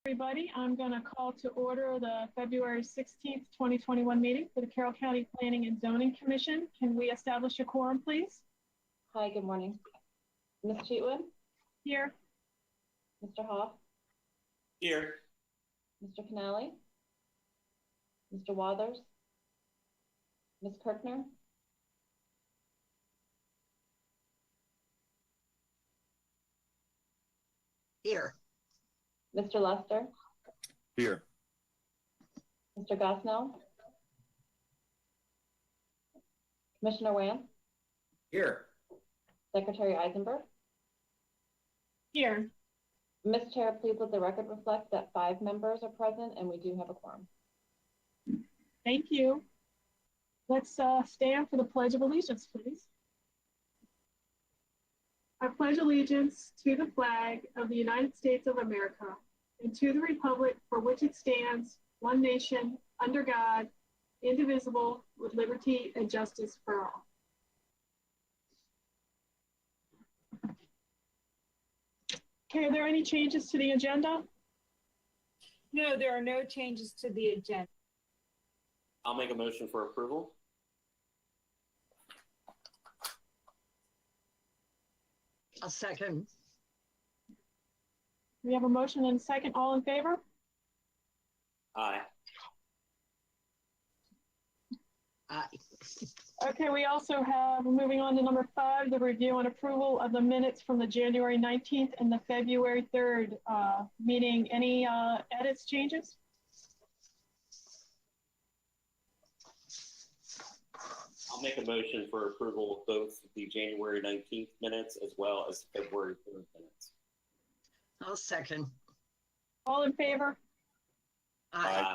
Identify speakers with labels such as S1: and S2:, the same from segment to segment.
S1: Everybody, I'm going to call to order the February 16th, 2021 meeting for the Carroll County Planning and Zoning Commission. Can we establish a quorum, please?
S2: Hi, good morning. Ms. Cheatwood?
S1: Here.
S2: Mr. Hoff?
S3: Here.
S2: Mr. Canali? Mr. Wathers? Ms. Kirkner?
S4: Here.
S2: Mr. Lester?
S3: Here.
S2: Mr. Gosnell? Commissioner Wham?
S3: Here.
S2: Secretary Eisenberg?
S1: Here.
S2: Ms. Chair, please let the record reflect that 5 members are present and we do have a quorum.
S1: Thank you. Let's stand for the Pledge of Allegiance, please. I pledge allegiance to the flag of the United States of America and to the republic for which it stands, one nation, under God, indivisible, with liberty and justice for all. Okay, are there any changes to the agenda?
S4: No, there are no changes to the agenda.
S3: I'll make a motion for approval.
S4: A second.
S1: We have a motion and a second. All in favor?
S3: Aye.
S4: Aye.
S1: Okay, we also have, moving on to number 5, the review and approval of the minutes from the January 19th and the February 3rd meeting. Any edits, changes?
S3: I'll make a motion for approval of both the January 19th minutes as well as February 3rd minutes.
S4: I'll second.
S1: All in favor?
S4: Aye.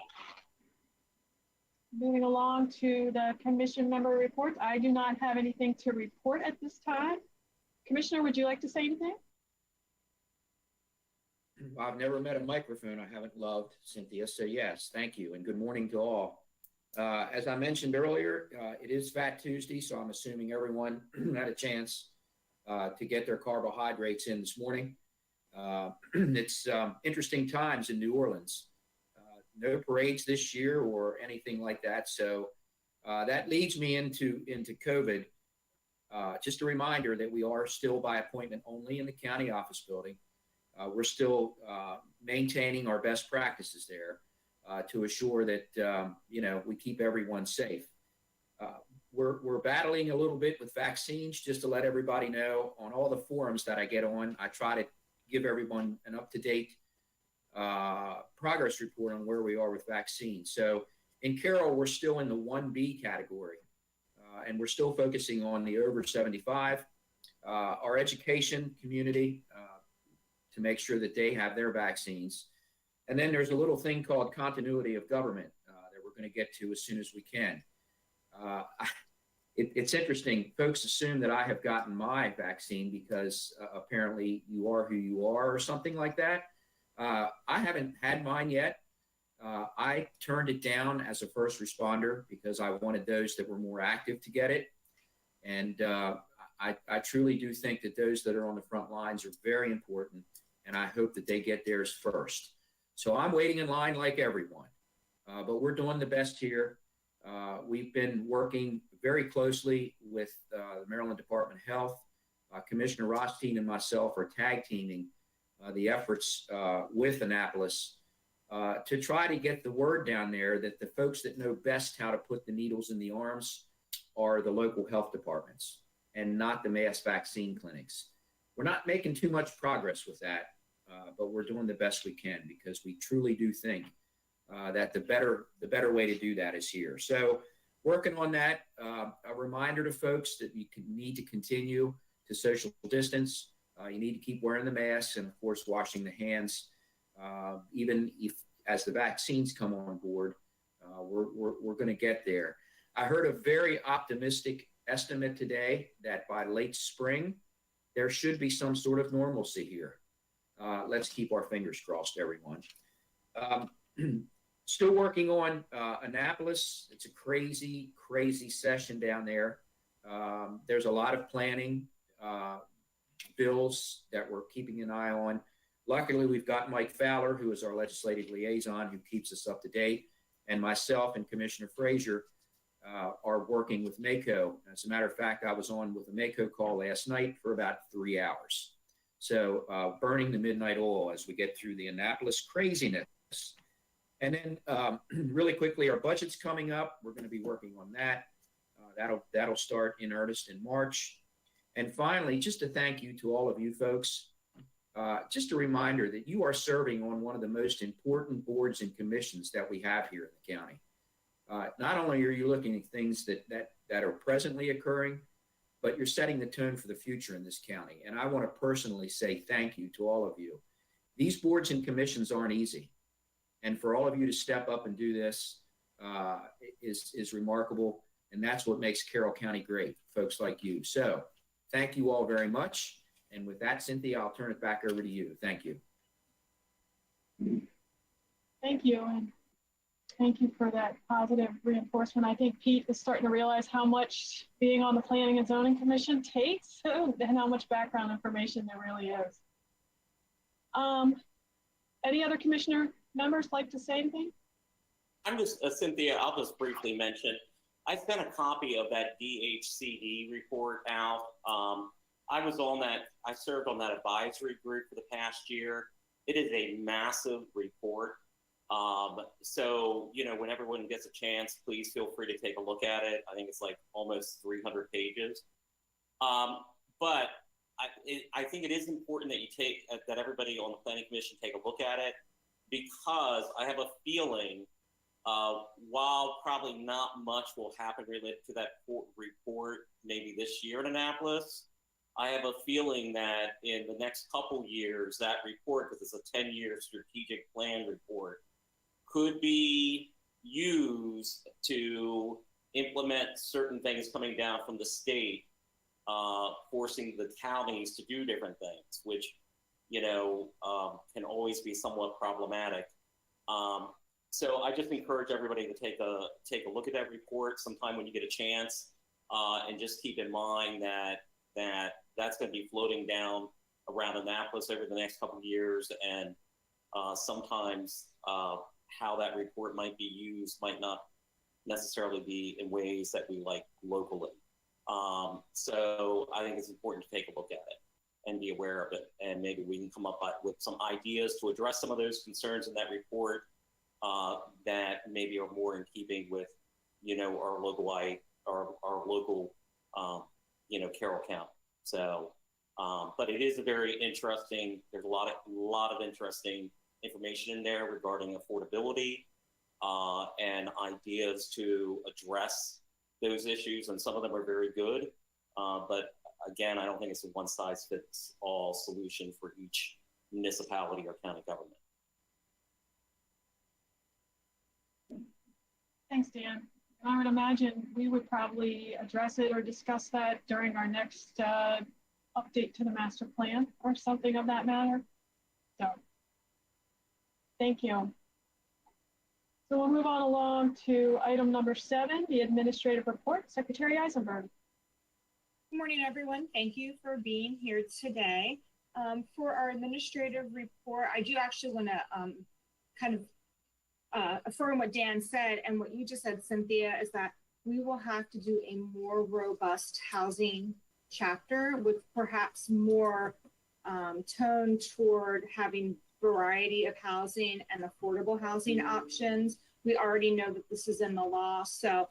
S1: Moving along to the commission member reports. I do not have anything to report at this time. Commissioner, would you like to say anything?
S5: I've never met a microphone I haven't loved, Cynthia, so yes, thank you, and good morning to all. As I mentioned earlier, it is Fat Tuesday, so I'm assuming everyone had a chance to get their carbohydrates in this morning. It's interesting times in New Orleans. No parades this year or anything like that, so that leads me into COVID. Just a reminder that we are still by appointment only in the county office building. We're still maintaining our best practices there to assure that we keep everyone safe. We're battling a little bit with vaccines. Just to let everybody know, on all the forums that I get on, I try to give everyone an up-to-date progress report on where we are with vaccines. So in Carroll, we're still in the 1B category, and we're still focusing on the over 75, our education community to make sure that they have their vaccines. And then there's a little thing called continuity of government that we're going to get to as soon as we can. It's interesting. Folks assume that I have gotten my vaccine because apparently you are who you are or something like that. I haven't had mine yet. I turned it down as a first responder because I wanted those that were more active to get it. And I truly do think that those that are on the front lines are very important, and I hope that they get theirs first. So I'm waiting in line like everyone, but we're doing the best here. We've been working very closely with the Maryland Department of Health. Commissioner Rothstein and myself are tag teaming the efforts with Annapolis to try to get the word down there that the folks that know best how to put the needles in the arms are the local health departments and not the mass vaccine clinics. We're not making too much progress with that, but we're doing the best we can because we truly do think that the better way to do that is here. So working on that, a reminder to folks that you need to continue to social distance. You need to keep wearing the masks and, of course, washing the hands. Even if, as the vaccines come on board, we're going to get there. I heard a very optimistic estimate today that by late spring, there should be some sort of normalcy here. Let's keep our fingers crossed, everyone. Still working on Annapolis. It's a crazy, crazy session down there. There's a lot of planning bills that we're keeping an eye on. Luckily, we've got Mike Fowler, who is our legislative liaison, who keeps us up to date, and myself and Commissioner Frazier are working with MACO. As a matter of fact, I was on with a MACO call last night for about 3 hours. So burning the midnight oil as we get through the Annapolis craziness. And then really quickly, our budget's coming up. We're going to be working on that. That'll start in earnest in March. And finally, just to thank you to all of you folks, just a reminder that you are serving on one of the most important boards and commissions that we have here in the county. Not only are you looking at things that are presently occurring, but you're setting the tone for the future in this county. And I want to personally say thank you to all of you. These boards and commissions aren't easy. And for all of you to step up and do this is remarkable. And that's what makes Carroll County great, folks like you. So thank you all very much. And with that, Cynthia, I'll turn it back over to you. Thank you.
S1: Thank you. And thank you for that positive reinforcement. I think Pete is starting to realize how much being on the Planning and Zoning Commission takes and how much background information there really is. Any other commissioner members like to say anything?
S3: I'm just, Cynthia, I'll just briefly mention, I sent a copy of that DHCD report out. I was on that, I served on that advisory group for the past year. It is a massive report. So, you know, when everyone gets a chance, please feel free to take a look at it. I think it's like almost 300 pages. But I think it is important that that everybody on the Planning Commission take a look at it, because I have a feeling while probably not much will happen related to that report maybe this year in Annapolis, I have a feeling that in the next couple years, that report, because it's a 10-year strategic plan report, could be used to implement certain things coming down from the state, forcing the counties to do different things, which, you know, can always be somewhat problematic. So I just encourage everybody to take a look at that report sometime when you get a chance, and just keep in mind that that's going to be floating down around Annapolis over the next couple of years, and sometimes how that report might be used might not necessarily be in ways that we like locally. So I think it's important to take a look at it and be aware of it, and maybe we can come up with some ideas to address some of those concerns in that report that maybe are more in keeping with, you know, our local, you know, Carroll County. So, but it is a very interesting. There's a lot of interesting information in there regarding affordability and ideas to address those issues, and some of them are very good. But again, I don't think it's a one-size-fits-all solution for each municipality or county government.
S1: Thanks, Dan. I would imagine we would probably address it or discuss that during our next update to the master plan or something of that matter. So, thank you. So we'll move on along to item number 7, the administrative report. Secretary Eisenberg.
S4: Good morning, everyone. Thank you for being here today. For our administrative report, I do actually want to kind of affirm what Dan said, and what you just said, Cynthia, is that we will have to do a more robust housing chapter with perhaps more tone toward having variety of housing and affordable housing options. We already know that this is in the law, so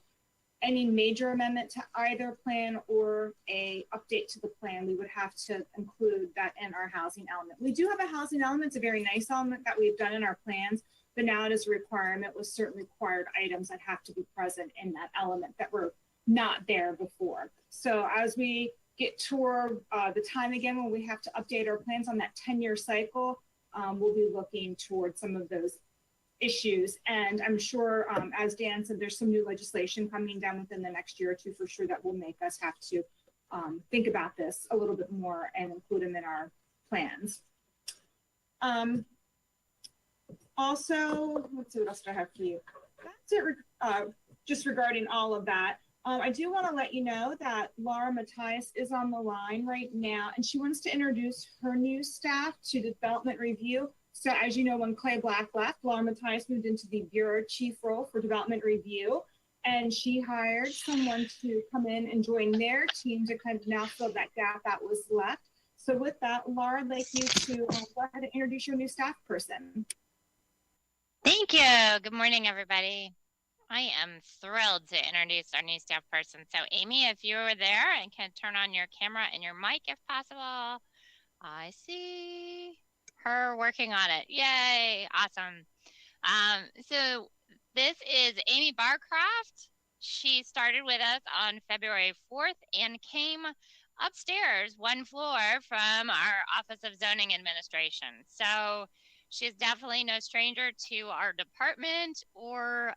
S4: any major amendment to either plan or a update to the plan, we would have to include that in our housing element. We do have a housing element. It's a very nice element that we've done in our plans, but now it is a requirement with certain required items that have to be present in that element that were not there before. So as we get toward the time again when we have to update our plans on that 10-year cycle, we'll be looking towards some of those issues. And I'm sure, as Dan said, there's some new legislation coming down within the next year or two for sure that will make us have to think about this a little bit more and include them in our plans. Also, let's see, what else do I have for you? That's it, just regarding all of that. I do want to let you know that Laura Matthias is on the line right now, and she wants to introduce her new staff to development review. So as you know, when Clay Black left, Laura Matthias moved into the Bureau Chief role for development review, and she hired someone to come in and join their team to kind of now fill that gap that was left. So with that, Laura, I'd like you to go ahead and introduce your new staff person.
S6: Thank you. Good morning, everybody. I am thrilled to introduce our new staff person. So Amy, if you were there and can turn on your camera and your mic if possible. I see her working on it. Yay, awesome. So this is Amy Barcroft. She started with us on February 4th and came upstairs one floor from our Office of Zoning Administration. So she's definitely no stranger to our department or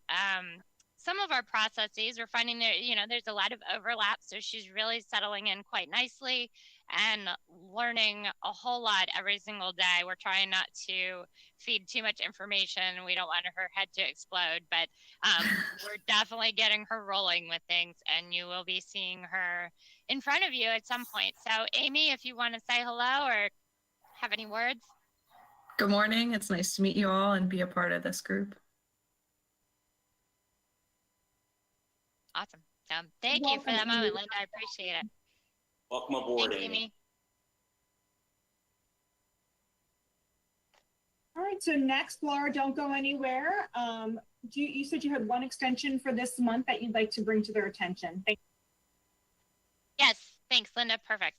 S6: some of our processes. We're finding that, there's a lot of overlap. So she's really settling in quite nicely and learning a whole lot every single day. We're trying not to feed too much information. We don't want her head to explode, but we're definitely getting her rolling with things, and you will be seeing her in front of you at some point. So Amy, if you want to say hello or have any words.
S7: Good morning. It's nice to meet you all and be a part of this group.
S6: Awesome. Thank you for that moment, Linda. I appreciate it.
S3: Welcome aboard,
S6: Thanks,
S3: Amy.
S4: All right, so next, Laura, don't go anywhere. You said you had one extension for this month that you'd like to bring to their attention. Thank you.
S6: Yes, thanks, Linda. Perfect.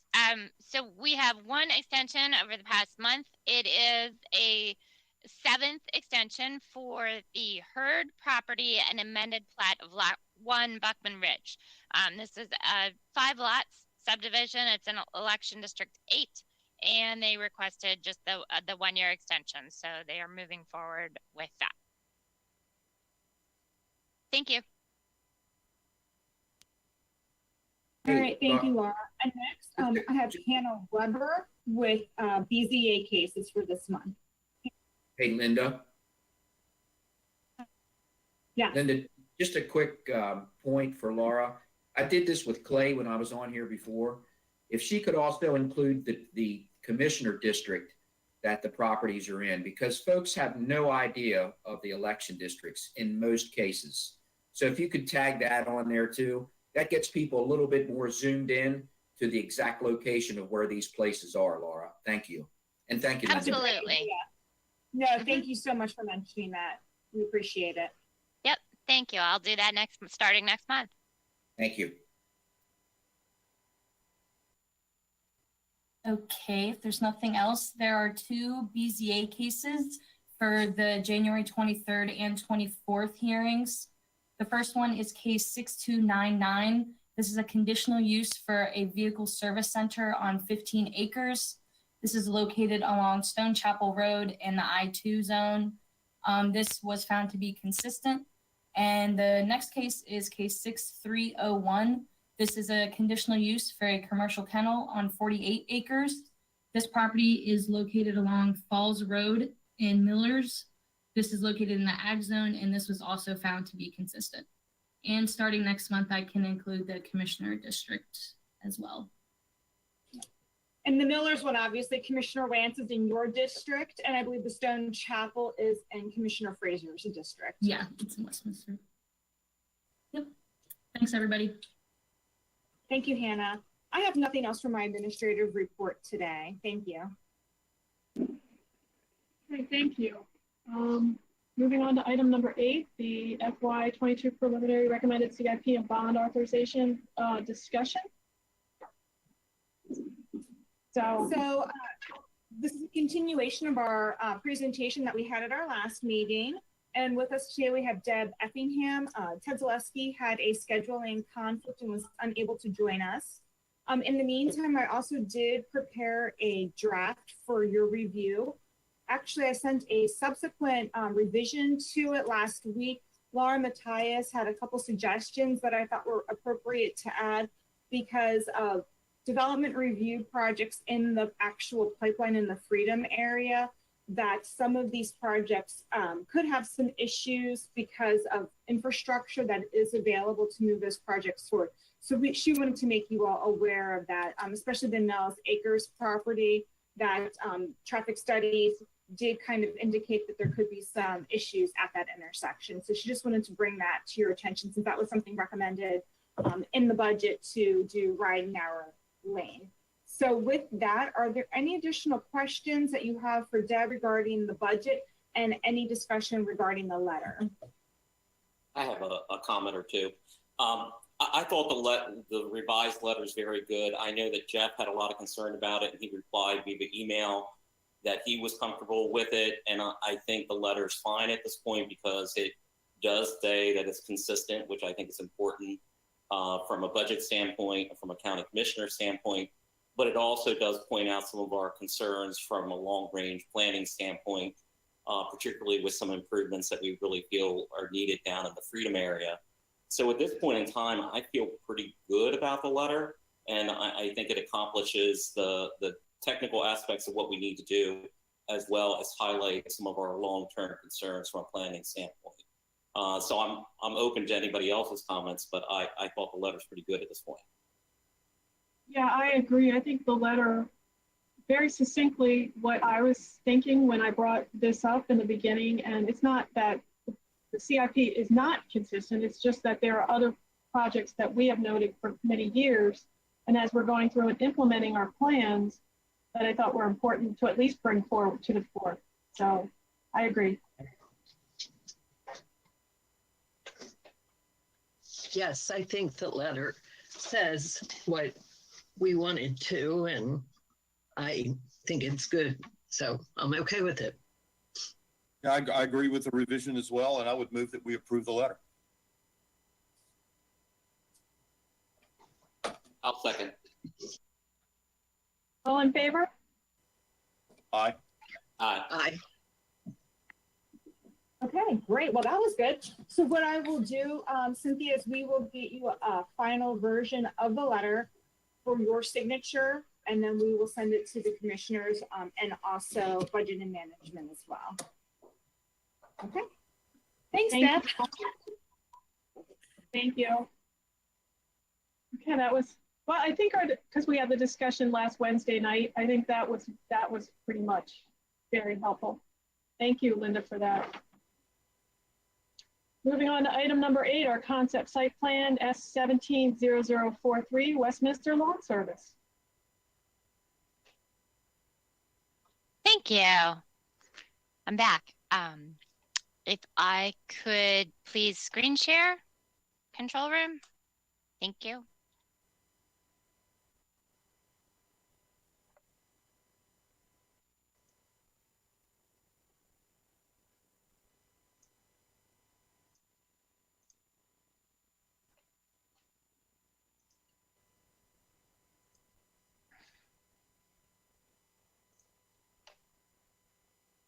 S6: So we have one extension over the past month. It is a 7th extension for the Hurd property and amended plat of Lot 1 Buckman Ridge. This is a 5 lots subdivision. It's in election district 8, and they requested just the 1-year extension. So they are moving forward with that. Thank you.
S4: All right, thank you, Laura. And next, I have Hannah Weber with BZA cases for this month.
S5: Hey, Linda.
S4: Yeah.
S5: Linda, just a quick point for Laura. I did this with Clay when I was on here before. If she could also include the commissioner district that the properties are in, because folks have no idea of the election districts in most cases. So if you could tag that on there too, that gets people a little bit more zoomed in to the exact location of where these places are, Laura. Thank you. And thank you, Linda.
S6: Absolutely.
S4: No, thank you so much for mentioning that. We appreciate it.
S6: Yep. Thank you. I'll do that starting next month.
S5: Thank you.
S7: Okay, if there's nothing else, there are 2 BZA cases for the January 23rd and 24th hearings. The first one is case 6299. This is a conditional use for a vehicle service center on 15 acres. This is located along Stone Chapel Road in the I-2 zone. This was found to be consistent. And the next case is case 6301. This is a conditional use for a commercial kennel on 48 acres. This property is located along Falls Road in Millers. This is located in the ag zone, and this was also found to be consistent. And starting next month, I can include the commissioner district as well.
S4: And the Millers one, obviously, Commissioner Wance is in your district, and I believe the Stone Chapel is in Commissioner Fraser's district.
S7: Yeah, it's in Westminster. Yep. Thanks, everybody.
S4: Thank you, Hannah. I have nothing else for my administrative report today. Thank you.
S1: Okay, thank you. Moving on to item number 8, the FY22 preliminary recommended CIP and bond authorization discussion. So
S4: this is a continuation of our presentation that we had at our last meeting. And with us today, we have Deb Effingham. Ted Zaleski had a scheduling conflict and was unable to join us. In the meantime, I also did prepare a draft for your review. Actually, I sent a subsequent revision to it last week. Laura Matthias had a couple suggestions that I thought were appropriate to add because development review projects in the actual pipeline in the Freedom area that some of these projects could have some issues because of infrastructure that is available to move those projects forward. So she wanted to make you all aware of that, especially the Nellis Acres property, that traffic studies did kind of indicate that there could be some issues at that intersection. So she just wanted to bring that to your attention, since that was something recommended in the budget to do Ride Narrow Lane. So with that, are there any additional questions that you have for Deb regarding the budget and any discussion regarding the letter?
S3: I have a comment or two. I thought the revised letter is very good. I know that Jeff had a lot of concern about it, and he replied via email that he was comfortable with it. And I think the letter is fine at this point because it does say that it's consistent, which I think is important from a budget standpoint, from a county commissioner standpoint. But it also does point out some of our concerns from a long-range planning standpoint, particularly with some improvements that we really feel are needed down in the Freedom area. So at this point in time, I feel pretty good about the letter, and I think it accomplishes the technical aspects of what we need to do, as well as highlight some of our long-term concerns from a planning standpoint. So I'm open to anybody else's comments, but I thought the letter's pretty good at this point.
S1: Yeah, I agree. I think the letter very succinctly what I was thinking when I brought this up in the beginning, and it's not that the CIP is not consistent, it's just that there are other projects that we have noted for many years, and as we're going through and implementing our plans, that I thought were important to at least bring forward to the fore. So I agree.
S8: Yes, I think the letter says what we wanted to, and I think it's good. So I'm okay with it.
S9: Yeah, I agree with the revision as well, and I would move that we approve the letter.
S3: I'll second.
S1: All in favor?
S9: Aye.
S3: Aye.
S8: Aye.
S4: Okay, great. Well, that was good. So what I will do, Cynthia, is we will get you a final version of the letter for your signature, and then we will send it to the commissioners and also budget and management as well. Okay. Thanks, Deb.
S1: Thank you. Okay, that was, well, I think because we had the discussion last Wednesday night, I think that was pretty much very helpful. Thank you, Linda, for that. Moving on to item number 8, our concept site plan S170043 Westminster Lawn Service.
S6: Thank you. I'm back. If I could please screen share control room. Thank you.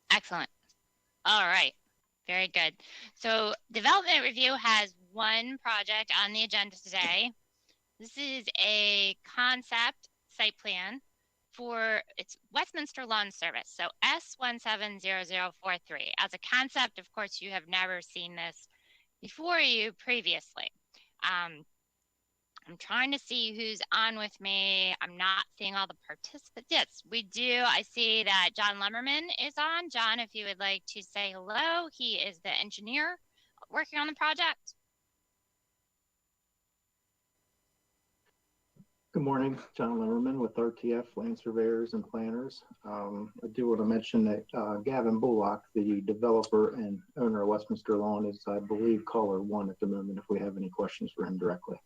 S6: Excellent. All right. Very good. So development review has one project on the agenda today. This is a concept site plan for its Westminster Lawn Service. So S170043. As a concept, of course, you have never seen this before you previously. I'm trying to see who's on with me. I'm not seeing all the participants. Yes, we do. I see that John Lemmerman is on. John, if you would like to say hello, he is the engineer working on the project.
S10: Good morning, John Lemmerman with RTF Land Surveyors and Planners. I do want to mention that Gavin Bullock, the developer and owner of Westminster Lawn, is, I believe, caller 1 at the moment if we have any questions for him directly.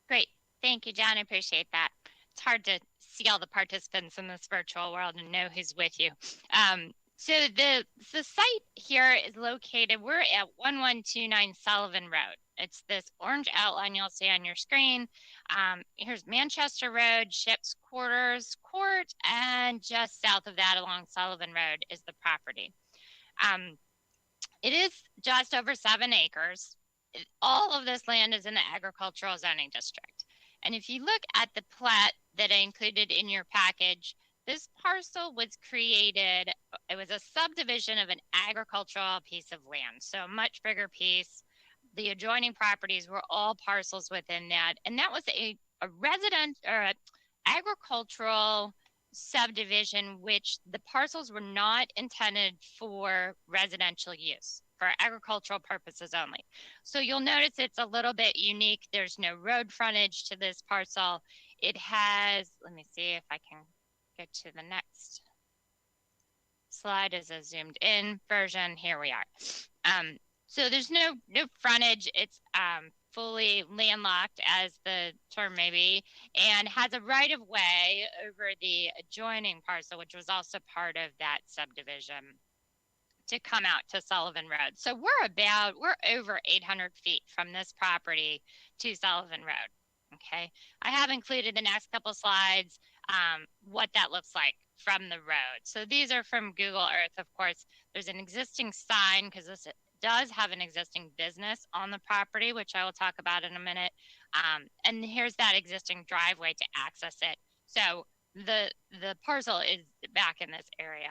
S6: Great. Thank you, John. I appreciate that. It's hard to see all the participants in this virtual world and know who's with you. So the site here is located, we're at 1129 Sullivan Road. It's this orange outline you'll see on your screen. Here's Manchester Road, Ships Quarters Court, and just south of that along Sullivan Road is the property. It is just over 7 acres. All of this land is in the agricultural zoning district. And if you look at the plat that I included in your package, this parcel was created, it was a subdivision of an agricultural piece of land, so a much bigger piece. The adjoining properties were all parcels within that, and that was a resident or a agricultural subdivision, which the parcels were not intended for residential use, for agricultural purposes only. So you'll notice it's a little bit unique. There's no road frontage to this parcel. It has, let me see if I can get to the next slide as a zoomed in version. Here we are. So there's no frontage. It's fully landlocked, as the term may be, and has a right of way over the adjoining parcel, which was also part of that subdivision, to come out to Sullivan Road. So we're over 800 feet from this property to Sullivan Road. Okay, I have included the next couple slides what that looks like from the road. So these are from Google Earth. Of course, there's an existing sign because this does have an existing business on the property, which I will talk about in a minute. And here's that existing driveway to access it. So the parcel is back in this area.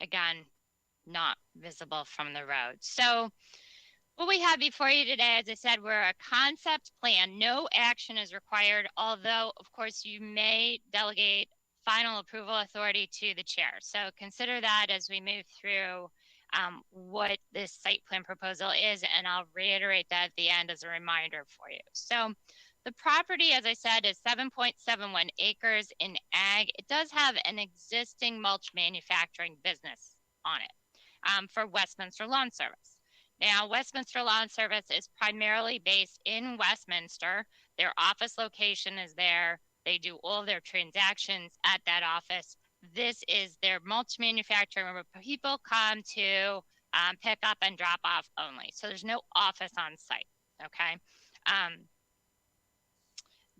S6: Again, not visible from the road. So what we have before you today, as I said, we're a concept plan. No action is required, although, of course, you may delegate final approval authority to the chair. So consider that as we move through what this site plan proposal is, and I'll reiterate that at the end as a reminder for you. So the property, as I said, is 7.71 acres in ag. It does have an existing mulch manufacturing business on it for Westminster Lawn Service. Now, Westminster Lawn Service is primarily based in Westminster. Their office location is there. They do all their transactions at that office. This is their mulch manufacturing where people come to pick up and drop off only. So there's no office on site, okay?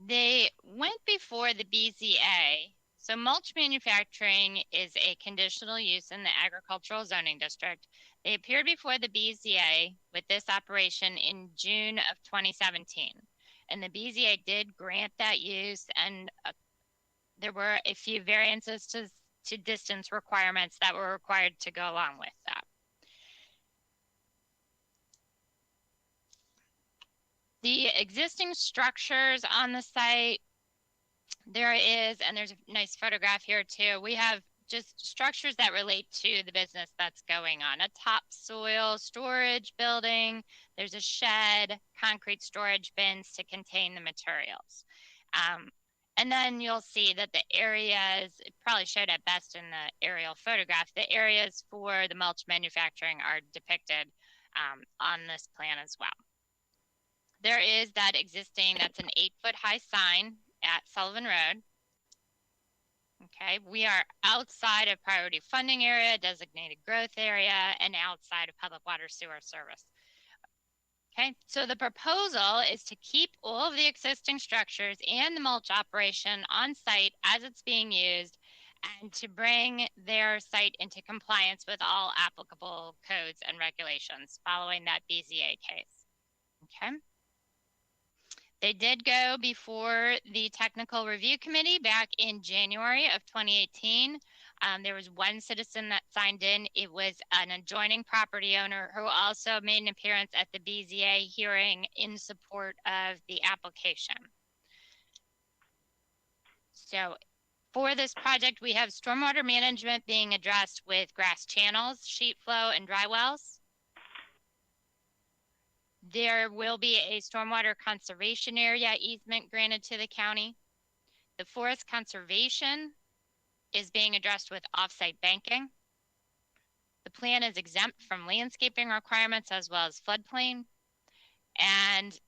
S6: They went before the BZA. So mulch manufacturing is a conditional use in the agricultural zoning district. They appeared before the BZA with this operation in June of 2017. And the BZA did grant that use, and there were a few variances to distance requirements that were required to go along with that. The existing structures on the site, there's a nice photograph here too. We have just structures that relate to the business that's going on. A topsoil storage building, there's a shed, concrete storage bins to contain the materials. And then you'll see that the areas, it probably showed at best in the aerial photograph, the areas for the mulch manufacturing are depicted on this plan as well. There is that existing, that's an 8-foot high sign at Sullivan Road. Okay, we are outside of priority funding area, designated growth area, and outside of public water sewer service. Okay, so the proposal is to keep all of the existing structures and the mulch operation on site as it's being used, and to bring their site into compliance with all applicable codes and regulations following that BZA case. Okay. They did go before the technical review committee back in January of 2018. There was one citizen that signed in. It was an adjoining property owner who also made an appearance at the BZA hearing in support of the application. So for this project, we have stormwater management being addressed with grass channels, sheet flow, and dry wells. There will be a stormwater conservation area easement granted to the county. The forest conservation is being addressed with offsite banking. The plan is exempt from landscaping requirements as well as floodplain. And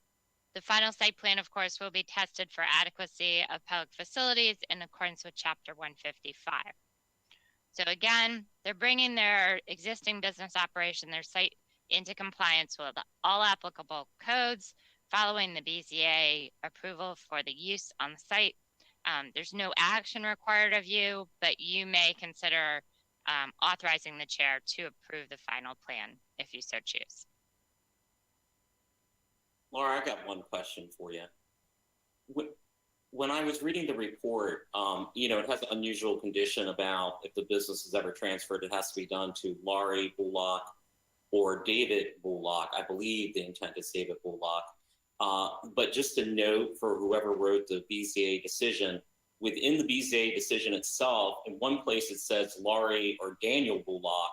S6: the final site plan, of course, will be tested for adequacy of public facilities in accordance with Chapter 155. So again, they're bringing their existing business operation, their site, into compliance with all applicable codes, following the BZA approval for the use on the site. There's no action required of you, but you may consider authorizing the chair to approve the final plan if you so choose.
S3: Laura, I got one question for you. when I was reading the report, it has an unusual condition about if the business is ever transferred, it has to be done to Laurie Bullock or David Bullock. I believe the intent is David Bullock. But just a note for whoever wrote the BZA decision, within the BZA decision itself, in one place it says Laurie or Daniel Bullock,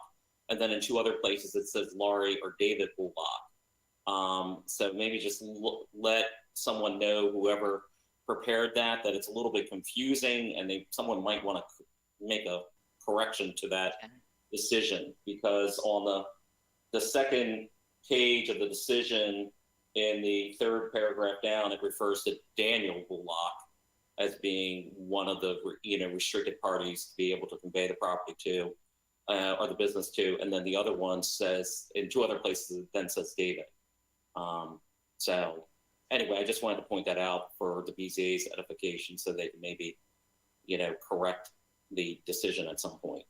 S3: and then in two other places it says Laurie or David Bullock. So maybe just let someone know, whoever prepared that it's a little bit confusing, and someone might want to make a correction to that decision, because on the second page of the decision, in the third paragraph down, it refers to Daniel Bullock as being one of the restricted parties to be able to convey the property to, or the business to, and then the other one says, in two other places, it then says David. So anyway, I just wanted to point that out for the BZA's edification, so they can maybe, correct the decision at some point.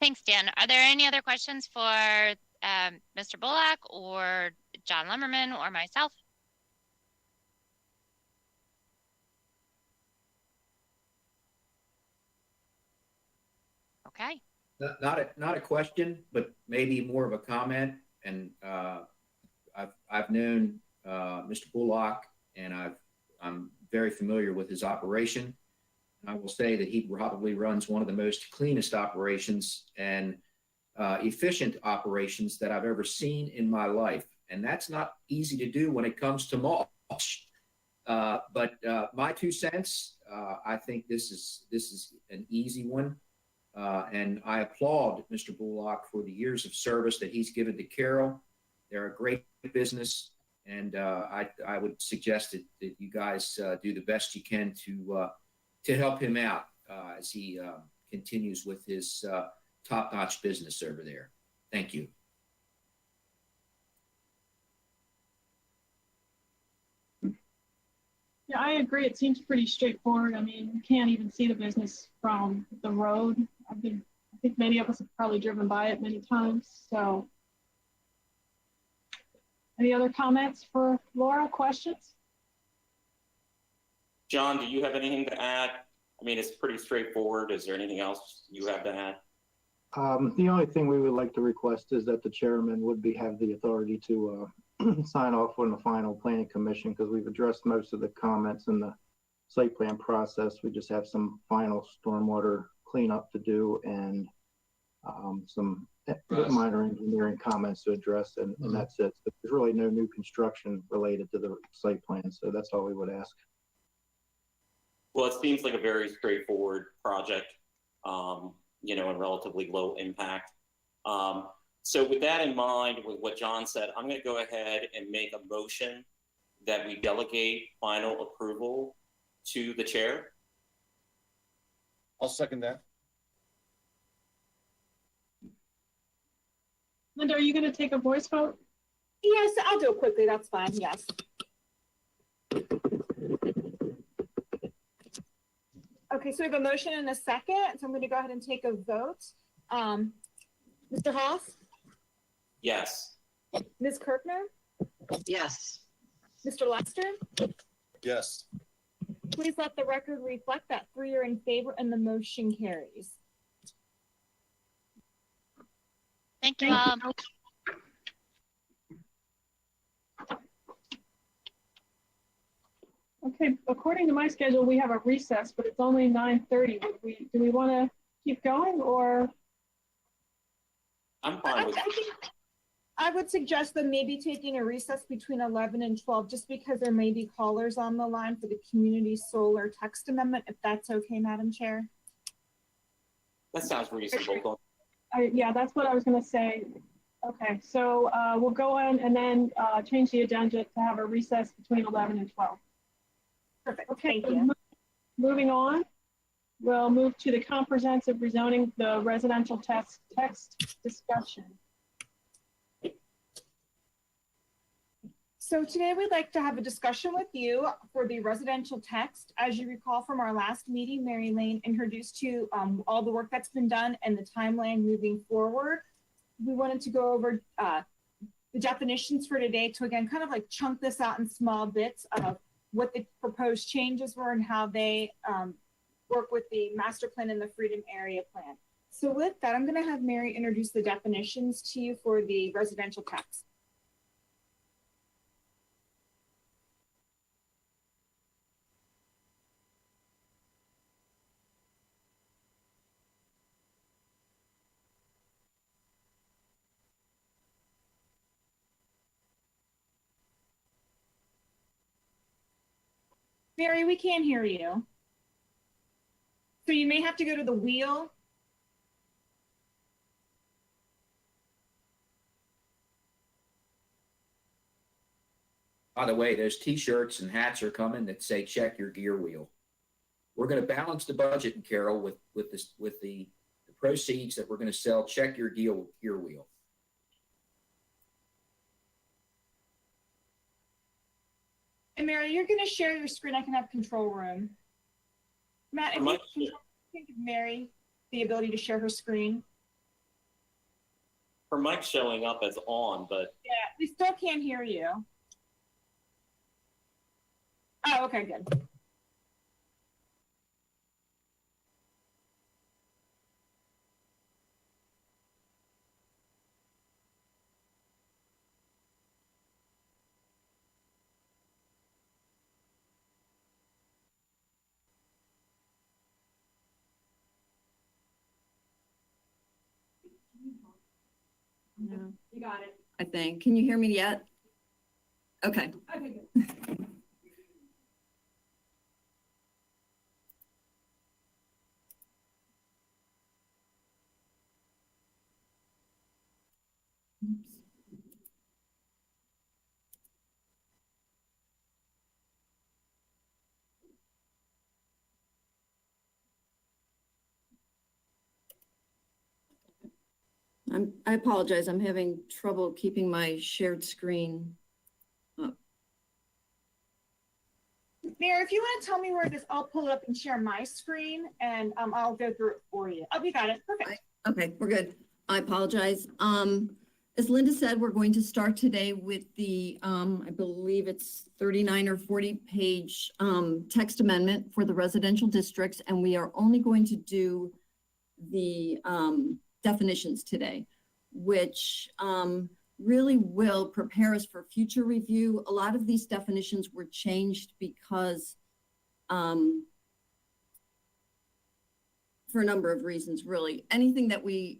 S6: Thanks, Dan. Are there any other questions for Mr. Bullock or John Lumberman or myself? Okay.
S5: Not a question, but maybe more of a comment. And I've known Mr. Bullock, and I'm very familiar with his operation. I will say that he probably runs one of the most cleanest operations and efficient operations that I've ever seen in my life. And that's not easy to do when it comes to mulch. But my 2 cents, I think this is an easy one. And I applaud Mr. Bullock for the years of service that he's given to Carroll. They're a great business. And I would suggest that you guys do the best you can to help him out as he continues with his top-notch business over there. Thank you.
S1: Yeah, I agree. It seems pretty straightforward. I mean, you can't even see the business from the road. I think many of us have probably driven by it many times. So any other comments for Laura? Questions?
S3: John, do you have anything to add? I mean, it's pretty straightforward. Is there anything else you have to add?
S10: The only thing we would like to request is that the chairman would have the authority to sign off on the final planning commission, because we've addressed most of the comments in the site plan process. We just have some final stormwater cleanup to do and some minor engineering comments to address, and that's it. So there's really no new construction related to the site plan, so that's all we would ask.
S3: Well, it seems like a very straightforward project, and relatively low impact. So with that in mind, with what John said, I'm going to go ahead and make a motion that we delegate final approval to the chair.
S9: I'll second that.
S1: Linda, are you going to take a voice vote?
S4: Yes, I'll do it quickly. That's fine. Yes. Okay, so we have a motion and a second. So I'm going to go ahead and take a vote. Mr. Haas?
S3: Yes.
S4: Ms. Kirkner?
S8: Yes.
S4: Mr. Lester?
S9: Yes.
S4: Please let the record reflect that 3 are in favor and the motion carries.
S6: Thank you all.
S1: Okay, according to my schedule, we have a recess, but it's only 9:30. Do we want to keep going, or?
S3: I'm fine with
S4: I would suggest that maybe taking a recess between 11 and 12, just because there may be callers on the line for the community solar text amendment, if that's okay, Madam Chair.
S3: that. Sounds reasonable.
S1: Yeah, that's what I was going to say. Okay, so we'll go in and then change the agenda to have a recess between 11 and 12.
S4: Perfect.
S1: Okay,
S4: Thank you.
S1: Moving on, we'll move to the comprehensive rezoning, the residential text discussion.
S4: So today we'd like to have a discussion with you for the residential text. As you recall from our last meeting, Mary Lane introduced to you all the work that's been done and the timeline moving forward. We wanted to go over the definitions for today to again kind of like chunk this out in small bits of what the proposed changes were and how they work with the master plan and the Freedom Area Plan. So with that, I'm going to have Mary introduce the definitions to you for the residential text. Mary, we can't hear you. So you may have to go to the wheel.
S5: By the way, those T-shirts and hats are coming that say "Check your gear wheel." We're going to balance the budget, Carol, with the proceeds that we're going to sell. Check your gear wheel.
S4: And Mary, you're going to share your screen. I can have control room. Matt, if you can give Mary the ability to share her screen.
S3: Her mic's showing up as on, but
S4: Yeah, we still can't hear you. Oh, okay, good.
S11: No,
S4: You got it.
S11: I think. Can you hear me yet? Okay.
S4: Okay, good.
S11: I apologize. I'm having trouble keeping my shared screen up.
S4: Mary, if you want to tell me where it is, I'll pull it up and share my screen and I'll go through it for you. Oh, you got it. Perfect.
S11: Okay, we're good. I apologize. As Linda said, we're going to start today with the, I believe it's 39 or 40 page text amendment for the residential districts, and we are only going to do the definitions today, which really will prepare us for future review. A lot of these definitions were changed because for a number of reasons, really. Anything that we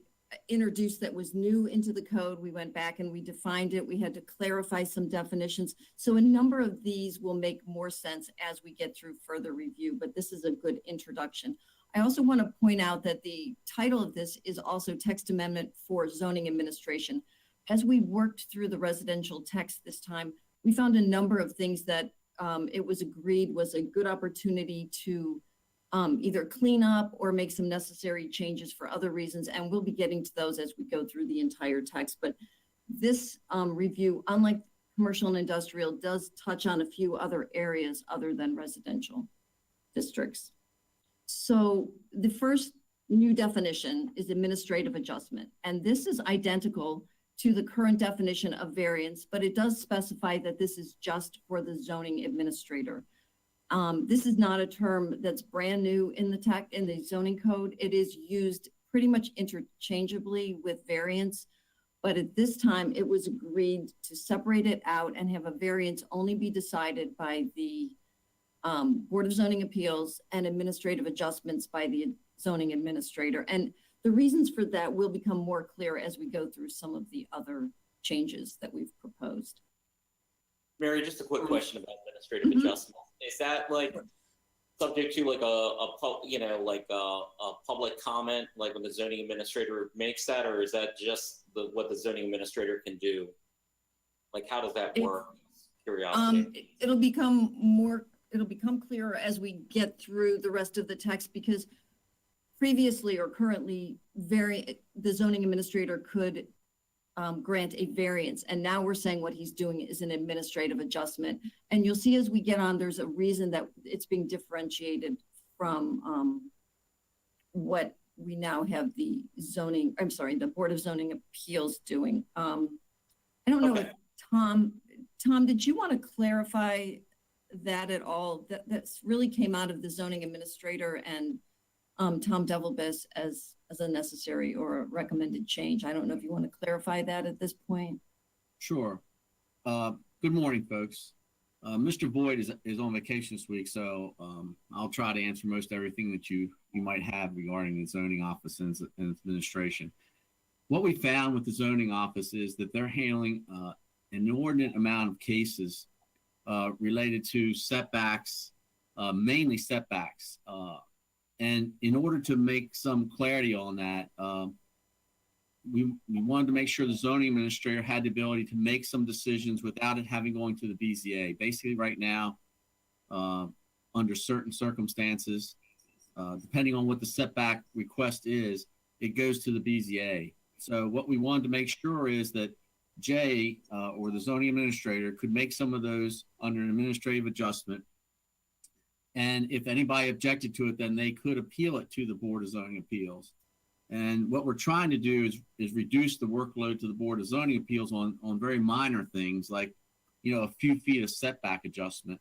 S11: introduced that was new into the code, we went back and we defined it. We had to clarify some definitions. So a number of these will make more sense as we get through further review, but this is a good introduction. I also want to point out that the title of this is also text amendment for zoning administration. As we worked through the residential text this time, we found a number of things that it was agreed was a good opportunity to either clean up or make some necessary changes for other reasons. And we'll be getting to those as we go through the entire text. But this review, unlike commercial and industrial, does touch on a few other areas other than residential districts. So the first new definition is administrative adjustment. And this is identical to the current definition of variance, but it does specify that this is just for the zoning administrator. This is not a term that's brand new in the zoning code. It is used pretty much interchangeably with variance, but at this time it was agreed to separate it out and have a variance only be decided by the Board of Zoning Appeals and administrative adjustments by the zoning administrator. And the reasons for that will become more clear as we go through some of the other changes that we've proposed.
S3: Mary, just a quick question about administrative adjustment. Is that like subject to like a public comment, like when the zoning administrator makes that, or is that just what the zoning administrator can do? Like, how does that work? Curiosity.
S11: It'll become clearer as we get through the rest of the text, because previously or currently the zoning administrator could grant a variance. And now we're saying what he's doing is an administrative adjustment. And you'll see as we get on, there's a reason that it's being differentiated from what we now have the Board of Zoning Appeals doing. I don't know if Tom, did you want to clarify that at all? That's really came out of the zoning administrator and Tom Devilbus as a necessary or a recommended change. I don't know if you want to clarify that at this point.
S12: Sure. Good morning, folks. Mr. Boyd is on vacation this week, so I'll try to answer most everything that you might have regarding the zoning office and administration. What we found with the zoning office is that they're handling an inordinate amount of cases related to setbacks, mainly setbacks. And in order to make some clarity on that, we wanted to make sure the zoning administrator had the ability to make some decisions without it having going to the BZA. Basically, right now, under certain circumstances, depending on what the setback request is, it goes to the BZA. So what we wanted to make sure is that Jay or the zoning administrator could make some of those under an administrative adjustment. And if anybody objected to it, then they could appeal it to the Board of Zoning Appeals. And what we're trying to do is reduce the workload to the Board of Zoning Appeals on very minor things like, a few feet of setback adjustment,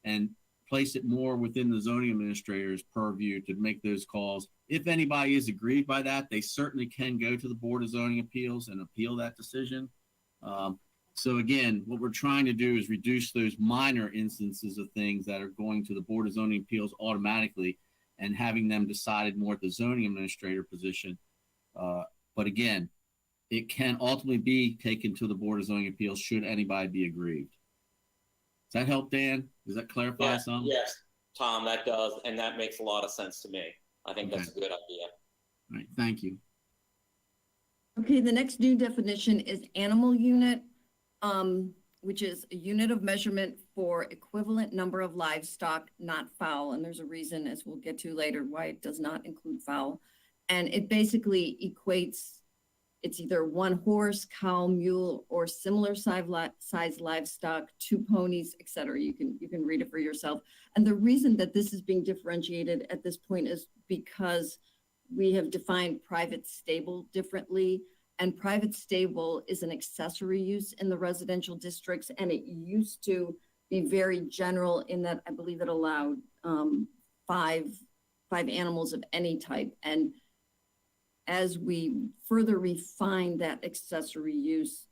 S12: and place it more within the zoning administrator's purview to make those calls. If anybody is aggrieved by that, they certainly can go to the Board of Zoning Appeals and appeal that decision. So again, what we're trying to do is reduce those minor instances of things that are going to the Board of Zoning Appeals automatically and having them decided more at the zoning administrator position. But again, it can ultimately be taken to the Board of Zoning Appeals should anybody be aggrieved. Does that help, Dan? Does that clarify something?
S3: Yes, Tom, that does. And that makes a lot of sense to me. I think that's a good idea.
S12: All right, thank you.
S11: Okay, the next new definition is animal unit, which is a unit of measurement for equivalent number of livestock, not fowl. And there's a reason, as we'll get to later, why it does not include fowl. And it basically equates, it's either one horse, cow, mule, or similar size livestock, 2 ponies, etc. You can read it for yourself. And the reason that this is being differentiated at this point is because we have defined private stable differently, and private stable is an accessory use in the residential districts, and it used to be very general in that I believe it allowed 5 animals of any type. And as we further refined that accessory use,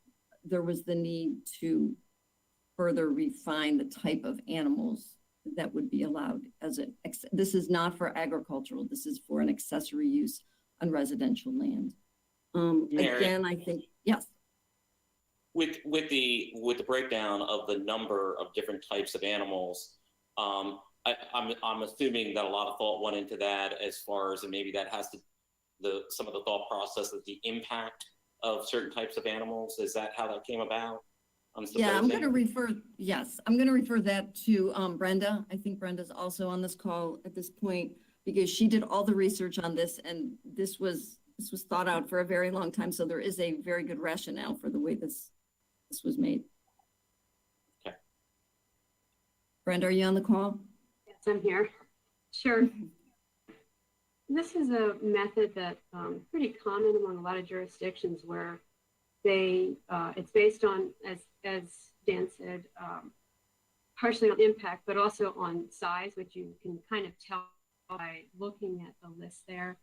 S11: there was the need to further refine the type of animals that would be allowed as this is not for agricultural, this is for an accessory use on residential land.
S3: Mary,
S11: again, I think, yes.
S3: With the breakdown of the number of different types of animals, I'm assuming that a lot of thought went into that as far as, and maybe that has to some of the thought process of the impact of certain types of animals. Is that how that came about?
S11: Yeah, I'm going to refer that to Brenda. I think Brenda's also on this call at this point because she did all the research on this, and this was thought out for a very long time. So there is a very good rationale for the way this was made.
S3: Okay.
S11: Brenda, are you on the call?
S13: Yes, I'm here. Sure. This is a method that's pretty common among a lot of jurisdictions where it's based on, as Dan said, partially on impact, but also on size, which you can kind of tell by looking at the list there.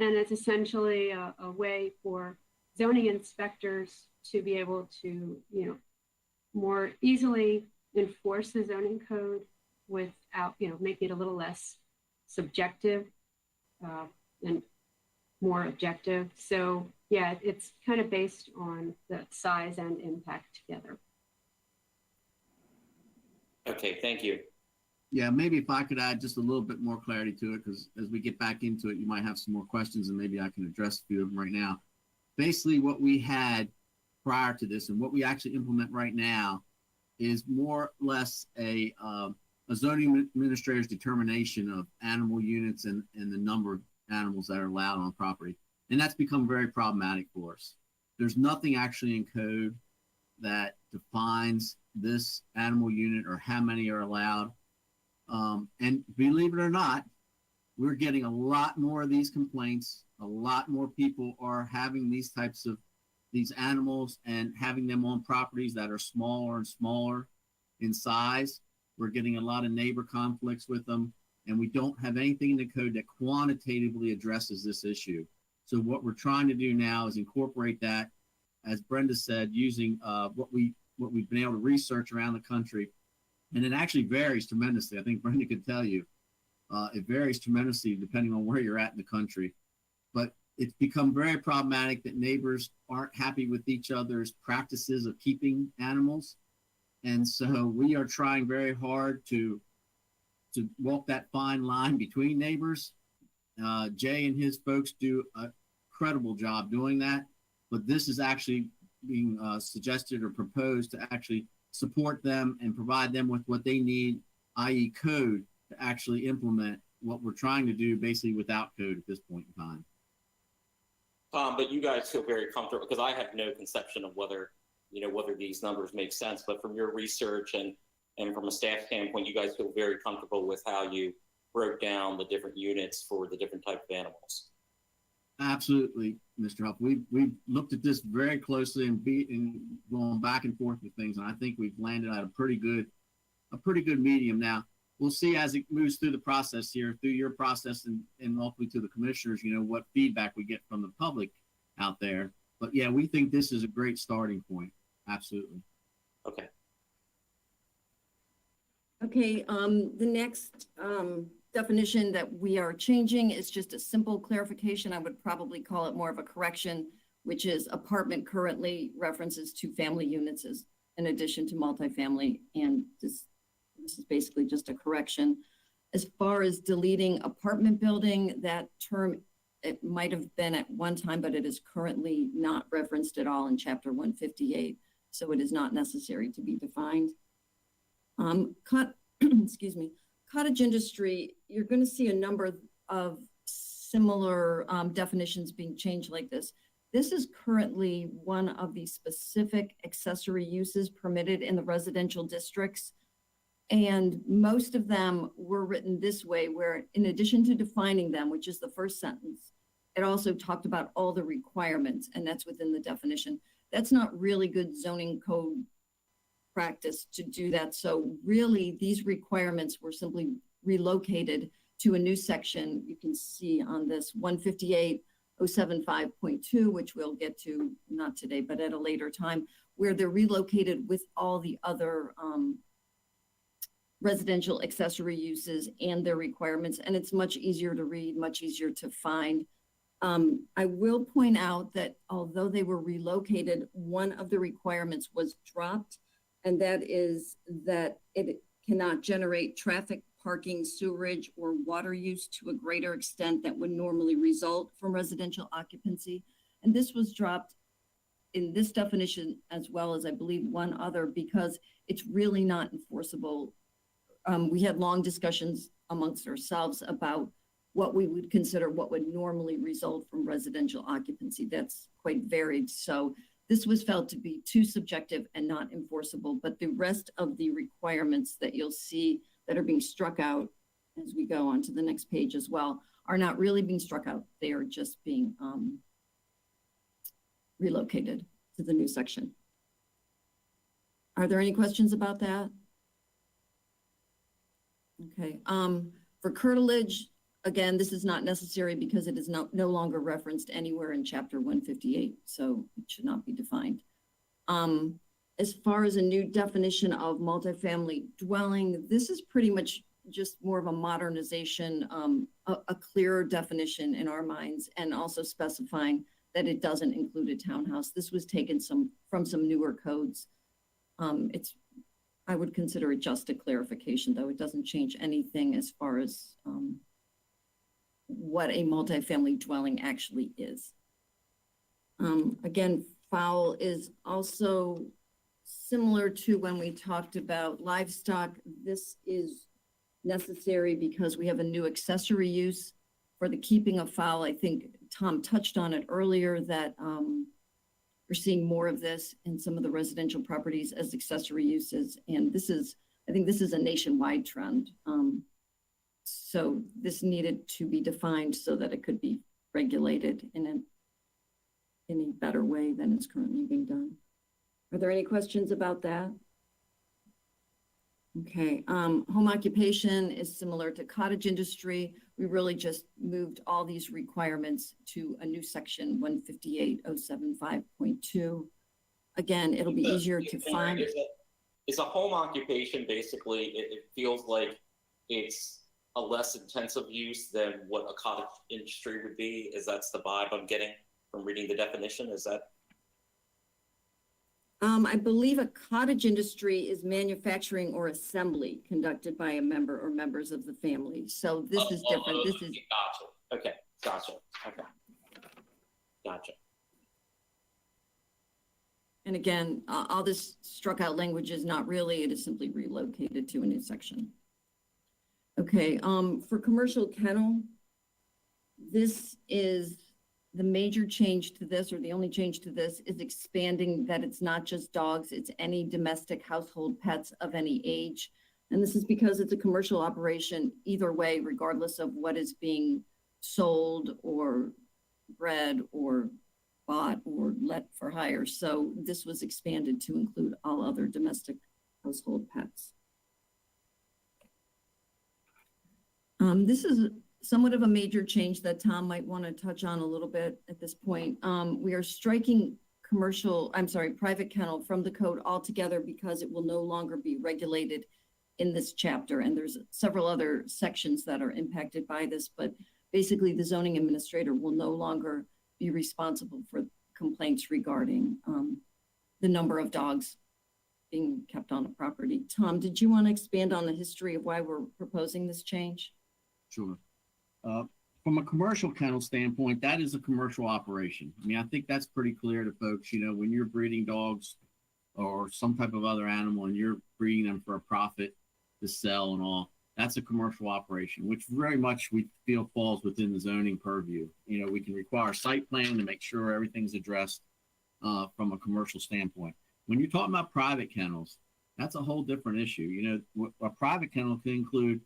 S13: And it's essentially a way for zoning inspectors to be able to, more easily enforce the zoning code without, making it a little less subjective and more objective. So yeah, it's kind of based on the size and impact together.
S3: Okay, thank you.
S12: Yeah, maybe if I could add just a little bit more clarity to it, because as we get back into it, you might have some more questions and maybe I can address a few of them right now. Basically, what we had prior to this and what we actually implement right now is more or less a zoning administrator's determination of animal units and the number of animals that are allowed on property. And that's become very problematic for us. there's nothing actually in code that defines this animal unit or how many are allowed. And believe it or not, we're getting a lot more of these complaints. A lot more people are having these types of these animals and having them on properties that are smaller and smaller in size. We're getting a lot of neighbor conflicts with them, and we don't have anything in the code that quantitatively addresses this issue. So what we're trying to do now is incorporate that, as Brenda said, using what we've been able to research around the country. And it actually varies tremendously. I think Brenda could tell you. It varies tremendously depending on where you're at in the country. But it's become very problematic that neighbors aren't happy with each other's practices of keeping animals. And so we are trying very hard to walk that fine line between neighbors. Jay and his folks do a credible job doing that. But this is actually being suggested or proposed to actually support them and provide them with what they need, i.e. code, to actually implement what we're trying to do basically without code at this point in time.
S3: Tom, but you guys feel very comfortable, because I have no conception of whether these numbers make sense, but from your research and from a staff standpoint, you guys feel very comfortable with how you broke down the different units for the different type of animals.
S12: Absolutely, Mr. Huff. We've looked at this very closely and going back and forth with things, and I think we've landed at a pretty good medium. Now, we'll see as it moves through the process here, through your process and ultimately to the commissioners, what feedback we get from the public out there. But yeah, we think this is a great starting point. Absolutely.
S3: Okay.
S11: Okay, the next definition that we are changing is just a simple clarification. I would probably call it more of a correction, which is apartment currently references two family units as in addition to multifamily, and this is basically just a correction. As far as deleting apartment building, that term, it might have been at one time, but it is currently not referenced at all in Chapter 158, so it is not necessary to be defined. Excuse me, cottage industry, you're going to see a number of similar definitions being changed like this. This is currently one of the specific accessory uses permitted in the residential districts. And most of them were written this way, where in addition to defining them, which is the first sentence, it also talked about all the requirements, and that's within the definition. That's not really good zoning code practice to do that. So really, these requirements were simply relocated to a new section. You can see on this 158.075.2, which we'll get to not today, but at a later time, where they're relocated with all the other residential accessory uses and their requirements. And it's much easier to read, much easier to find. I will point out that although they were relocated, one of the requirements was dropped, and that is that it cannot generate traffic, parking, sewerage, or water use to a greater extent that would normally result from residential occupancy. And this was dropped in this definition, as well as I believe one other, because it's really not enforceable. We had long discussions amongst ourselves about what we would consider what would normally result from residential occupancy. That's quite varied. So this was felt to be too subjective and not enforceable, but the rest of the requirements that you'll see that are being struck out as we go on to the next page as well are not really being struck out. They are just being relocated to the new section. Are there any questions about that? Okay, for curtilage, again, this is not necessary because it is no longer referenced anywhere in Chapter 158, so it should not be defined. As far as a new definition of multifamily dwelling, this is pretty much just more of a modernization, a clearer definition in our minds, and also specifying that it doesn't include a townhouse. This was taken from some newer codes. I would consider it just a clarification, though. It doesn't change anything as far as what a multifamily dwelling actually is. Again, fowl is also similar to when we talked about livestock. This is necessary because we have a new accessory use for the keeping of fowl. I think Tom touched on it earlier that We're seeing more of this in some of the residential properties as accessory uses. And I think this is a nationwide trend. So this needed to be defined so that it could be regulated in a better way than it's currently being done. Are there any questions about that? Okay, home occupation is similar to cottage industry. We really just moved all these requirements to a new section 158.075.2. Again, it'll be easier to find.
S3: Is a home occupation basically, it feels like it's a less intensive use than what a cottage industry would be? That's the vibe I'm getting from reading the definition? Is that?
S11: I believe a cottage industry is manufacturing or assembly conducted by a member or members of the family. So this is different. This is.
S3: Gotcha. Okay. Gotcha. Okay. Gotcha.
S11: And again, all this struck out language is not really, it is simply relocated to a new section. Okay, for commercial kennel, this is the major change to this, or the only change to this, is expanding that it's not just dogs, it's any domestic household pets of any age. And this is because it's a commercial operation either way, regardless of what is being sold or bred or bought or let for hire. So this was expanded to include all other domestic household pets. This is somewhat of a major change that Tom might want to touch on a little bit at this point. We are striking private kennel from the code altogether because it will no longer be regulated in this chapter. And there's several other sections that are impacted by this, but basically the zoning administrator will no longer be responsible for complaints regarding the number of dogs being kept on the property. Tom, did you want to expand on the history of why we're proposing this change?
S12: Sure. From a commercial kennel standpoint, that is a commercial operation. I mean, I think that's pretty clear to folks. You know, when you're breeding dogs or some type of other animal and you're breeding them for a profit to sell and all, that's a commercial operation, which very much we feel falls within the zoning purview. You know, we can require a site plan to make sure everything's addressed from a commercial standpoint. When you're talking about private kennels, that's a whole different issue. You know, a private kennel can include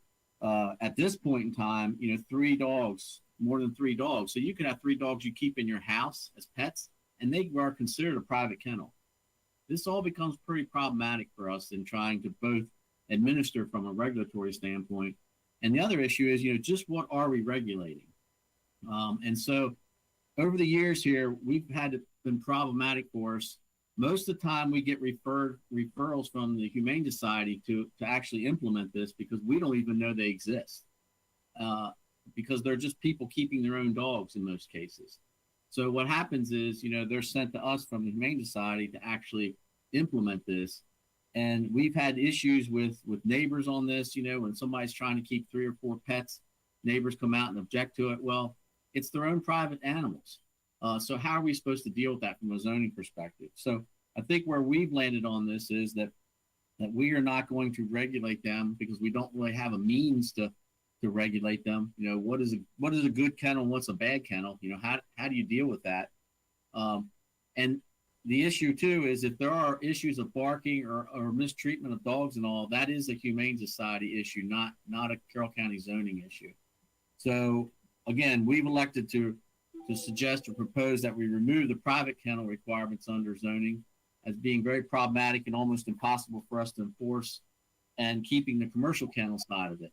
S12: at this point in time, you know, 3 dogs, more than 3 dogs. So you can have 3 dogs you keep in your house as pets, and they are considered a private kennel. This all becomes pretty problematic for us in trying to both administer from a regulatory standpoint. And the other issue is, you know, just what are we regulating? And so over the years here, we've been problematic for us. Most of the time we get referrals from the Humane Society to actually implement this because we don't even know they exist because they're just people keeping their own dogs in most cases. So what happens is, you know, they're sent to us from the Humane Society to actually implement this. And we've had issues with neighbors on this. You know, when somebody's trying to keep 3 or 4 pets, neighbors come out and object to it. Well, it's their own private animals. So how are we supposed to deal with that from a zoning perspective? So I think where we've landed on this is that we are not going to regulate them because we don't really have a means to regulate them. You know, what is a good kennel? What's a bad kennel? You know, how do you deal with that? And the issue too is if there are issues of barking or mistreatment of dogs and all, that is a Humane Society issue, not a Carroll County zoning issue. So again, we've elected to suggest or propose that we remove the private kennel requirements under zoning as being very problematic and almost impossible for us to enforce, and keeping the commercial kennel side of it.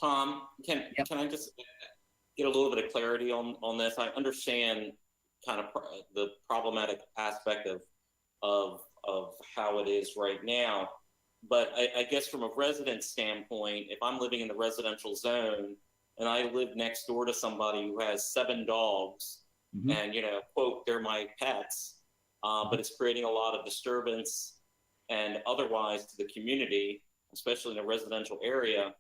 S3: Tom, can I just get a little bit of clarity on this? I understand kind of the problematic aspect of how it is right now, but I guess from a resident standpoint, if I'm living in the residential zone and I live next door to somebody who has 7 dogs, and, you know, quote, they're my pets, but it's creating a lot of disturbance and otherwise to the community, especially in a residential area.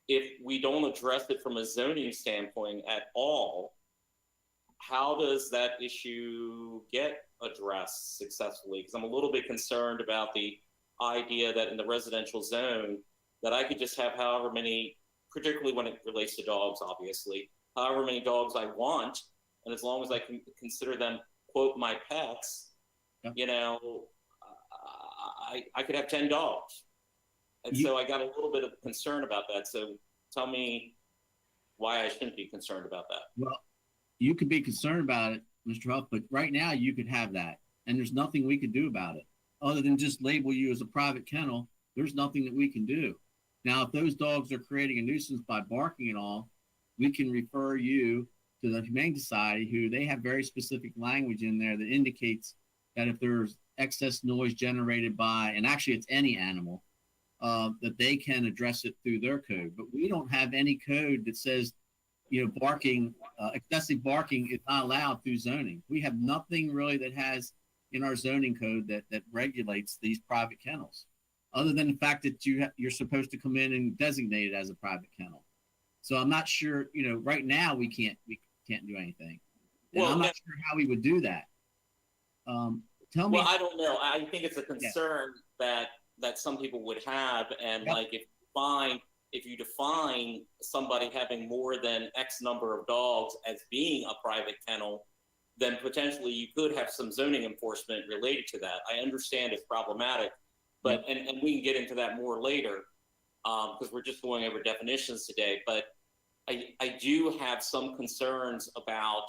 S3: If we don't address it from a zoning standpoint at all, how does that issue get addressed successfully? Because I'm a little bit concerned about the idea that in the residential zone, that I could just have however many, particularly when it relates to dogs, obviously, however many dogs I want, and as long as I can consider them, quote, my pets,
S12: Yep.
S3: you know, I could have 10 dogs. And so I got a little bit of concern about that. So tell me why I shouldn't be concerned about that.
S12: Well, you could be concerned about it, Mr. Huff, but right now you could have that, and there's nothing we could do about it other than just label you as a private kennel. There's nothing that we can do. Now, if those dogs are creating a nuisance by barking and all, we can refer you to the Humane Society, who they have very specific language in there that indicates that if there's excess noise generated by, and actually it's any animal, that they can address it through their code. But we don't have any code that says, you know, barking, excessive barking is not allowed through zoning. We have nothing really that has in our zoning code that regulates these private kennels, other than the fact that you're supposed to come in and designate it as a private kennel. So I'm not sure, you know, right now we can't do anything. And
S3: Well,
S12: I'm not sure how we would do that. Tell me.
S3: Well, I don't know. I think it's a concern that some people would have, and
S12: Yep.
S3: like if you define somebody having more than X number of dogs as being a private kennel, then potentially you could have some zoning enforcement related to that. I understand it's problematic, but and we can get into that more later because we're just going over definitions today. But I do have some concerns about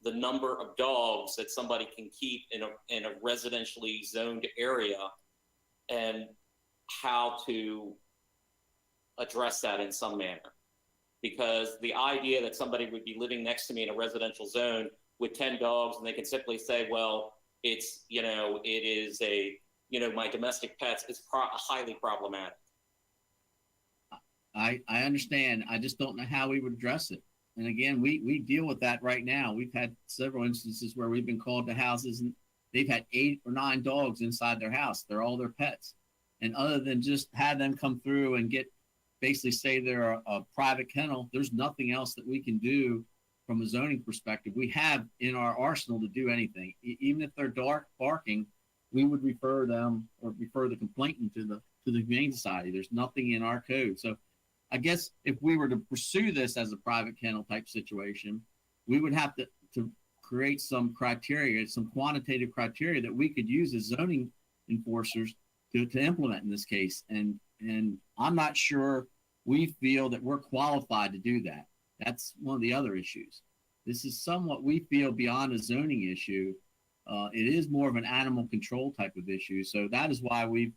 S3: the number of dogs that somebody can keep in a residentially zoned area, and how to address that in some manner. Because the idea that somebody would be living next to me in a residential zone with 10 dogs and they can simply say, well, it's, you know, it is a, you know, my domestic pets, is highly problematic.
S12: I understand. I just don't know how we would address it. And again, we deal with that right now. We've had several instances where we've been called to houses and they've had 8 or 9 dogs inside their house. They're all their pets. And other than just have them come through and basically say they're a private kennel, there's nothing else that we can do from a zoning perspective. We have in our arsenal to do anything. Even if they're barking, we would refer them or refer the complainant to the Humane Society. There's nothing in our code. So I guess if we were to pursue this as a private kennel type situation, we would have to create some criteria, some quantitative criteria that we could use as zoning enforcers to implement in this case. And I'm not sure we feel that we're qualified to do that. That's one of the other issues. This is somewhat, we feel, beyond a zoning issue. It is more of an animal control type of issue. So that is why we've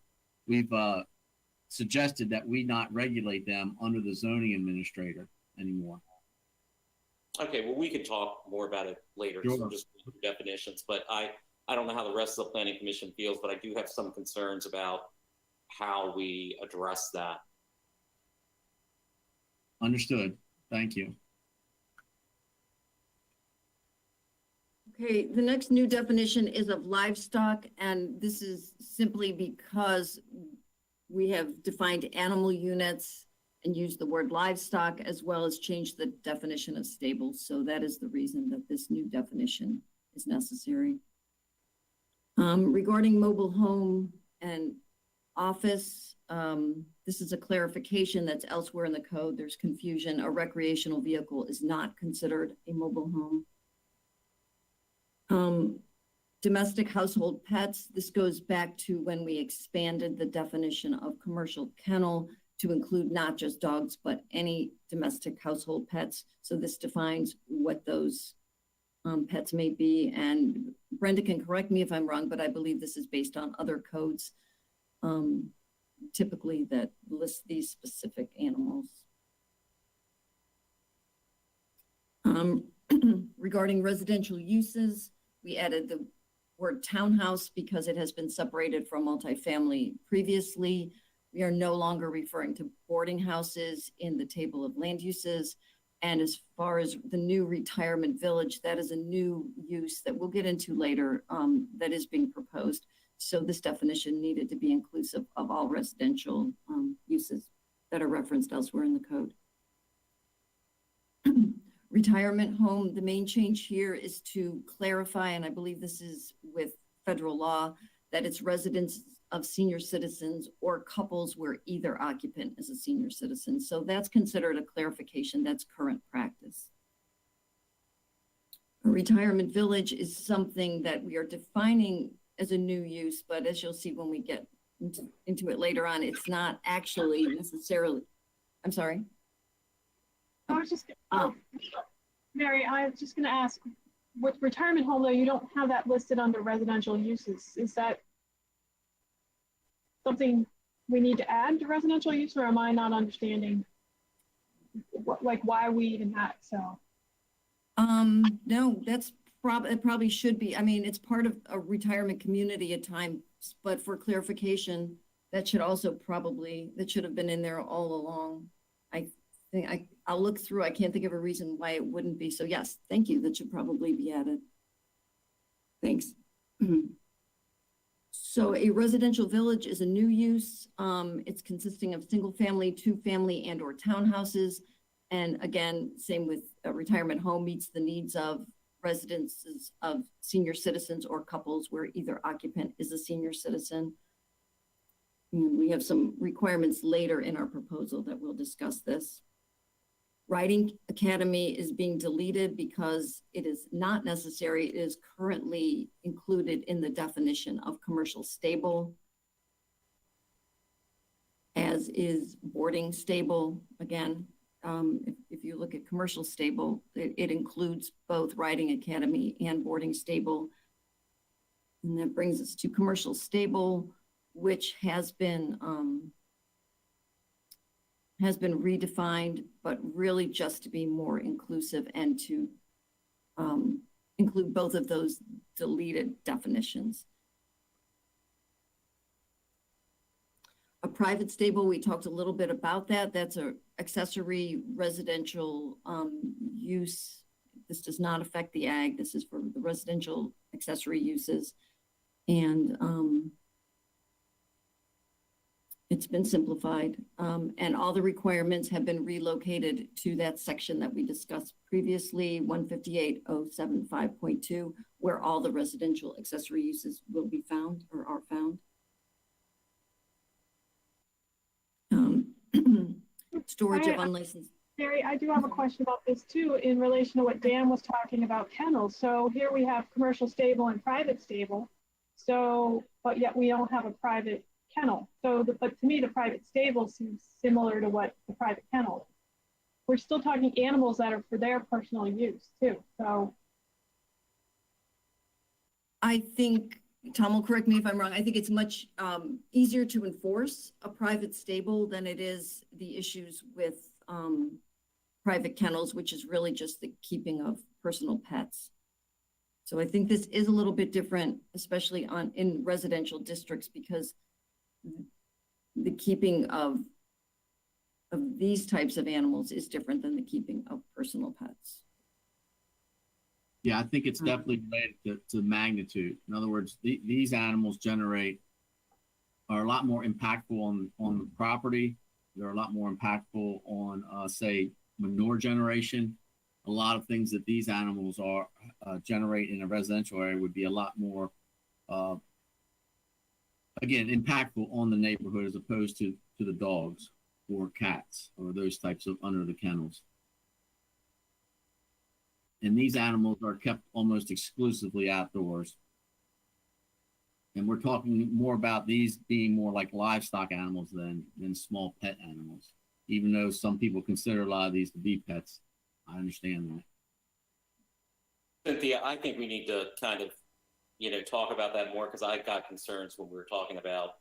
S12: suggested that we not regulate them under the zoning administrator anymore.
S3: Okay, well, we could talk more about it later,
S12: Sure.
S3: so just definitions, but I don't know how the rest of the planning commission feels, but I do have some concerns about how we address that.
S12: Understood. Thank you.
S11: Okay, the next new definition is of livestock, and this is simply because we have defined animal units and used the word livestock, as well as changed the definition of stables. So that is the reason that this new definition is necessary. Regarding mobile home and office, this is a clarification that's elsewhere in the code. There's confusion. A recreational vehicle is not considered a mobile home. Domestic household pets, this goes back to when we expanded the definition of commercial kennel to include not just dogs, but any domestic household pets. So this defines what those pets may be. And Brenda can correct me if I'm wrong, but I believe this is based on other codes, typically that list these specific animals. Regarding residential uses, we added the word townhouse because it has been separated from multifamily previously. We are no longer referring to boarding houses in the table of land uses. And as far as the new retirement village, that is a new use that we'll get into later that is being proposed. So this definition needed to be inclusive of all residential uses that are referenced elsewhere in the code. Retirement home, the main change here is to clarify, and I believe this is with federal law, that it's residents of senior citizens or couples where either occupant is a senior citizen. So that's considered a clarification. That's current practice. A retirement village is something that we are defining as a new use, but as you'll see when we get into it later on, it's not actually necessarily, I'm sorry.
S1: I was just, Mary, I was just gonna ask, with retirement home though, you don't have that listed under residential uses. Is that something we need to add to residential use, or am I not understanding what, like why we even have it? So.
S11: No, that's it probably should be. I mean, it's part of a retirement community at times, but for clarification, that should also that should have been in there all along. I think I'll look through. I can't think of a reason why it wouldn't be. So yes, thank you. That should probably be added. Thanks. So a residential village is a new use. It's consisting of single family, 2-family and or townhouses. And again, same with a retirement home, meets the needs of residences of senior citizens or couples where either occupant is a senior citizen. And we have some requirements later in our proposal that we'll discuss this. Riding Academy is being deleted because it is not necessary. It is currently included in the definition of commercial stable, as is boarding stable. Again, if you look at commercial stable, it includes both Riding Academy and boarding stable. And that brings us to commercial stable, which has been redefined, but really just to be more inclusive and to include both of those deleted definitions. A private stable, we talked a little bit about that. That's a accessory residential use. This does not affect the ag. This is for the residential accessory uses. And it's been simplified, and all the requirements have been relocated to that section that we discussed previously, 158.075.2, where all the residential accessory uses will be found or are found. Storage of unlicensed.
S1: Mary, I do have a question about this too, in relation to what Dan was talking about kennels. So here we have commercial stable and private stable. So, but yet we don't have a private kennel. So, but to me, the private stable seems similar to what the private kennel is. We're still talking animals that are for their personal use too. So,
S11: I think, Tom will correct me if I'm wrong, I think it's much easier to enforce a private stable than it is the issues with private kennels, which is really just the keeping of personal pets. So I think this is a little bit different, especially in residential districts, because the keeping of these types of animals is different than the keeping of personal pets.
S12: Yeah, I think it's definitely related to magnitude. In other words, these animals are a lot more impactful on the property. They're a lot more impactful on, say, manure generation. A lot of things that these animals generate in a residential area would be a lot more, again, impactful on the neighborhood as opposed to the dogs or cats or those types of under the kennels. And these animals are kept almost exclusively outdoors. And we're talking more about these being more like livestock animals than small pet animals, even though some people consider a lot of these to be pets. I understand that.
S3: Cynthia, I think we need to kind of, talk about that more, because I got concerns when we were talking about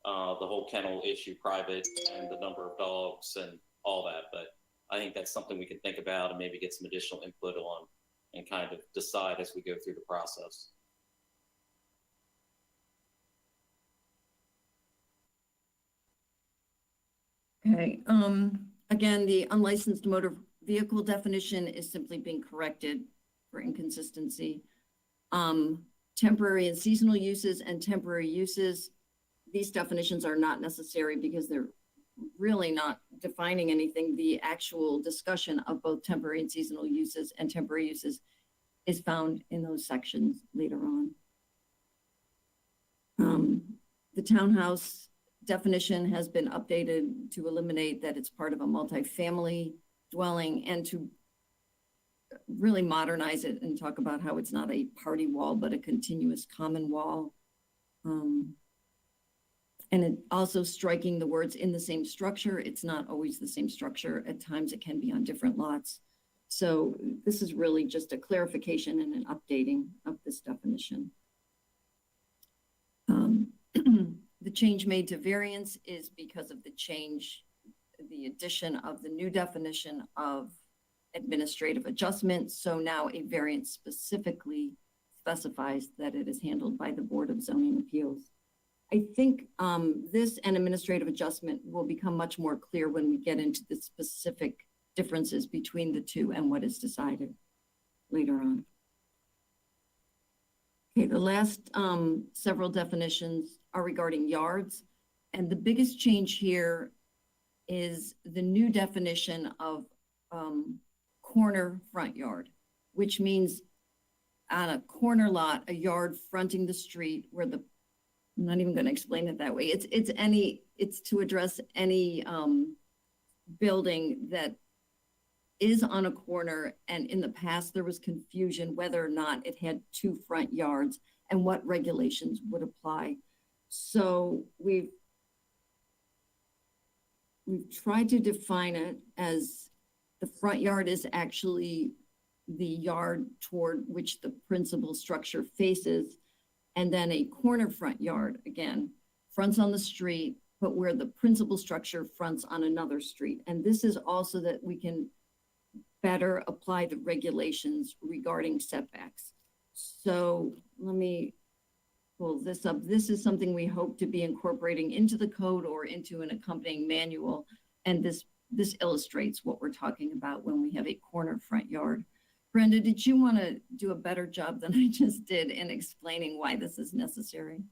S3: the whole kennel issue, private, and the number of dogs and all that. But I think that's something we can think about and maybe get some additional input on and kind of decide as we go through the process.
S11: Okay, again, the unlicensed motor vehicle definition is simply being corrected for inconsistency. Temporary and seasonal uses and temporary uses, these definitions are not necessary because they're really not defining anything. The actual discussion of both temporary and seasonal uses and temporary uses is found in those sections later on. The townhouse definition has been updated to eliminate that it's part of a multifamily dwelling and to really modernize it and talk about how it's not a party wall, but a continuous common wall. And it also striking the words in the same structure. It's not always the same structure. At times it can be on different lots. So this is really just a clarification and an updating of this definition. The change made to variance is because of the addition of the new definition of administrative adjustment. So now a variance specifically specifies that it is handled by the Board of Zoning Appeals. I think this and administrative adjustment will become much more clear when we get into the specific differences between the two and what is decided later on. Okay, the last several definitions are regarding yards. And the biggest change here is the new definition of corner front yard, which means on a corner lot, a yard fronting the street where I'm not even going to explain it that way. It's to address any building that is on a corner, and in the past there was confusion whether or not it had two front yards and what regulations would apply. So we've tried to define it as the front yard is actually the yard toward which the principal structure faces, and then a corner front yard, again, fronts on the street, but where the principal structure fronts on another street. And this is also that we can better apply the regulations regarding setbacks. So let me pull this up. This is something we hope to be incorporating into the code or into an accompanying manual. And this illustrates what we're talking about when we have a corner front yard. Brenda, did you want to do a better job than I just did in explaining why this is necessary?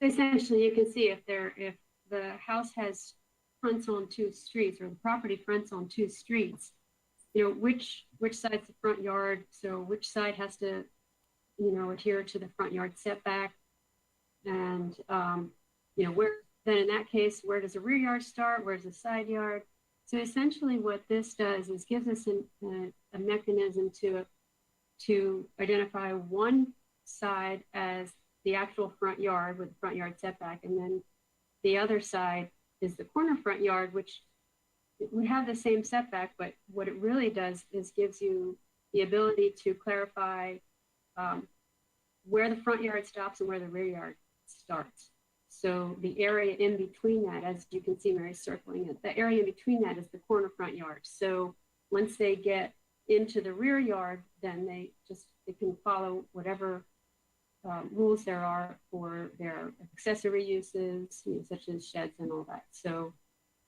S13: Essentially, you can see if the house has fronts on two streets, or the property fronts on two streets, which side's the front yard, so which side has to, adhere to the front yard setback, and where then in that case, where does the rear yard start, where's the side yard? So essentially what this does is gives us a mechanism to identify one side as the actual front yard with the front yard setback, and then the other side is the corner front yard, which would have the same setback, but what it really does is gives you the ability to clarify where the front yard stops and where the rear yard starts. So the area in between that, as you can see Mary circling it, the area in between that is the corner front yard. So once they get into the rear yard, then they can follow whatever rules there are for their accessory uses, such as sheds and all that. So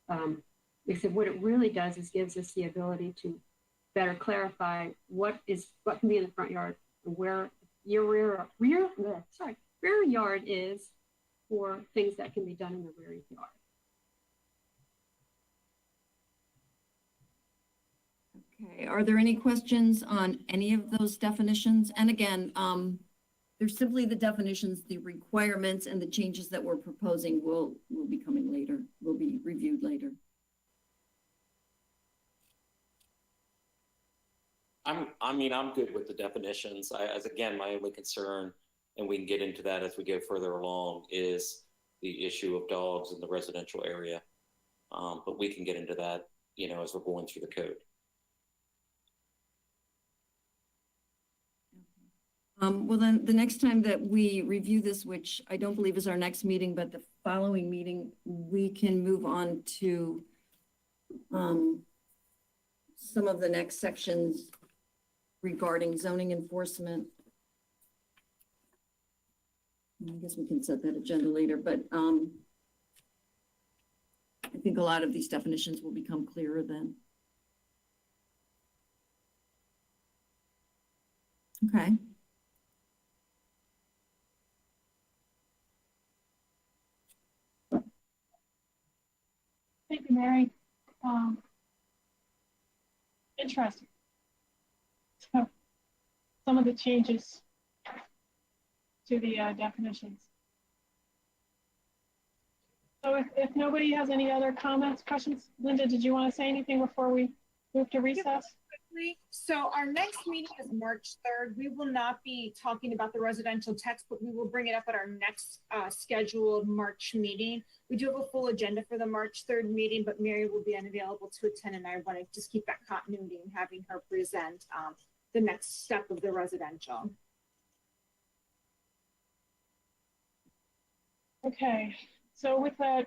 S13: like I said, what it really does is gives us the ability to better clarify what can be in the front yard and where your rear yard is for things that can be done in the rear yard.
S11: Okay, are there any questions on any of those definitions? And again, they're simply the definitions. The requirements and the changes that we're proposing will be coming later, will be reviewed later.
S3: I'm good with the definitions. Again, my only concern, and we can get into that as we go further along, is the issue of dogs in the residential area. But we can get into that, as we're going through the code.
S11: Well, then the next time that we review this, which I don't believe is our next meeting, but the following meeting, we can move on to some of the next sections regarding zoning enforcement. I guess we can set that agenda later, but I think a lot of these definitions will become clearer then. Okay.
S1: Thank you, Mary. Interesting. So, some of the changes to the definitions. So if nobody has any other comments, questions, Linda, did you want to say anything before we move to recess?
S4: So our next meeting is March 3rd. We will not be talking about the residential text, but we will bring it up at our next scheduled March meeting. We do have a full agenda for the March 3rd meeting, but Mary will be unavailable to attend, and I want to just keep that continuity and having her present the next step of the residential.
S1: Okay, so with that,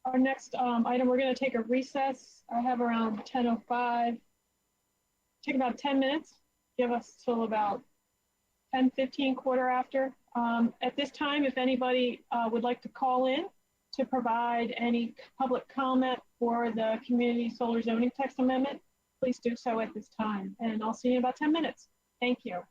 S1: our next item, we're going to take a recess. I have around 10:05. Take about 10 minutes. Give us till about 10:15, quarter after. At this time, if anybody would like to call in to provide any public comment for the community solar zoning text amendment, please do so at this time. And I'll see you in about 10 minutes. Thank you.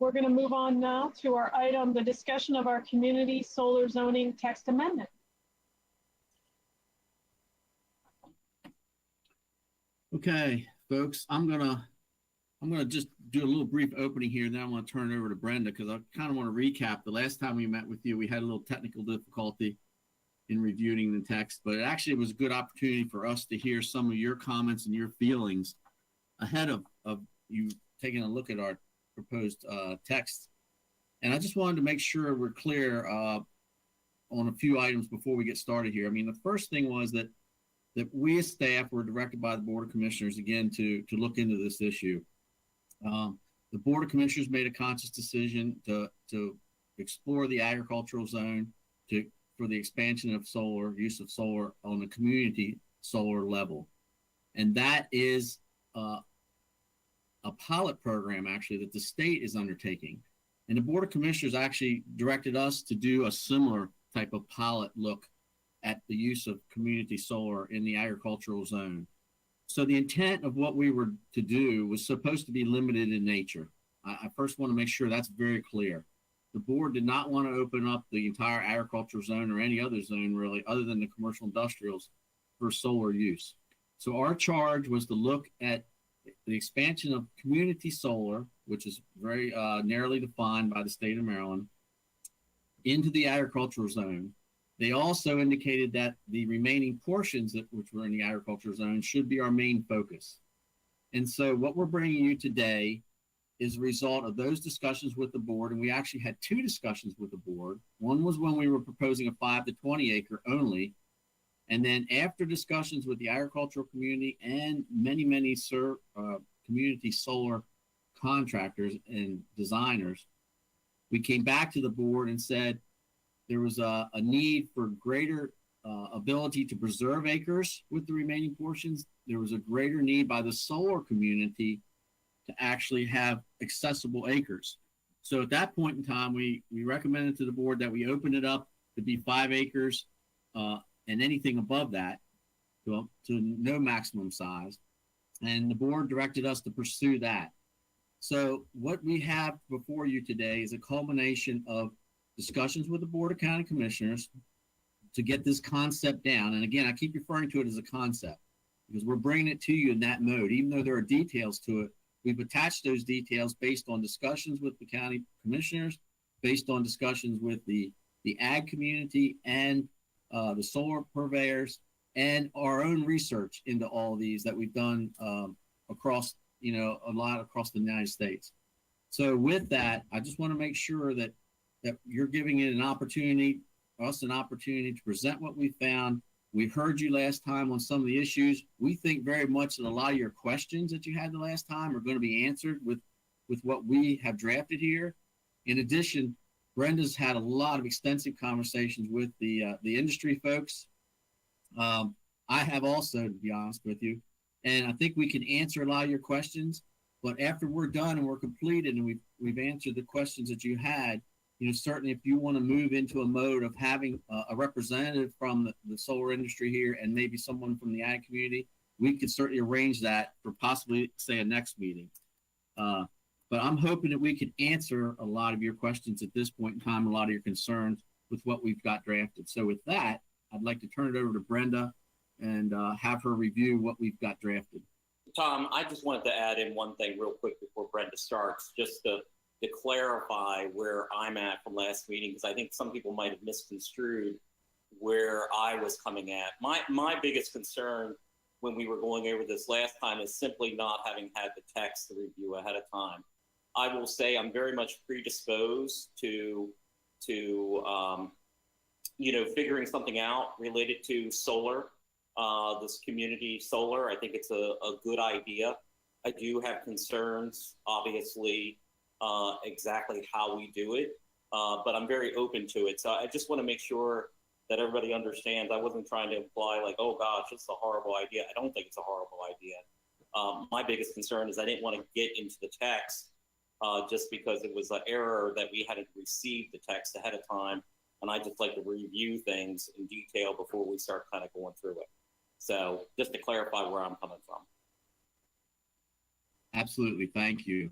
S1: we're going to move on now to our item, the discussion of our community solar zoning text amendment.
S12: Okay, folks, I'm gonna just do a little brief opening here, and then I'm gonna turn it over to Brenda because I kind of want to recap. The last time we met with you, we had a little technical difficulty in reviewing the text, but it actually was a good opportunity for us to hear some of your comments and your feelings ahead of you taking a look at our proposed text. And I just wanted to make sure we're clear on a few items before we get started here. I mean, the first thing was that we as staff were directed by the Board of Commissioners again to look into this issue. The Board of Commissioners made a conscious decision to explore the agricultural zone for the expansion of solar, use of solar on the community solar level. And that is a pilot program actually that the state is undertaking. And the Board of Commissioners actually directed us to do a similar type of pilot look at the use of community solar in the agricultural zone. So the intent of what we were to do was supposed to be limited in nature. I first want to make sure that's very clear. The board did not want to open up the entire agricultural zone or any other zone really other than the commercial industrials for solar use. So our charge was to look at the expansion of community solar, which is very narrowly defined by the state of Maryland, into the agricultural zone. They also indicated that the remaining portions which were in the agricultural zone should be our main focus. And so what we're bringing you today is a result of those discussions with the board. And we actually had two discussions with the board. One was when we were proposing a 5 to 20 acre only. And then after discussions with the agricultural community and many community solar contractors and designers, we came back to the board and said, there was a need for greater ability to preserve acres with the remaining portions. There was a greater need by the solar community to actually have accessible acres. So at that point in time, we recommended to the board that we open it up to be 5 acres and anything above that to no maximum size. And the board directed us to pursue that. So what we have before you today is a culmination of discussions with the Board of County Commissioners to get this concept down. And again, I keep referring to it as a concept because we're bringing it to you in that mode. Even though there are details to it, we've attached those details based on discussions with the county commissioners, based on discussions with the ag community and the solar purveyors, and our own research into all of these that we've done across, a lot across the United States. So with that, I just want to make sure that you're giving it us an opportunity to present what we found. We heard you last time on some of the issues. We think very much that a lot of your questions that you had the last time are going to be answered with what we have drafted here. In addition, Brenda's had a lot of extensive conversations with the industry folks. I have also, to be honest with you, and I think we can answer a lot of your questions. But after we're done and we're completed and we've answered the questions that you had, certainly if you want to move into a mode of having a representative from the solar industry here and maybe someone from the ag community, we could certainly arrange that for possibly, say, a next meeting. But I'm hoping that we can answer a lot of your questions at this point in time, a lot of your concerns with what we've got drafted. So with that, I'd like to turn it over to Brenda and have her review what we've got drafted.
S3: Tom, I just wanted to add in one thing real quick before Brenda starts, just to clarify where I'm at from last meeting, because I think some people might have misconstrued where I was coming at. My biggest concern when we were going over this last time is simply not having had the text to review ahead of time. I will say I'm very much predisposed to figuring something out related to solar, this community solar. I think it's a good idea. I do have concerns, obviously, exactly how we do it, but I'm very open to it. So I just want to make sure that everybody understands. I wasn't trying to imply like, oh gosh, it's a horrible idea. I don't think it's a horrible idea. My biggest concern is I didn't want to get into the text just because it was an error that we hadn't received the text ahead of time. And I just like to review things in detail before we start kind of going through it. So just to clarify where I'm coming from.
S12: Absolutely. Thank you.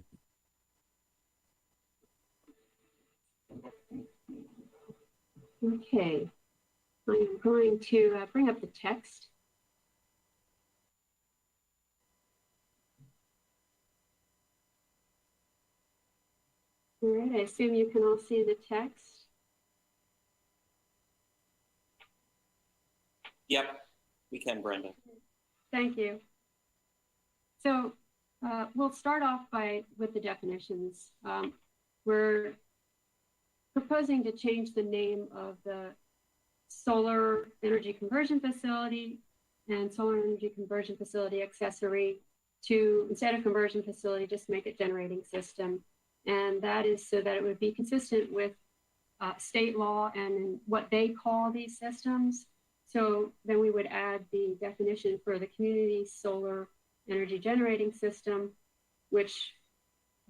S13: Okay, I'm going to bring up the text. All right, I assume you can all see the text.
S3: Yep, we can, Brenda.
S13: Thank you. So we'll start off with the definitions. We're proposing to change the name of the solar energy conversion facility and solar energy conversion facility accessory to, instead of conversion facility, just make it generating system. And that is so that it would be consistent with state law and what they call these systems. So then we would add the definition for the community solar energy generating system, which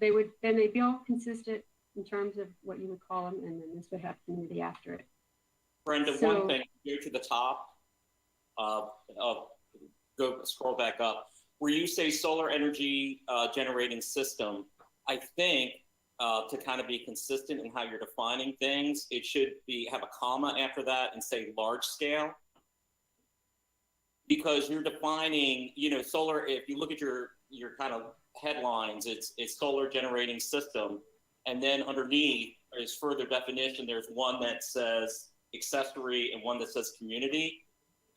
S13: they'd be all consistent in terms of what you would call them, and then this would have community after it.
S3: Brenda, one thing, go to the top, go scroll back up. Where you say solar energy generating system, I think to kind of be consistent in how you're defining things, it should have a comma after that and say large scale. Because you're defining, solar, if you look at your kind of headlines, it's solar generating system. And then underneath is further definition. There's one that says accessory and one that says community.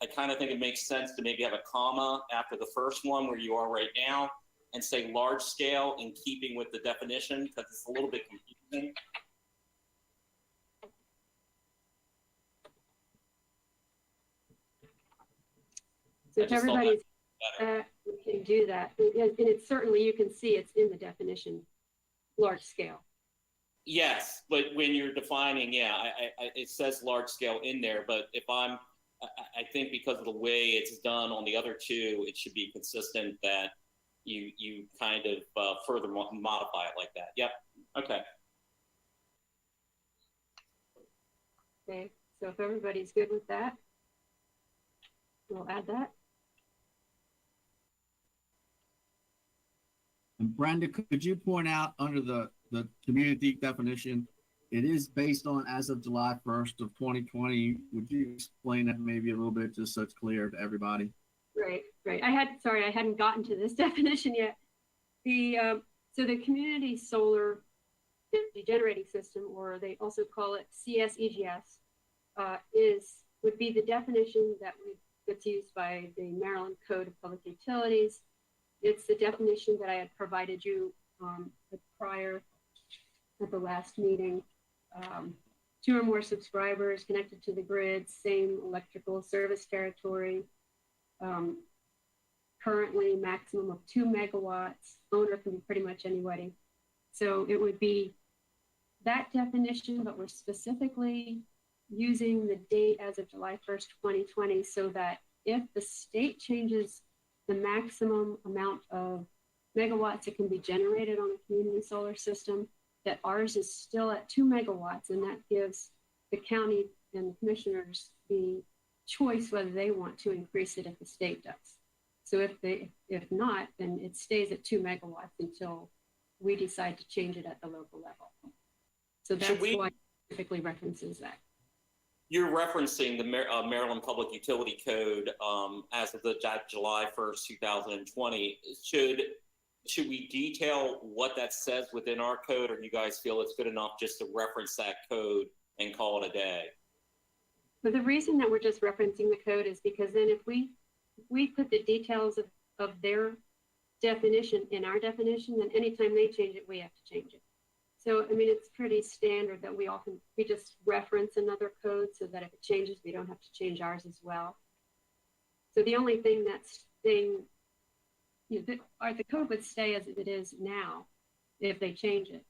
S3: I kind of think it makes sense to maybe have a comma after the first one where you are right now and say large scale in keeping with the definition, because it's a little bit confusing.
S13: So if everybody's, we can do that. And it's certainly, you can see it's in the definition, large scale.
S3: Yes, but when you're defining, it says large scale in there, but I think because of the way it's done on the other two, it should be consistent that you kind of further modify it like that. Yep, okay.
S13: Okay, so if everybody's good with that, we'll add that.
S12: And Brenda, could you point out under the community definition, it is based on as of July 1st of 2020. Would you explain that maybe a little bit just so it's clear to everybody?
S13: Right. I hadn't gotten to this definition yet. So the community solar energy generating system, or they also call it CSEGS, would be the definition that's used by the Maryland Code of Public Utilities. It's the definition that I had provided you prior at the last meeting. 2 or more subscribers connected to the grid, same electrical service territory. Currently maximum of 2 megawatts. Owner can be pretty much anybody. So it would be that definition, but we're specifically using the date as of July 1st, 2020, so that if the state changes the maximum amount of megawatts that can be generated on a community solar system, that ours is still at 2 megawatts, and that gives the county and the commissioners the choice whether they want to increase it if the state does. So if not, then it stays at 2 megawatts until we decide to change it at the local level. So that's why it specifically references that.
S3: You're referencing the Maryland Public Utility Code as of the July 1st, 2020. Should we detail what that says within our code, or do you guys feel it's good enough just to reference that code and call it a day?
S13: But the reason that we're just referencing the code is because then if we put the details of their definition in our definition, then anytime they change it, we have to change it. So, I mean, it's pretty standard that we just reference another code so that if it changes, we don't have to change ours as well. So the only thing that's staying, the code would stay as it is now if they change it.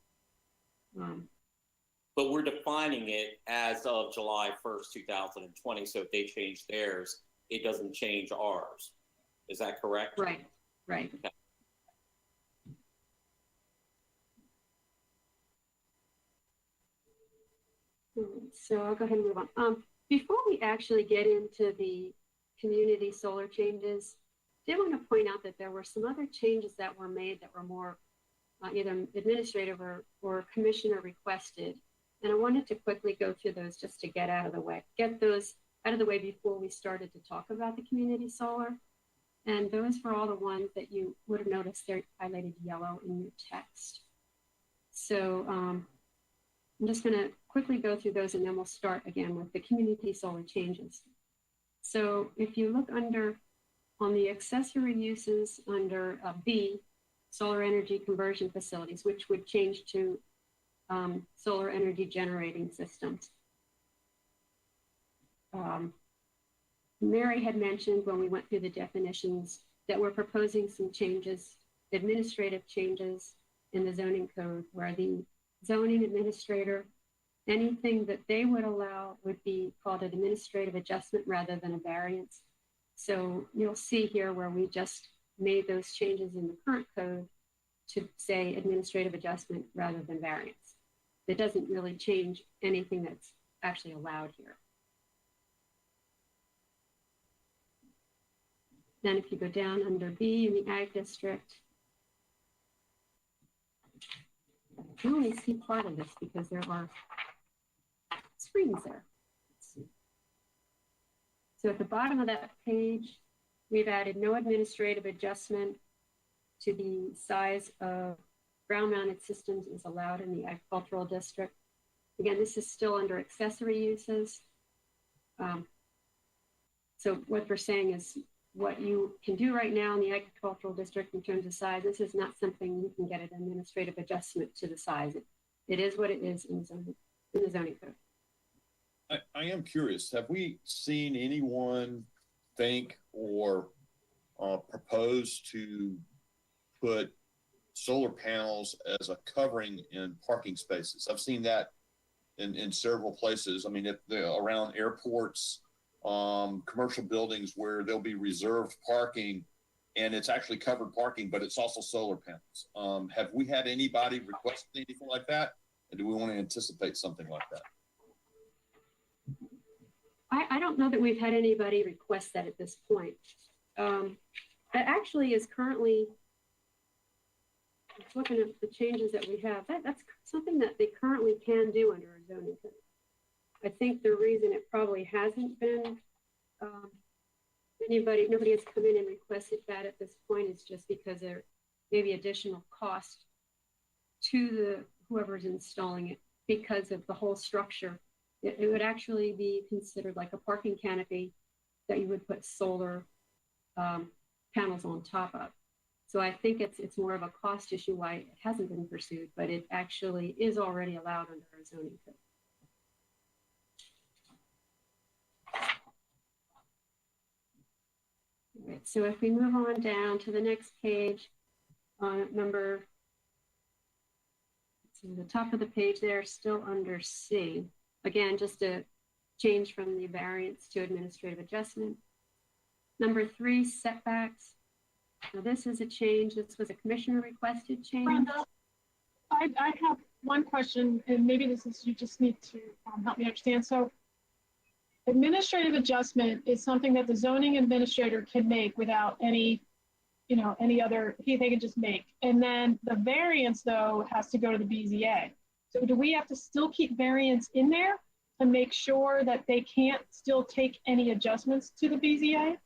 S3: But we're defining it as of July 1st, 2020. So if they change theirs, it doesn't change ours. Is that correct?
S13: Right. Okay. So I'll go ahead and move on. Before we actually get into the community solar changes, I did want to point out that there were some other changes that were made that were more either administrative or commissioner requested. And I wanted to quickly go through those just to get those out of the way before we started to talk about the community solar. And those were all the ones that you would have noticed they're highlighted yellow in your text. So I'm just going to quickly go through those, and then we'll start again with the community solar changes. So if you look on the accessory uses under B, solar energy conversion facilities, which would change to solar energy generating systems. Mary had mentioned when we went through the definitions that we're proposing some changes, administrative changes in the zoning code, where the zoning administrator, anything that they would allow would be called an administrative adjustment rather than a variance. So you'll see here where we just made those changes in the current code to say administrative adjustment rather than variance. It doesn't really change anything that's actually allowed here. Then if you go down under B in the Ag District, you only see part of this because there are screens there. Let's see. So at the bottom of that page, we've added no administrative adjustment to the size of ground-mounted systems is allowed in the agricultural district. Again, this is still under accessory uses. So what we're saying is what you can do right now in the agricultural district in terms of size, this is not something you can get an administrative adjustment to the size. It is what it is in the zoning code.
S9: I am curious, have we seen anyone think or propose to put solar panels as a covering in parking spaces? I've seen that in several places. I mean, around airports, commercial buildings where there'll be reserved parking and it's actually covered parking, but it's also solar panels. Have we had anybody request anything like that? And do we want to anticipate something like that?
S13: I don't know that we've had anybody request that at this point. That actually is currently, looking at the changes that we have, that's something that they currently can do under a zoning code. I think the reason it probably hasn't been, nobody has come in and requested that at this point is just because there may be additional cost to whoever's installing it because of the whole structure. It would actually be considered like a parking canopy that you would put solar panels on top of. So I think it's more of a cost issue why it hasn't been pursued, but it actually is already allowed under our zoning code. All right, so if we move on down to the next page, number, to the top of the page there, still under C. Again, just a change from the variance to administrative adjustment. Number 3, setbacks. Now this is a change. This was a commissioner requested change.
S1: Brenda, I have one question, and maybe this is, you just need to help me understand. So administrative adjustment is something that the zoning administrator can make without any other, they can just make. And then the variance though has to go to the BZA. So do we have to still keep variance in there to make sure that they can't still take any adjustments to the BZA?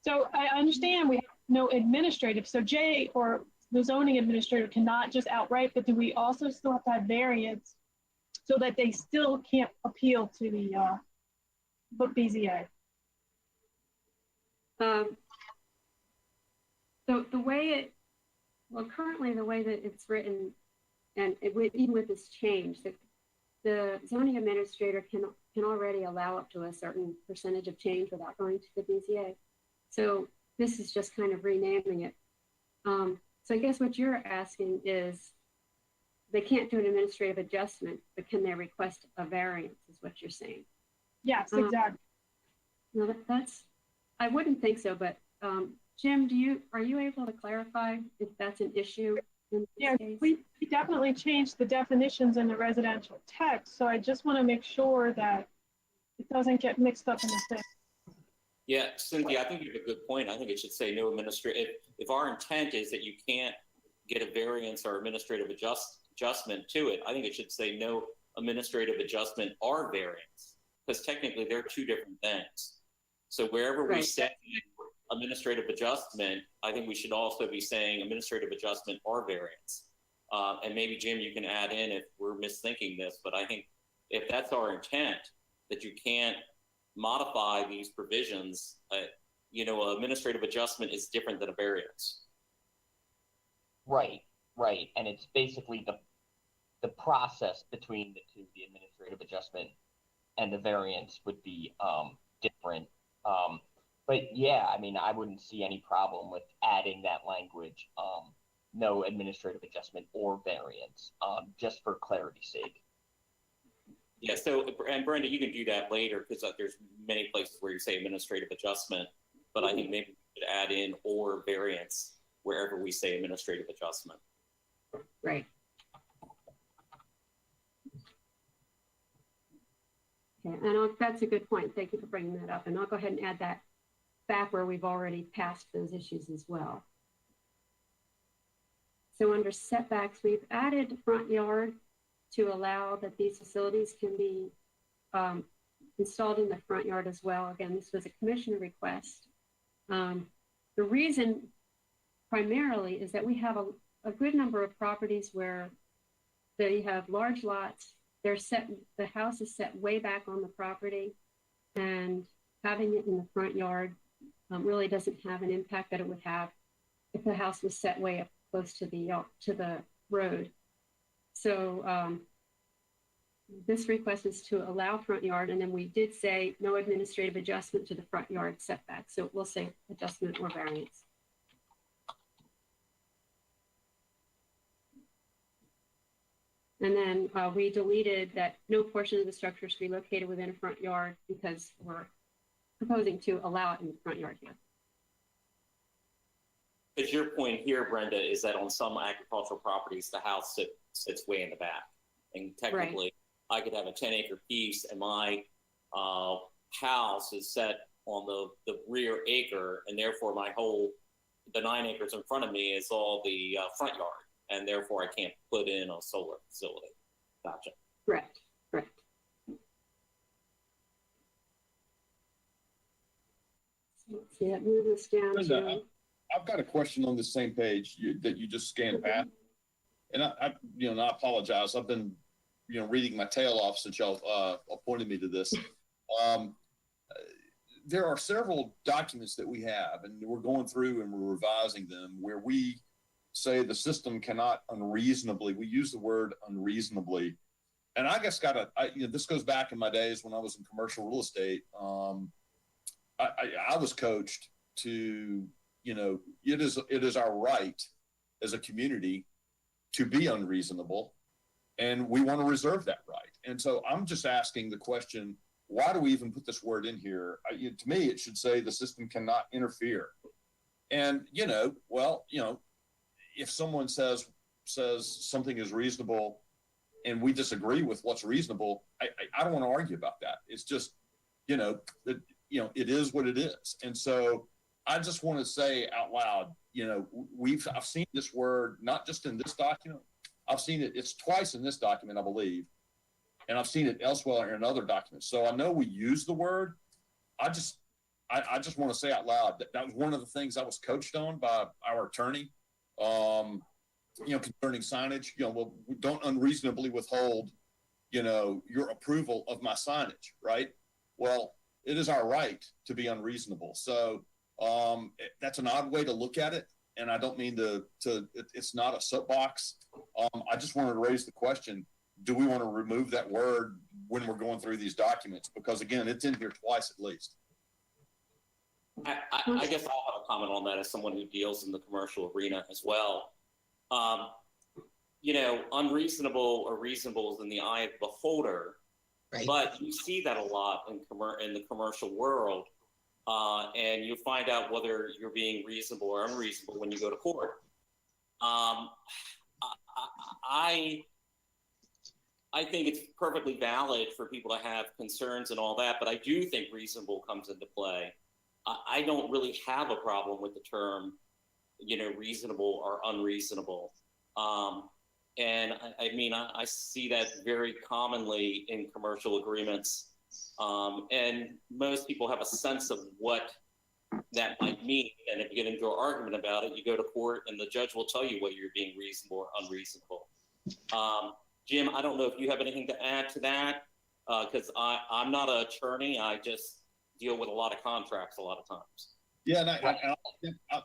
S1: So I understand we have no administrative, so Jay or the zoning administrator cannot just outright, but do we also still have to have variance so that they still can't appeal to the BZA?
S13: So the way currently the way that it's written, and even with this change, the zoning administrator can already allow up to a certain percentage of change without going to the BZA. So this is just kind of renaming it. So I guess what you're asking is they can't do an administrative adjustment, but can they request a variance is what you're saying?
S1: Yes, exactly.
S13: No, I wouldn't think so, but Jim, are you able to clarify if that's an issue?
S1: Yeah, we definitely changed the definitions in the residential text. So I just want to make sure that it doesn't get mixed up in the thing.
S3: Yeah, Cynthia, I think you have a good point. I think it should say no administrative. If our intent is that you can't get a variance or administrative adjustment to it, I think it should say no administrative adjustment or variance, because technically they're two different things. So wherever we
S13: Right.
S3: say administrative adjustment, I think we should also be saying administrative adjustment or variance. And maybe Jim, you can add in if we're misthinking this, but I think if that's our intent, that you can't modify these provisions, administrative adjustment is different than a variance.
S14: Right, right. And it's basically the process between the two, the administrative adjustment and the variance would be different. But yeah, I mean, I wouldn't see any problem with adding that language, no administrative adjustment or variance, just for clarity's sake.
S3: Yeah, so, and Brenda, you can do that later, because there's many places where you say administrative adjustment, but I think maybe we should add in or variance wherever we say administrative adjustment.
S13: Right. Okay, and that's a good point. Thank you for bringing that up. And I'll go ahead and add that back where we've already passed those issues as well. So under setbacks, we've added front yard to allow that these facilities can be installed in the front yard as well. Again, this was a commissioner request. The reason primarily is that we have a good number of properties where they have large lots. They're set, the house is set way back on the property, and having it in the front yard really doesn't have an impact that it would have if the house was set way up close to the road. So this request is to allow front yard, and then we did say no administrative adjustment to the front yard setback. So we'll say adjustment or variance. And then we deleted that no portion of the structure should be located within a front yard, because we're proposing to allow it in the front yard here.
S3: Because your point here, Brenda, is that on some agricultural properties, the house sits way in the back. And technically, I could have a 10-acre piece and my house is set on the rear acre, and therefore the 9 acres in front of me is all the front yard, and therefore I can't put in a solar facility. Gotcha.
S13: Correct, correct. So let's see, that moves us down
S9: Brenda,
S13: to...
S9: I've got a question on the same page that you just scanned past. And I apologize. I've been, reading my tail off since y'all appointed me to this. There are several documents that we have, and we're going through and we're revising them, where we say the system cannot unreasonably, we use the word unreasonably. And I guess this goes back in my days when I was in commercial real estate. I was coached to, it is our right as a community to be unreasonable, and we want to reserve that right. And so I'm just asking the question, why do we even put this word in here? To me, it should say the system cannot interfere. And, if someone says something is reasonable and we disagree with what's reasonable, I don't want to argue about that. It's just, it is what it is. And so I just want to say out loud, I've seen this word, not just in this document. I've seen it's twice in this document, I believe. And I've seen it elsewhere in other documents. So I know we use the word. I just want to say out loud that was one of the things I was coached on by our attorney, concerning signage. Well, don't unreasonably withhold, your approval of my signage, right? Well, it is our right to be unreasonable. So that's an odd way to look at it. And I don't mean it's not a soapbox. I just wanted to raise the question, do we want to remove that word when we're going through these documents? Because again, it's in here twice at least.
S3: I guess I'll have a comment on that as someone who deals in the commercial arena as well. Unreasonable or reasonable is in the eye of the beholder, right? But you see that a lot in the commercial world, and you find out whether you're being reasonable or unreasonable when you go to court. I think it's perfectly valid for people to have concerns and all that, but I do think reasonable comes into play. I don't really have a problem with the term, reasonable or unreasonable. And I mean, I see that very commonly in commercial agreements. And most people have a sense of what that might mean. And if you get into an argument about it, you go to court and the judge will tell you whether you're being reasonable or unreasonable. Jim, I don't know if you have anything to add to that, because I'm not an attorney. I just deal with a lot of contracts a lot of times.
S9: Yeah, and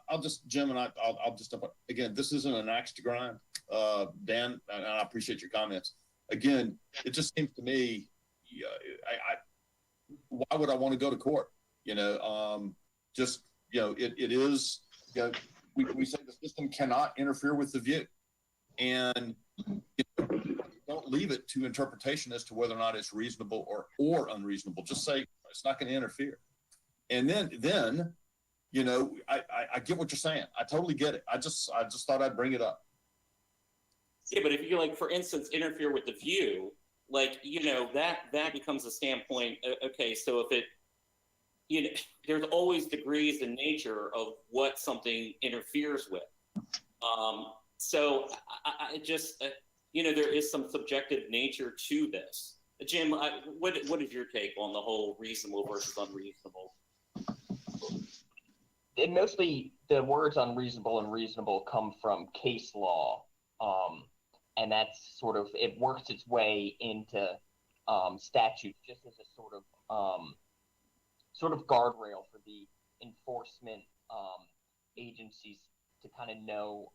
S9: I'll just, Jim, and I'll just, again, this isn't an axe to grind. Dan, and I appreciate your comments. Again, it just seems to me, why would I want to go to court? You know, just, you know, it is, you know, we say the system cannot interfere with the view. And you know, don't leave it to interpretation as to whether or not it's reasonable or unreasonable. Just say it's not going to interfere. And then, you know, I get what you're saying. I totally get it. I just thought I'd bring it up.
S3: Yeah, but if you, like, for instance, interfere with the view, like, you know, that becomes a standpoint. Okay, so if it, you know, there's always degrees in nature of what something interferes with. So I just, you know, there is some subjective nature to this. Jim, what is your take on the whole reasonable versus unreasonable?
S14: And mostly the words unreasonable and reasonable come from case law. And that's sort of, it works its way into statute just as a sort of guardrail for the enforcement agencies to kind of know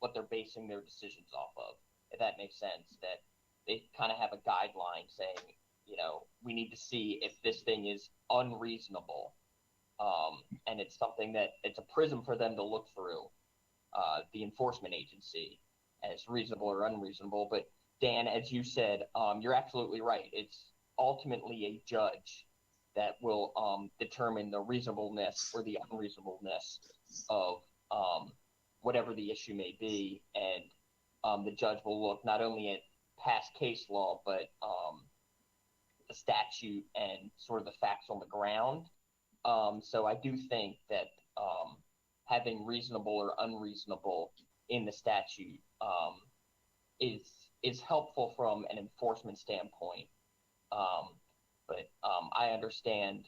S14: what they're basing their decisions off of, if that makes sense, that they kind of have a guideline saying, you know, we need to see if this thing is unreasonable. And it's something that it's a prism for them to look through, the enforcement agency, as reasonable or unreasonable. But Dan, as you said, you're absolutely right. It's ultimately a judge that will determine the reasonableness or the unreasonableness of whatever the issue may be. And the judge will look not only at past case law, but the statute and sort of the facts on the ground. So I do think that having reasonable or unreasonable in the statute is helpful from an enforcement standpoint. But I understand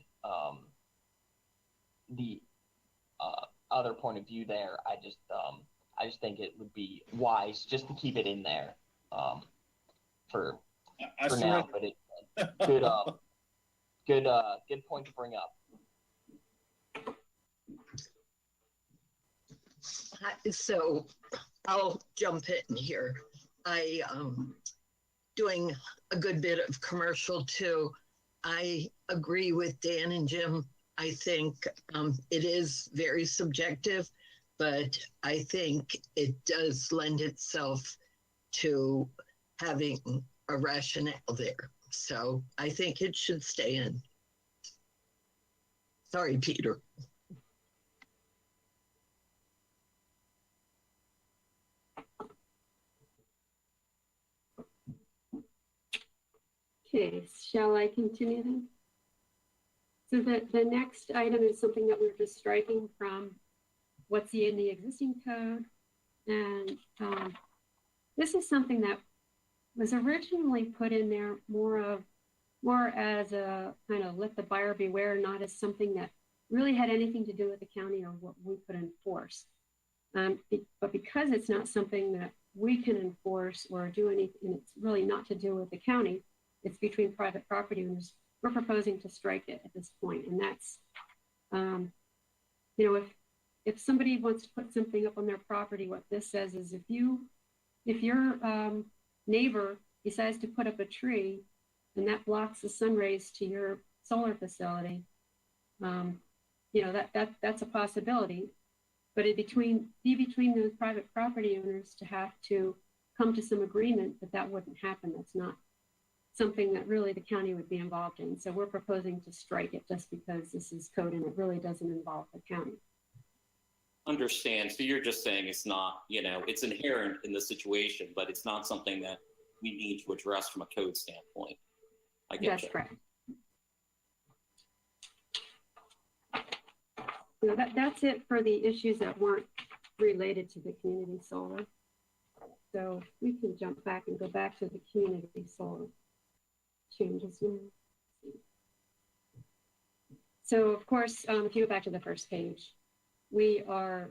S14: the other point of view there. I just think it would be wise just to keep it in there for now. But it's good point to bring up.
S8: So I'll jump in here. I doing a good bit of commercial too. I agree with Dan and Jim. I think it is very subjective, but I think it does lend itself to having a rationale there. So I think it should stay in. Sorry, Peter.
S13: Okay, shall I continue then? So the next item is something that we're just striking from what's in the existing code. And this is something that was originally put in there more as a kind of let the buyer beware, not as something that really had anything to do with the county or what we could enforce. But because it's not something that we can enforce or do anything, and it's really not to do with the county, it's between private property owners, we're proposing to strike it at this point. And that's, you know, if somebody wants to put something up on their property, what this says is if your neighbor decides to put up a tree and that blocks the sun rays to your solar facility, you know, that's a possibility. But be between those private property owners to have to come to some agreement that wouldn't happen. That's not something that really the county would be involved in. So we're proposing to strike it just because this is code and it really doesn't involve the county.
S3: Understand. So you're just saying it's not, you know, it's inherent in the situation, but it's not something that we need to address from a code standpoint. I get
S13: That's
S3: you.
S13: correct. So that's it for the issues that weren't related to the community solar. So we can jump back and go back to the community solar changes now. So of course, if you go back to the first page, we are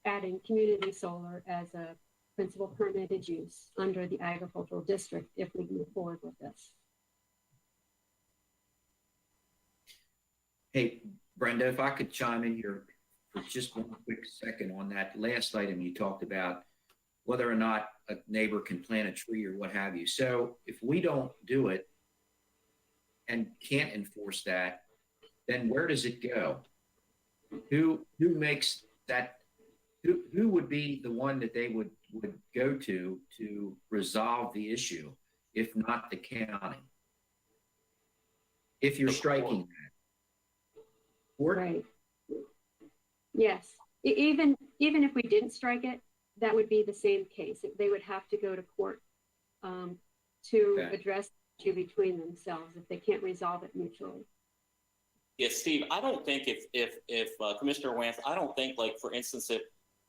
S13: adding community solar as a principal permitted use under the agricultural district if we move forward with this.
S5: Hey, Brenda, if I could chime in here for just one quick second on that last item you talked about, whether or not a neighbor can plant a tree or what have you. So if we don't do it and can't enforce that, then where does it go? Who makes that? Who would be the one that they would go to resolve the issue, if not the county? If you're striking that. Court?
S13: Right. Yes. Even if we didn't strike it, that would be the same case. They would have to go to court to address the issue between themselves if they can't resolve it mutually.
S3: Yeah, Steve, I don't think if Commissioner Wance, I don't think, like, for instance,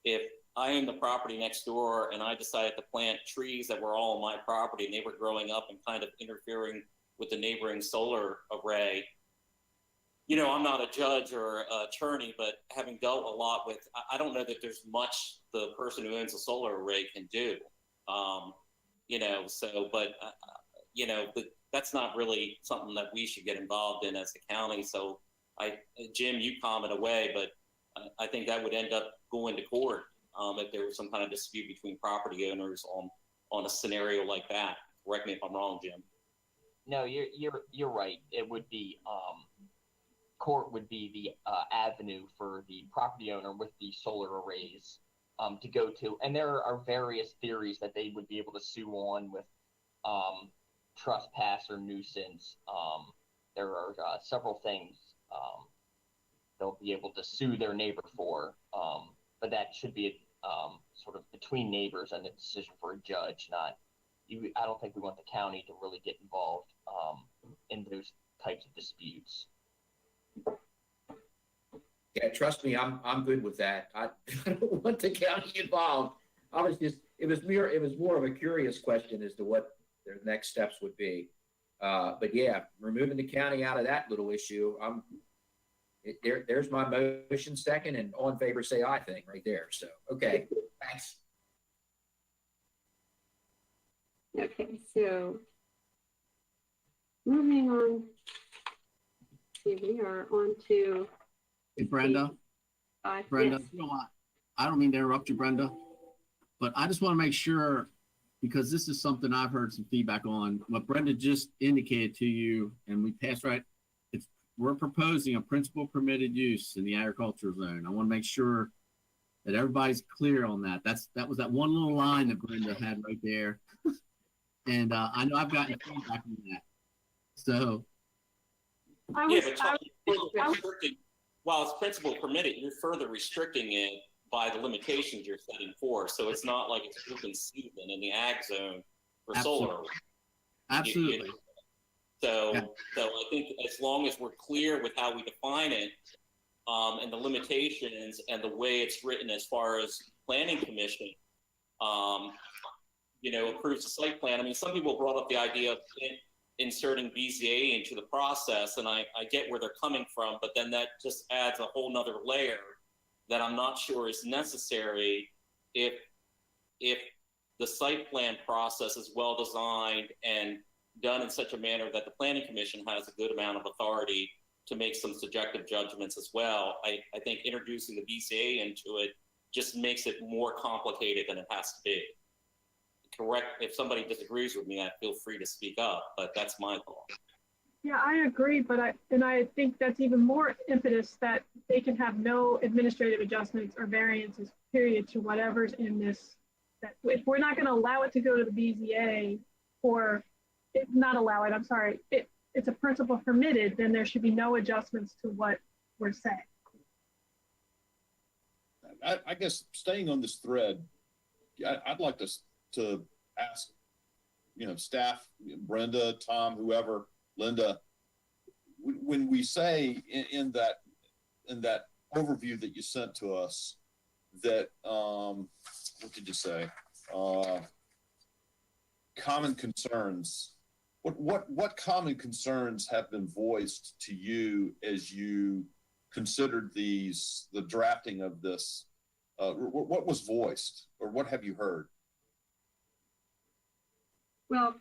S3: if I own the property next door and I decided to plant trees that were all on my property and they were growing up and kind of interfering with the neighboring solar array, you know, I'm not a judge or attorney, but having dealt a lot with, I don't know that there's much the person who owns a solar array can do. You know, so, but, you know, that's not really something that we should get involved in as a county. So Jim, you comment away, but I think that would end up going to court if there was some kind of dispute between property owners on a scenario like that. Correct me if I'm wrong, Jim.
S14: No, you're right. It would be court would be the avenue for the property owner with the solar arrays to go to, and there are various theories that they would be able to sue on with trespass or nuisance. There are several things they'll be able to sue their neighbor for, but that should be sort of between neighbors and a decision for a judge. I don't think we want the county to really get involved in those types of disputes.
S5: Yeah, trust me, I'm good with that. I don't want the county involved. It was more of a curious question as to what their next steps would be. But yeah, removing the county out of that little issue, there's my motion second, and all in favor say aye thing right there. So, okay, thanks.
S13: Okay, so moving on, we are on to.
S12: Hey, Brenda. Brenda,
S13: Yes.
S12: you know what? I don't mean to interrupt you, Brenda, but I just want to make sure, because this is something I've heard some feedback on. What Brenda just indicated to you, and we passed right. We're proposing a principal permitted use in the agricultural zone. I want to make sure that everybody's clear on that. That was that one little line that Brenda had right there, and I know I've gotten feedback on that. So.
S1: I
S3: Yeah,
S1: was,
S3: but while it's principal permitted, you're further restricting it by the limitations you're setting forth. So it's not like it's open season in the ag zone for solar.
S12: Absolutely.
S3: So I think as long as we're clear with how we define it, and the limitations and the way it's written as far as planning commission, you know, approves the site plan. I mean, some people brought up the idea of inserting BZA into the process, and I get where they're coming from, but then that just adds a whole nother layer that I'm not sure is necessary if the site plan process is well designed and done in such a manner that the planning commission has a good amount of authority to make some subjective judgments as well. I think introducing the BZA into it just makes it more complicated than it has to be. Correct. If somebody disagrees with me, I feel free to speak up, but that's my thought.
S1: yeah, I agree, but I think that's even more impetus that they can have no administrative adjustments or variances, period, to whatever's in this. That if we're not going to allow it to go to the BZA, or not allow it, I'm sorry, it's a principle permitted, then there should be no adjustments to what we're saying.
S9: I guess staying on this thread, I'd like to ask, you know, staff, Brenda, Tom, whoever, Linda, when we say in that overview that you sent to us that what did you say? common concerns, what common concerns have been voiced to you as you considered the drafting of this? What was voiced, or what have you heard?
S13: Well,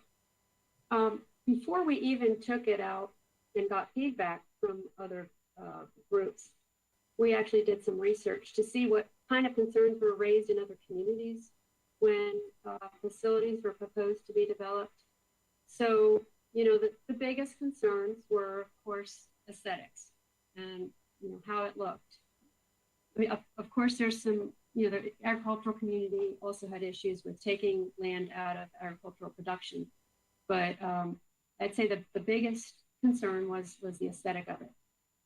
S13: before we even took it out and got feedback from other groups, we actually did some research to see what kind of concerns were raised in other communities when facilities were proposed to be developed. So, you know, the biggest concerns were, of course, aesthetics and, you know, how it looked. I mean, of course, there's some, you know, the agricultural community also had issues with taking land out of agricultural production. But I'd say the biggest concern was the aesthetic of it.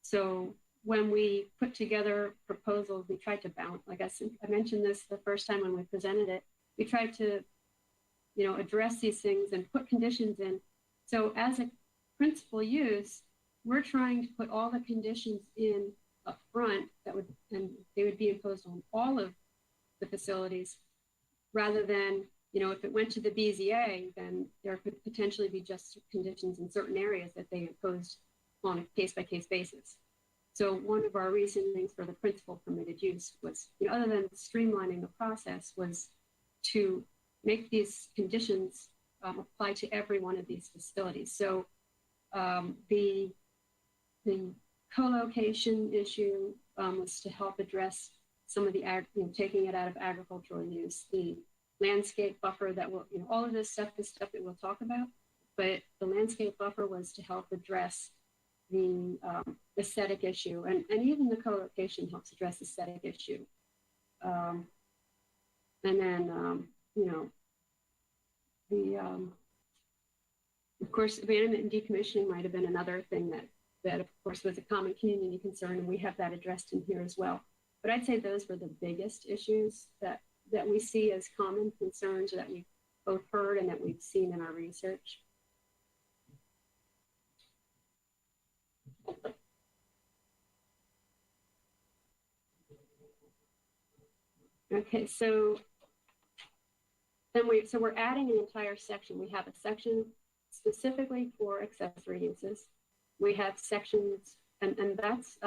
S13: So when we put together proposals, we tried to balance, like I mentioned this the first time when we presented it, we tried to, you know, address these things and put conditions in. So as a principal use, we're trying to put all the conditions in up front and they would be imposed on all of the facilities, rather than, you know, if it went to the BZA, then there could potentially be just conditions in certain areas that they imposed on a case-by-case basis. So one of our reasonings for the principal permitted use was, you know, other than streamlining the process, was to make these conditions apply to every one of these facilities. So the co-location issue was to help address some of the, you know, taking it out of agricultural use, the landscape buffer that will, you know, all of this stuff is stuff that we'll talk about, but the landscape buffer was to help address the aesthetic issue, and even the co-location helps address the aesthetic issue. And then, you know, of course, abandonment and decommissioning might have been another thing that of course was a common community concern, and we have that addressed in here as well. But I'd say those were the biggest issues that we see as common concerns that we've both heard and that we've seen in our research. Okay, so we're adding an entire section. We have a section specifically for accessory uses. We have sections, and that's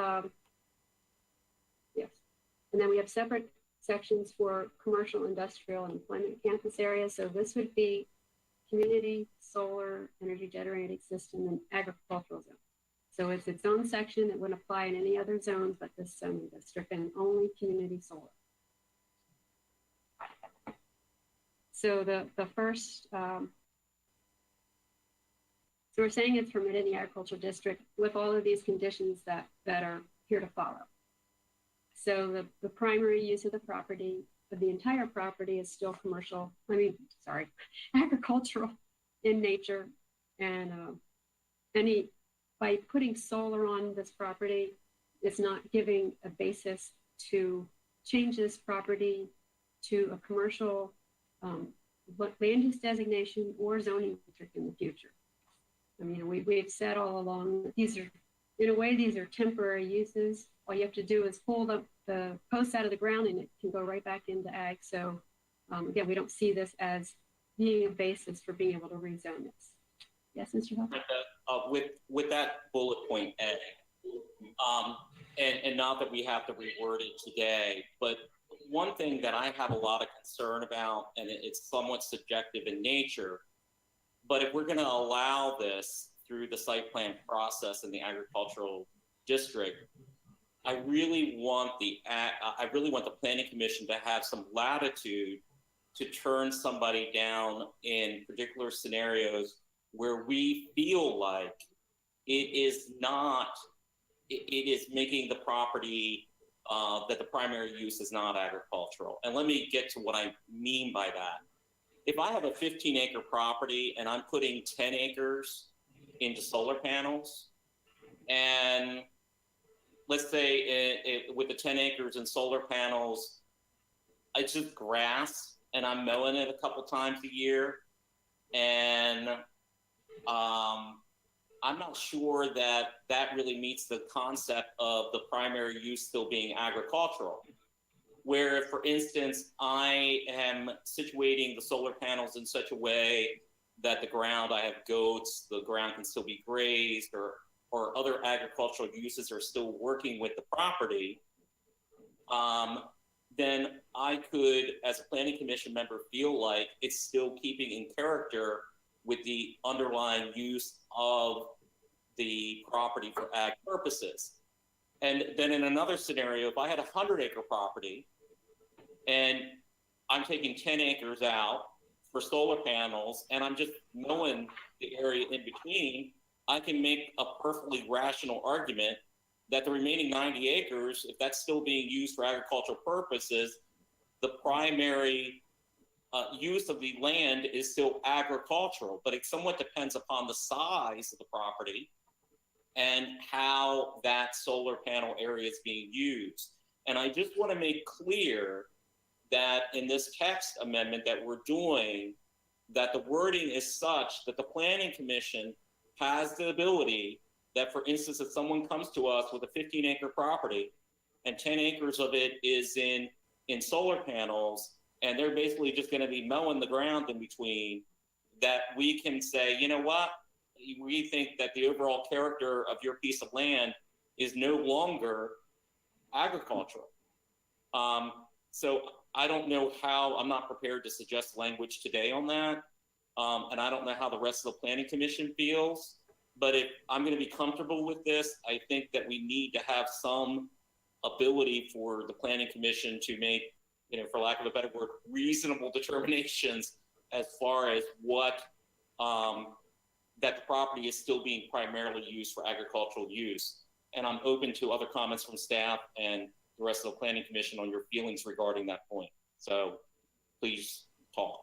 S13: yes, and then we have separate sections for commercial, industrial, and employment campus areas. So this would be community, solar, energy generating system, and agricultural zone. So it's its own section. It wouldn't apply in any other zones, but this zoning district, and only community solar. So the first, so we're saying it's permitted in the agricultural district with all of these conditions that are here to follow. So the primary use of the property, of the entire property, is still agricultural in nature. And by putting solar on this property, it's not giving a basis to change this property to a commercial land use designation or zoning district in the future. I mean, we've said all along, these are, in a way, these are temporary uses. All you have to do is pull the posts out of the ground and it can go right back into ag. So again, we don't see this as being a basis for being able to rezone this. Yes, Mr. Huff?
S3: With that bullet point A, and not that we have to reword it today, but one thing that I have a lot of concern about, and it's somewhat subjective in nature, but if we're going to allow this through the site plan process in the agricultural district, I really want the planning commission to have some latitude to turn somebody down in particular scenarios where we feel like it is making the property that the primary use is not agricultural. And let me get to what I mean by that. If I have a 15-acre property and I'm putting 10 acres into solar panels, and let's say with the 10 acres and solar panels, it's just grass and I'm mowing it a couple times a year, and I'm not sure that really meets the concept of the primary use still being agricultural. Where, for instance, I am situating the solar panels in such a way that the ground, I have goats, the ground can still be grazed, or other agricultural uses are still working with the property, then I could, as a planning commission member, feel like it's still keeping in character with the underlying use of the property for ag purposes. And then in another scenario, if I had a 100-acre property and I'm taking 10 acres out for solar panels and I'm just mowing the area in between, I can make a perfectly rational argument that the remaining 90 acres, if that's still being used for agricultural purposes, the primary use of the land is still agricultural, but it somewhat depends upon the size of the property and how that solar panel area is being used. And I just want to make clear that in this text amendment that we're doing, that the wording is such that the Planning Commission has the ability that, for instance, if someone comes to us with a 15-acre property and 10 acres of it is in solar panels, and they're basically just going to be mowing the ground in between, that we can say, you know what, we think that the overall character of your piece of land is no longer agricultural. So I don't know how, I'm not prepared to suggest language today on that. And I don't know how the rest of the Planning Commission feels, but if I'm going to be comfortable with this, I think that we need to have some ability for the Planning Commission to make, you know, for lack of a better word, reasonable determinations as far as what, that the property is still being primarily used for agricultural use. And I'm open to other comments from staff and the rest of the Planning Commission on your feelings regarding that point. So please talk.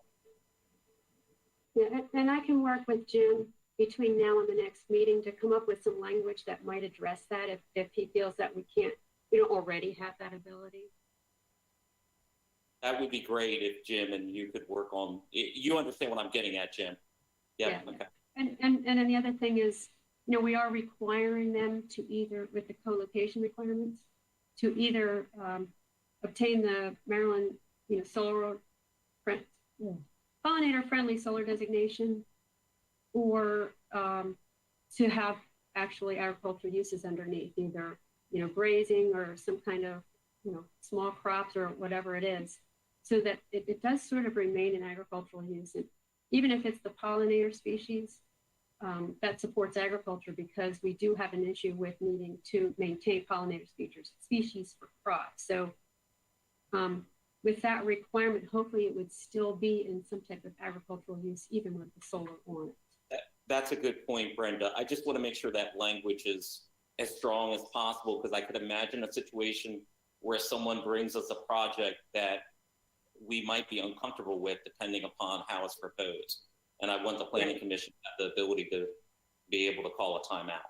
S13: Yeah, and I can work with Jim between now and the next meeting to come up with some language that might address that if he feels that we don't already have that ability.
S3: That would be great if Jim and you could work on, you understand what I'm getting at, Jim? Yeah. Okay.
S13: And then the other thing is, you know, we are requiring them to either, with the co-location requirements, to either obtain the Maryland, you know, solar pollinator friendly solar designation, or to have actually agricultural uses underneath, either, you know, grazing or some kind of, you know, small crops or whatever it is, so that it does sort of remain an agricultural use. And even if it's the pollinator species, that supports agriculture, because we do have an issue with needing to maintain pollinator species for crops. So with that requirement, hopefully it would still be in some type of agricultural use, even with the solar on it.
S3: That's a good point, Brenda. I just want to make sure that language is as strong as possible, because I could imagine a situation where someone brings us a project that we might be uncomfortable with depending upon how it's proposed. And I want the Planning Commission to have the ability to be able to call a timeout.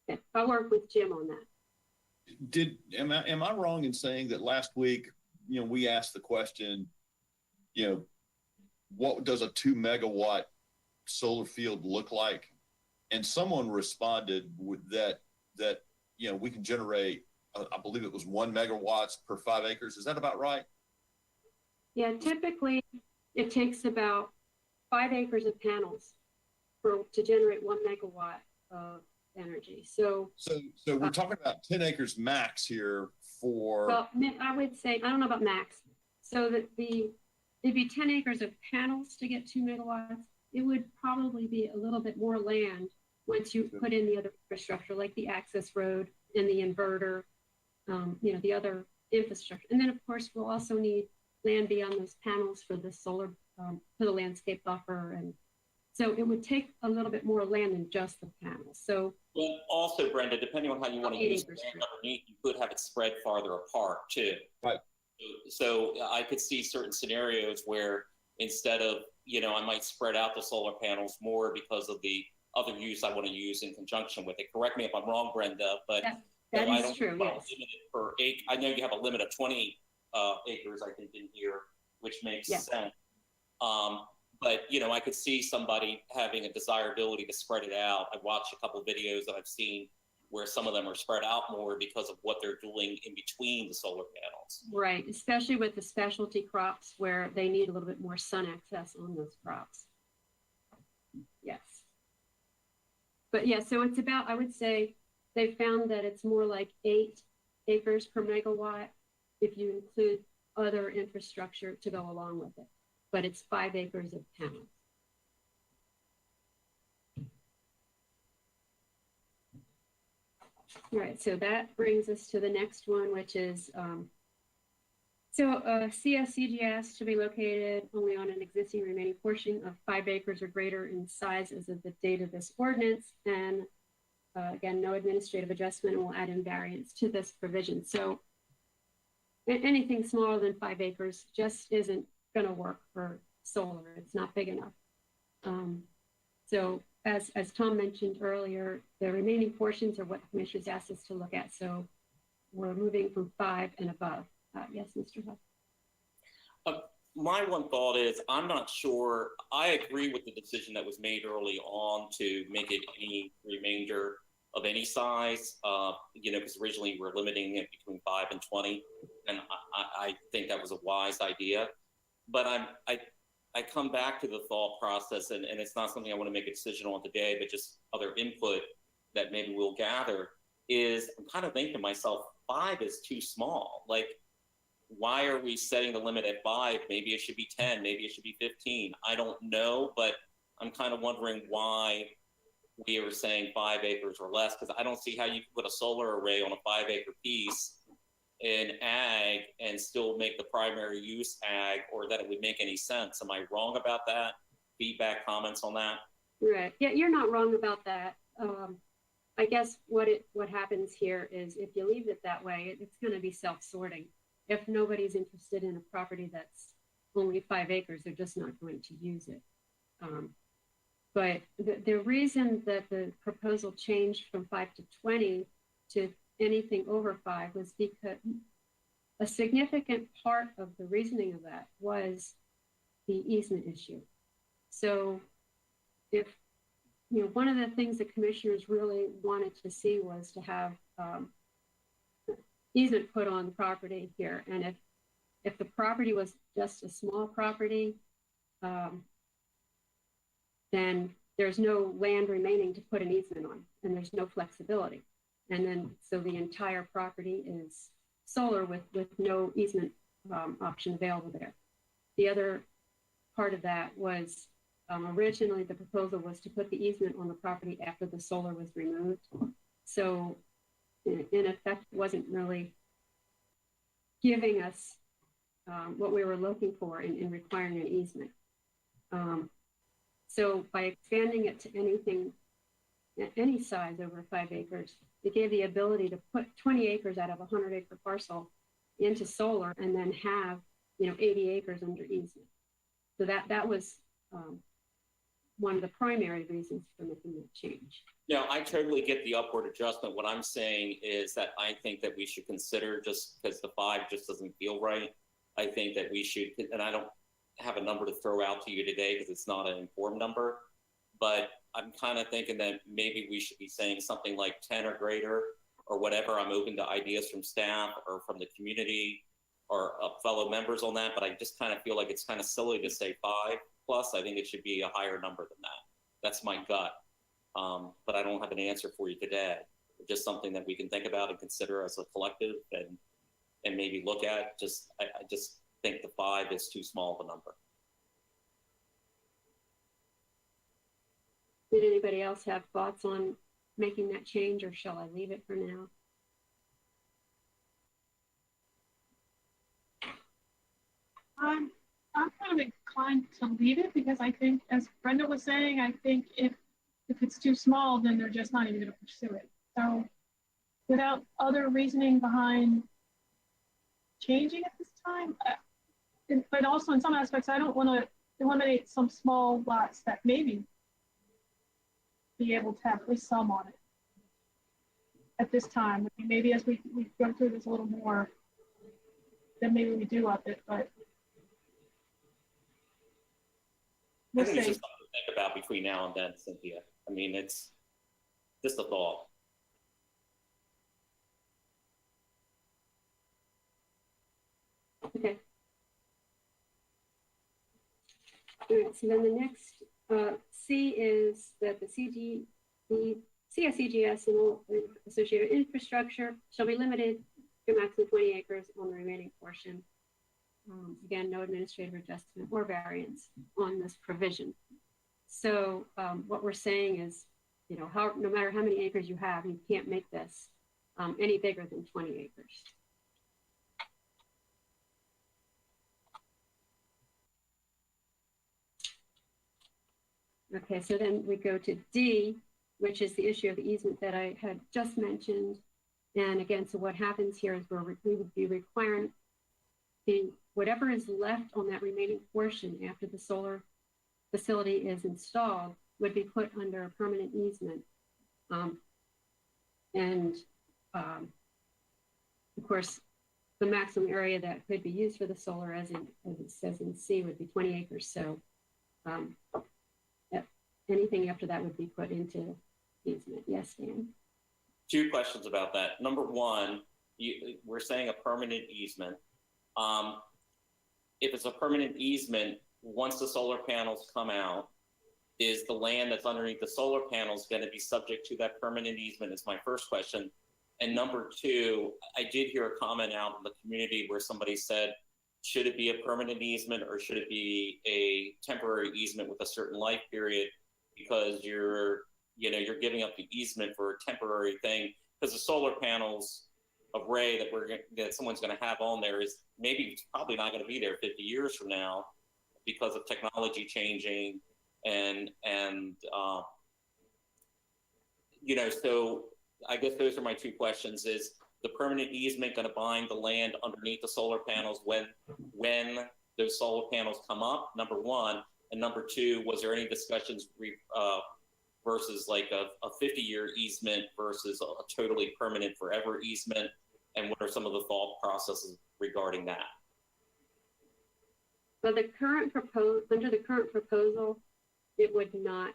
S13: Yeah, I'll work with Jim on that.
S9: Am I wrong in saying that last week, you know, we asked the question, you know, what does a 2 megawatt solar field look like? And someone responded with that, you know, we can generate, I believe it was 1 megawatts per 5 acres. Is that about right?
S13: Yeah, typically it takes about 5 acres of panels to generate 1 megawatt of energy. So
S9: we're talking about 10 acres max here for.
S13: Well, I would say, I don't know about max. So that it'd be 10 acres of panels to get 2 megawatts. It would probably be a little bit more land once you put in the other infrastructure, like the access road and the inverter, you know, the other infrastructure. And then of course, we'll also need land beyond those panels for the solar, for the landscape buffer. And so it would take a little bit more land than just the panels. So,
S3: well, also, Brenda, depending on how you want to use the land underneath, you could have it spread farther apart too.
S9: Right.
S3: So I could see certain scenarios where instead of, you know, I might spread out the solar panels more because of the other use I want to use in conjunction with it. Correct me if I'm wrong, Brenda, but
S13: that is true, yes.
S3: Per acre. I know you have a limit of 20 acres, I think, in here, which makes sense. But, you know, I could see somebody having a desirability to spread it out. I've watched a couple of videos that I've seen where some of them are spread out more because of what they're doing in between the solar panels.
S13: Right, especially with the specialty crops where they need a little bit more sun access on those crops. Yes. But yeah, so it's about, I would say, they found that it's more like 8 acres per megawatt if you include other infrastructure to go along with it. But it's 5 acres of panels. All right, so that brings us to the next one, which is CSCG asked to be located only on an existing remaining portion of 5 acres or greater in size as of the date of this ordinance. And again, no administrative adjustment will add in variance to this provision. So anything smaller than 5 acres just isn't going to work for solar. It's not big enough. So as Tom mentioned earlier, the remaining portions are what the commissioners asked us to look at. So we're moving from 5 and above. Yes, Mr. Huff.
S3: My one thought is, I'm not sure, I agree with the decision that was made early on to make it any remainder of any size, because originally we're limiting it between 5 and 20, and I think that was a wise idea. But I come back to the thought process, and it's not something I want to make a decision on today, but just other input that maybe we'll gather, is I'm kind of thinking to myself, 5 is too small. Like, why are we setting the limit at 5? Maybe it should be 10, maybe it should be 15. I don't know, but I'm kind of wondering why we are saying 5 acres or less, because I don't see how you can put a solar array on a 5 acre piece in ag and still make the primary use ag, or that it would make any sense. Am I wrong about that? Feedback, comments on that?
S13: Right. Yeah, you're not wrong about that. I guess what happens here is if you leave it that way, it's going to be self-sorting. If nobody's interested in a property that's only 5 acres, they're just not going to use it. But the reason that the proposal changed from 5 to 20 to anything over 5 was because a significant part of the reasoning of that was the easement issue. So if, one of the things the commissioners really wanted to see was to have easement put on the property here. And if the property was just a small property, then there's no land remaining to put an easement on, and there's no flexibility. And then, so the entire property is solar with no easement option available there. The other part of that was originally the proposal was to put the easement on the property after the solar was removed. So in effect, wasn't really giving us what we were looking for in requiring an easement. So by expanding it to anything, any size over 5 acres, it gave the ability to put 20 acres out of a 100-acre parcel into solar and then have, 80 acres under easement. So that was one of the primary reasons for making that change.
S3: No, I totally get the upward adjustment. What I'm saying is that I think that we should consider, just because the 5 just doesn't feel right, I think that we should, and I don't have a number to throw out to you today because it's not an informed number, but I'm kind of thinking that maybe we should be saying something like 10 or greater or whatever. I'm open to ideas from staff or from the community or fellow members on that, but I just kind of feel like it's kind of silly to say 5 plus. I think it should be a higher number than that. That's my gut. But I don't have an answer for you today. Just something that we can think about and consider as a collective and maybe look at. I just think the 5 is too small of a number.
S13: Did anybody else have thoughts on making that change, or shall I leave it for now?
S1: I'm kind of inclined to leave it because I think, as Brenda was saying, I think if it's too small, then they're just not even going to pursue it. So without other reasoning behind changing at this time, but also in some aspects, I don't want to eliminate some small lots that maybe be able to have at least some on it at this time. I mean, maybe as we go through this a little more, then maybe we do up it, but
S3: I think it's just something to think about between now and then, Cynthia. I mean, it's just a thought.
S13: Okay. All right, so then the next C is that the CSCGS and all associated infrastructure shall be limited to a maximum 20 acres on the remaining portion. Again, no administrative adjustment or variance on this provision. So what we're saying is, you know, no matter how many acres you have, you can't make this any bigger than 20 acres. Okay, so then we go to D, which is the issue of the easement that I had just mentioned. And again, so what happens here is we would be requiring whatever is left on that remaining portion after the solar facility is installed would be put under a permanent easement. Of course, the maximum area that could be used for the solar, as it says in C, would be 20 acres. So anything after that would be put into easement. Yes, Dan?
S3: 2 questions about that. Number one, we're saying a permanent easement. If it's a permanent easement, once the solar panels come out, is the land that's underneath the solar panels going to be subject to that permanent easement is my first question. And number 2, I did hear a comment out in the community where somebody said, should it be a permanent easement or should it be a temporary easement with a certain life period? Because you're giving up the easement for a temporary thing, because the solar panels array that someone's going to have on there is probably not going to be there 50 years from now because of technology changing so I guess those are my 2 questions. Is the permanent easement going to bind the land underneath the solar panels when those solar panels come up? Number 1. And number 2, was there any discussions versus like a 50-year easement versus a totally permanent forever easement? And what are some of the thought processes regarding that?
S13: Well, under the current proposal, it would not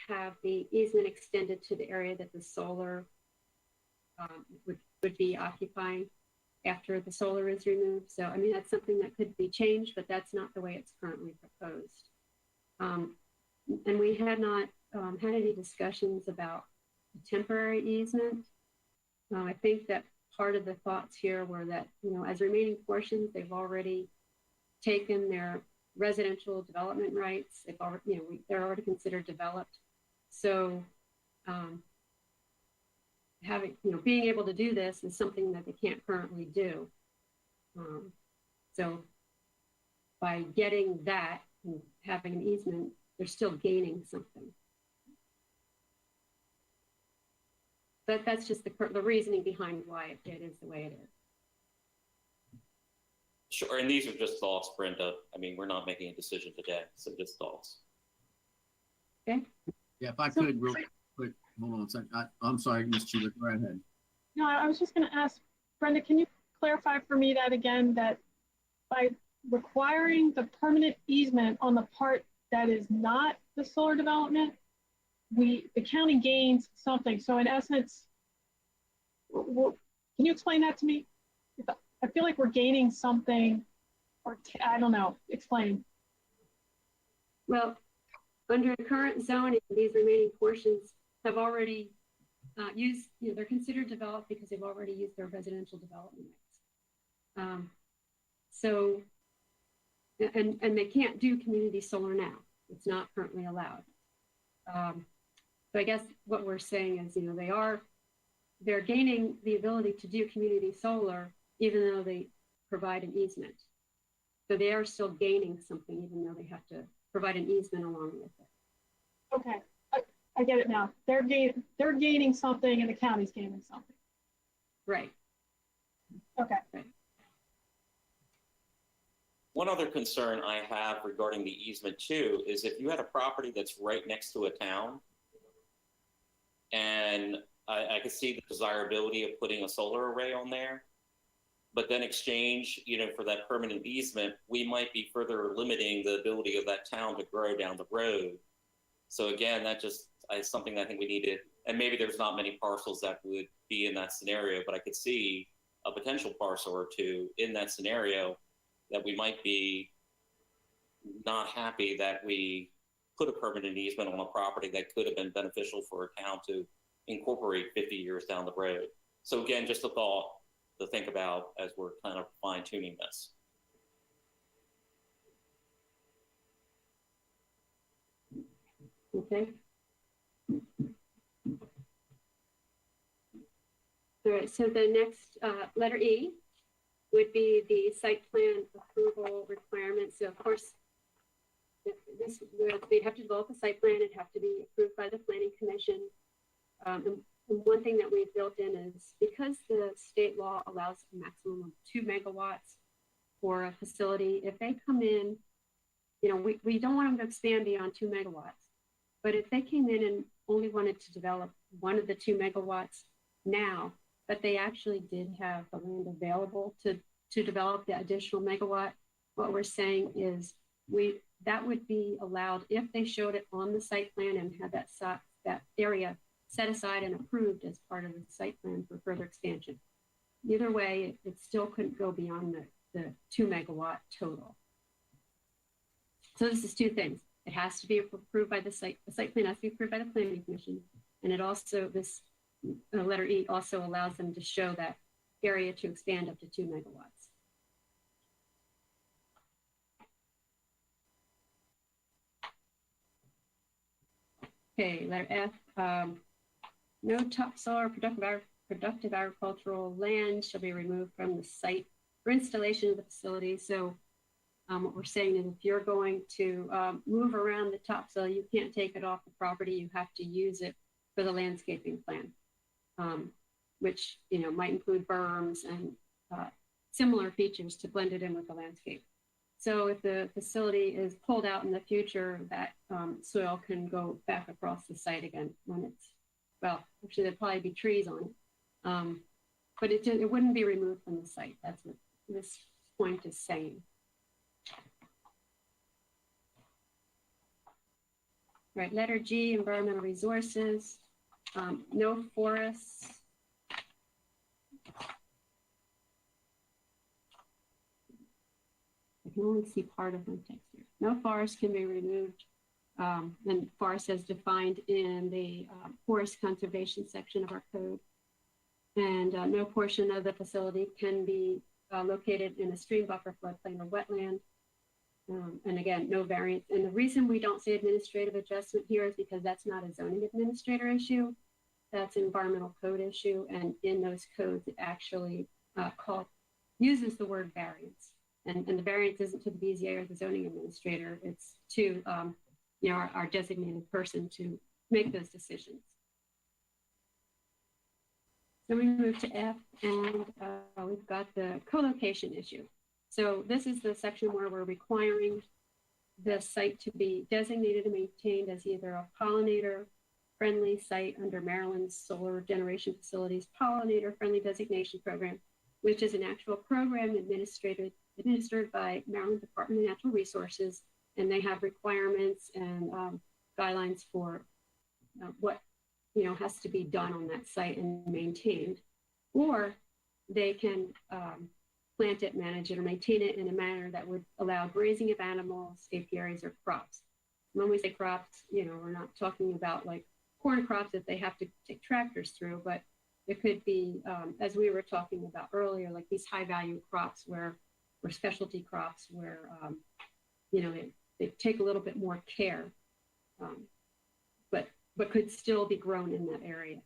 S13: have the easement extended to the area that the solar would be occupying after the solar is removed. So, I mean, that's something that could be changed, but that's not the way it's currently proposed. And we had not had any discussions about a temporary easement. I think that part of the thoughts here were that, as remaining portions, they've already taken their residential development rights. They've already, they're already considered developed. So being able to do this is something that they can't currently do. So by getting that and having an easement, they're still gaining something. But that's just the reasoning behind why it is the way it is.
S3: Sure, and these are just thoughts, Brenda. I mean, we're not making a decision today, so just thoughts.
S13: Okay.
S12: Yeah, if I could real quick, hold on a second. I'm sorry, Ms. Cheever, go right ahead.
S1: No, I was just going to ask, Brenda, can you clarify for me that again, that by requiring the permanent easement on the part that is not the solar development, the county gains something. So in essence, can you explain that to me? I feel like we're gaining something, or I don't know, explain.
S13: Well, under current zoning, these remaining portions have already used, they're considered developed because they've already used their residential development rights. So, and they can't do community solar now. It's not currently allowed. So I guess what we're saying is, they're gaining the ability to do community solar even though they provide an easement. So they are still gaining something even though they have to provide an easement along with it.
S1: Okay, I get it now. They're gaining something and the county's gaining something.
S13: Right.
S1: Okay.
S13: Right.
S3: One other concern I have regarding the easement too is if you had a property that's right next to a town, and I could see the desirability of putting a solar array on there, but then exchange, for that permanent easement, we might be further limiting the ability of that town to grow down the road. So again, that just is something that I think we need to, and maybe there's not many parcels that would be in that scenario, but I could see a potential parcel or 2 in that scenario that we might be not happy that we put a permanent easement on a property that could have been beneficial for a town to incorporate 50 years down the road. So again, just a thought to think about as we're kind of fine tuning this.
S13: Okay. All right, so the next letter E would be the site plan approval requirements. So of course, they'd have to develop a site plan. It'd have to be approved by the planning commission. And one thing that we've built in is because the state law allows a maximum of 2 megawatts for a facility, if they come in, you know, we don't want them to expand beyond 2 megawatts. But if they came in and only wanted to develop one of the 2 megawatts now, but they actually did have the land available to develop the additional megawatt, what we're saying is that would be allowed if they showed it on the site plan and had that area set aside and approved as part of the site plan for further expansion. Either way, it still couldn't go beyond the 2 megawatt total. So this is 2 things. It has to be approved by the site plan has to be approved by the planning commission. And it also, this letter E also allows them to show that area to expand up to 2 megawatts. Okay, letter F, no topsoil or productive agricultural land shall be removed from the site for installation of the facility. So what we're saying is if you're going to move around the topsoil, you can't take it off the property. You have to use it for the landscaping plan, which, you know, might include berms and similar features to blend it in with the landscape. So if the facility is pulled out in the future, that soil can go back across the site again when it's, well, actually there'd probably be trees on it. But it wouldn't be removed from the site. That's what this point is saying. Right, letter G, environmental resources, no forests. I can only see part of my text here. No forest can be removed. And forest as defined in the forest conservation section of our code. And no portion of the facility can be located in a stream buffer, floodplain, or wetland. And again, no variance. And the reason we don't say administrative adjustment here is because that's not a zoning administrator issue. That's an environmental code issue. And in those codes, it actually uses the word variance. And the variance isn't to the BZA or the zoning administrator. It's to you know, our designated person to make those decisions. So we move to F, and we've got the co-location issue. So this is the section where we're requiring the site to be designated and maintained as either a pollinator-friendly site under Maryland's Solar Generation Facilities Pollinator-Friendly Designation Program, which is an actual program administered by Maryland Department of Natural Resources, and they have requirements and guidelines for what, you know, has to be done on that site and maintained, or they can plant it, manage it, or maintain it in a manner that would allow grazing of animals, apiaries, or crops. When we say crops, you know, we're not talking about like corn crops that they have to take tractors through, but it could be, as we were talking about earlier, like these high-value crops or specialty crops where, you know, they take a little bit more care, but could still be grown in that area.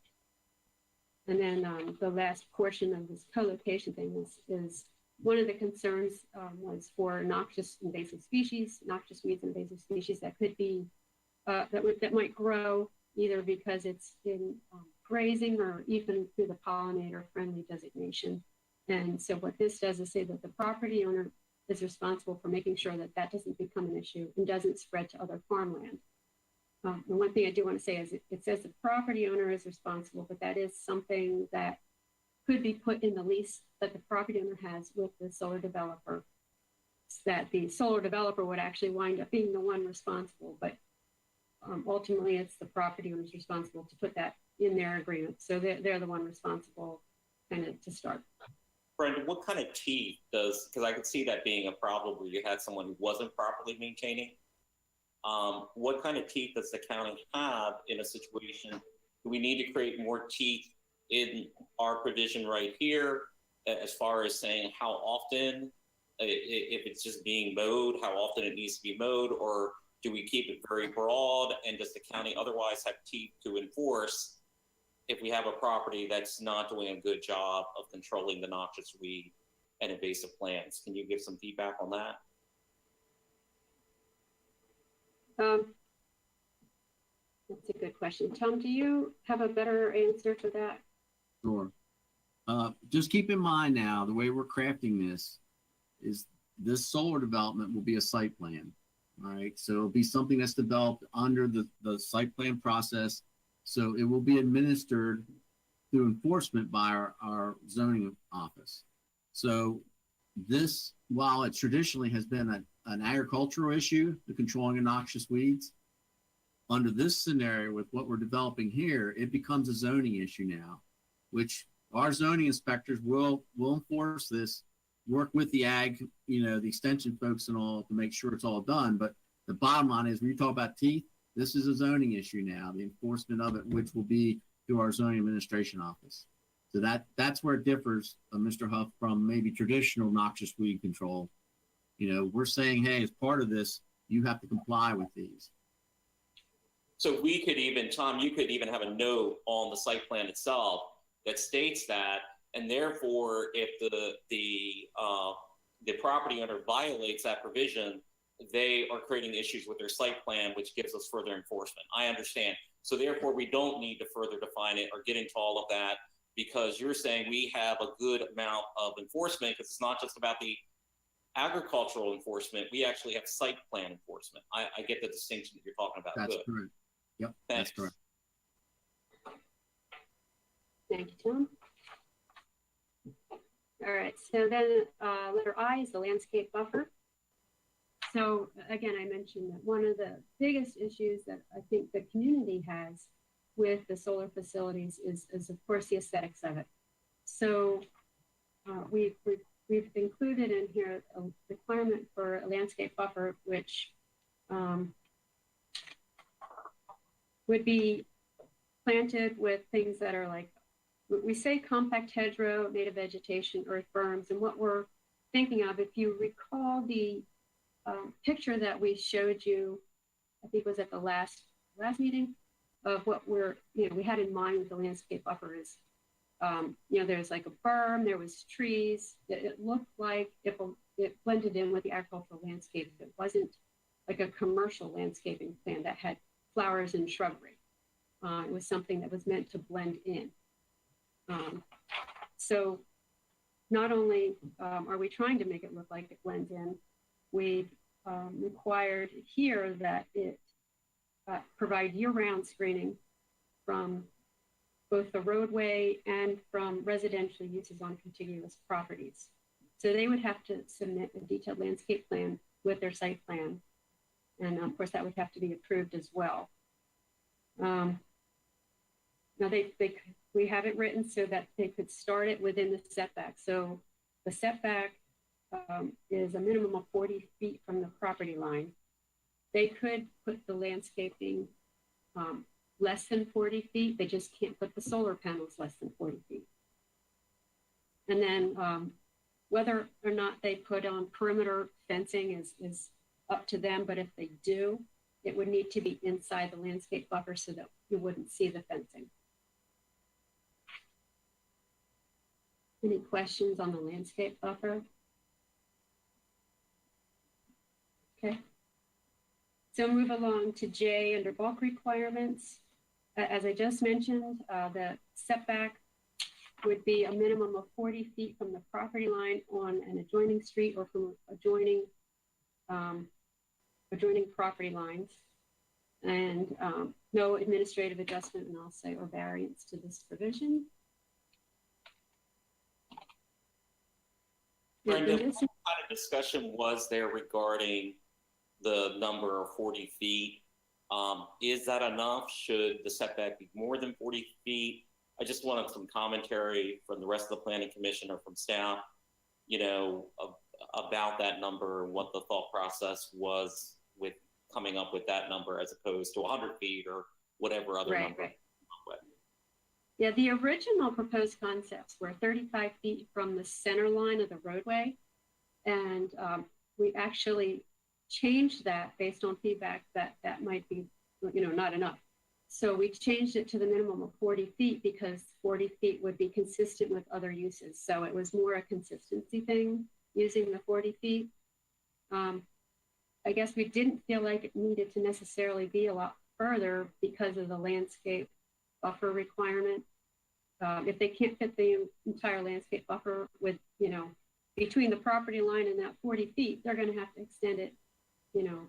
S13: And then the last portion of this co-location thing is one of the concerns was for noxious invasive species, noxious weeds and invasive species that could be, that might grow either because it's in grazing or even through the pollinator-friendly designation. And so what this does is say that the property owner is responsible for making sure that that doesn't become an issue and doesn't spread to other farmland. And one thing I do want to say is it says the property owner is responsible, but that is something that could be put in the lease that the property owner has with the solar developer, that the solar developer would actually wind up being the one responsible, but ultimately it's the property owner's responsible to put that in their agreement. So they're the one responsible kind of to start.
S3: Brenda, what kind of teeth does, because I could see that being a problem where you had someone who wasn't properly maintaining. what kind of teeth does the county have in a situation? Do we need to create more teeth in our provision right here as far as saying how often, if it's just being mowed, how often it needs to be mowed, or do we keep it very broad? And does the county otherwise have teeth to enforce if we have a property that's not doing a good job of controlling the noxious weed and invasive plants? Can you give some feedback on that?
S13: That's a good question. Tom, do you have a better answer to that?
S12: Sure. Just keep in mind now, the way we're crafting this is this solar development will be a site plan. All right. So it'll be something that's developed under the site plan process. So it will be administered through enforcement by our zoning office. So this, while it traditionally has been an agricultural issue, the controlling of noxious weeds, under this scenario with what we're developing here, it becomes a zoning issue now, which our zoning inspectors will enforce this, work with the ag, the extension folks and all to make sure it's all done. But the bottom line is when you talk about teeth, this is a zoning issue now, the enforcement of it, which will be through our zoning administration office. So that's where it differs, Mr. Huff, from maybe traditional noxious weed control. We're saying, hey, as part of this, you have to comply with these.
S3: So we could even, Tom, you could even have a note on the site plan itself that states that, and therefore, if the property owner violates that provision, they are creating issues with their site plan, which gives us further enforcement. I understand. So therefore, we don't need to further define it or get into all of that, because you're saying we have a good amount of enforcement, because it's not just about the agricultural enforcement. We actually have site plan enforcement. I get the distinction that you're talking about.
S12: That's
S3: good.
S12: correct. Yep,
S3: Thanks.
S12: that's correct.
S13: Thank you, Tom. All right, so then letter I is the landscape buffer. So again, I mentioned that one of the biggest issues that I think the community has with the solar facilities is of course the aesthetics of it. So we've included in here a requirement for a landscape buffer, which would be planted with things that are like, we say compact hedgerow, native vegetation, earth berms, and what we're thinking of, if you recall the picture that we showed you, I think it was at the last meeting, of what we had in mind with the landscape buffer is, there's like a berm, there was trees. It looked like if it blended in with the agricultural landscape. It wasn't like a commercial landscaping plan that had flowers and shrubbery. It was something that was meant to blend in. So not only are we trying to make it look like it blends in, we've required here that it provide year-round screening from both the roadway and from residential uses on contiguous properties. So they would have to submit a detailed landscape plan with their site plan. And of course that would have to be approved as well. Now we have it written so that they could start it within the setback. So the setback is a minimum of 40 feet from the property line. They could put the landscaping less than 40 feet. They just can't put the solar panels less than 40 feet. And then whether or not they put on perimeter fencing is up to them. But if they do, it would need to be inside the landscape buffer so that you wouldn't see the fencing. Any questions on the landscape buffer? Okay. So move along to J under bulk requirements. As I just mentioned, the setback would be a minimum of 40 feet from the property line on an adjoining street or from adjoining property lines, and no administrative adjustment, and I'll say, or variance to this provision.
S3: Brenda, what kind of discussion was there regarding the number of 40 feet? Is that enough? Should the setback be more than 40 feet? I just wanted some commentary from the rest of the planning commission or from staff, about that number and what the thought process was with coming up with that number as opposed to 100 feet or whatever other
S13: Right,
S3: number.
S13: right. Yeah, the original proposed concepts were 35 feet from the center line of the roadway. And we actually changed that based on feedback that that might be, not enough. So we changed it to the minimum of 40 feet because 40 feet would be consistent with other uses. So it was more a consistency thing using the 40 feet. I guess we didn't feel like it needed to necessarily be a lot further because of the landscape buffer requirement. If they can't fit the entire landscape buffer with, between the property line and that 40 feet, they're going to have to extend it,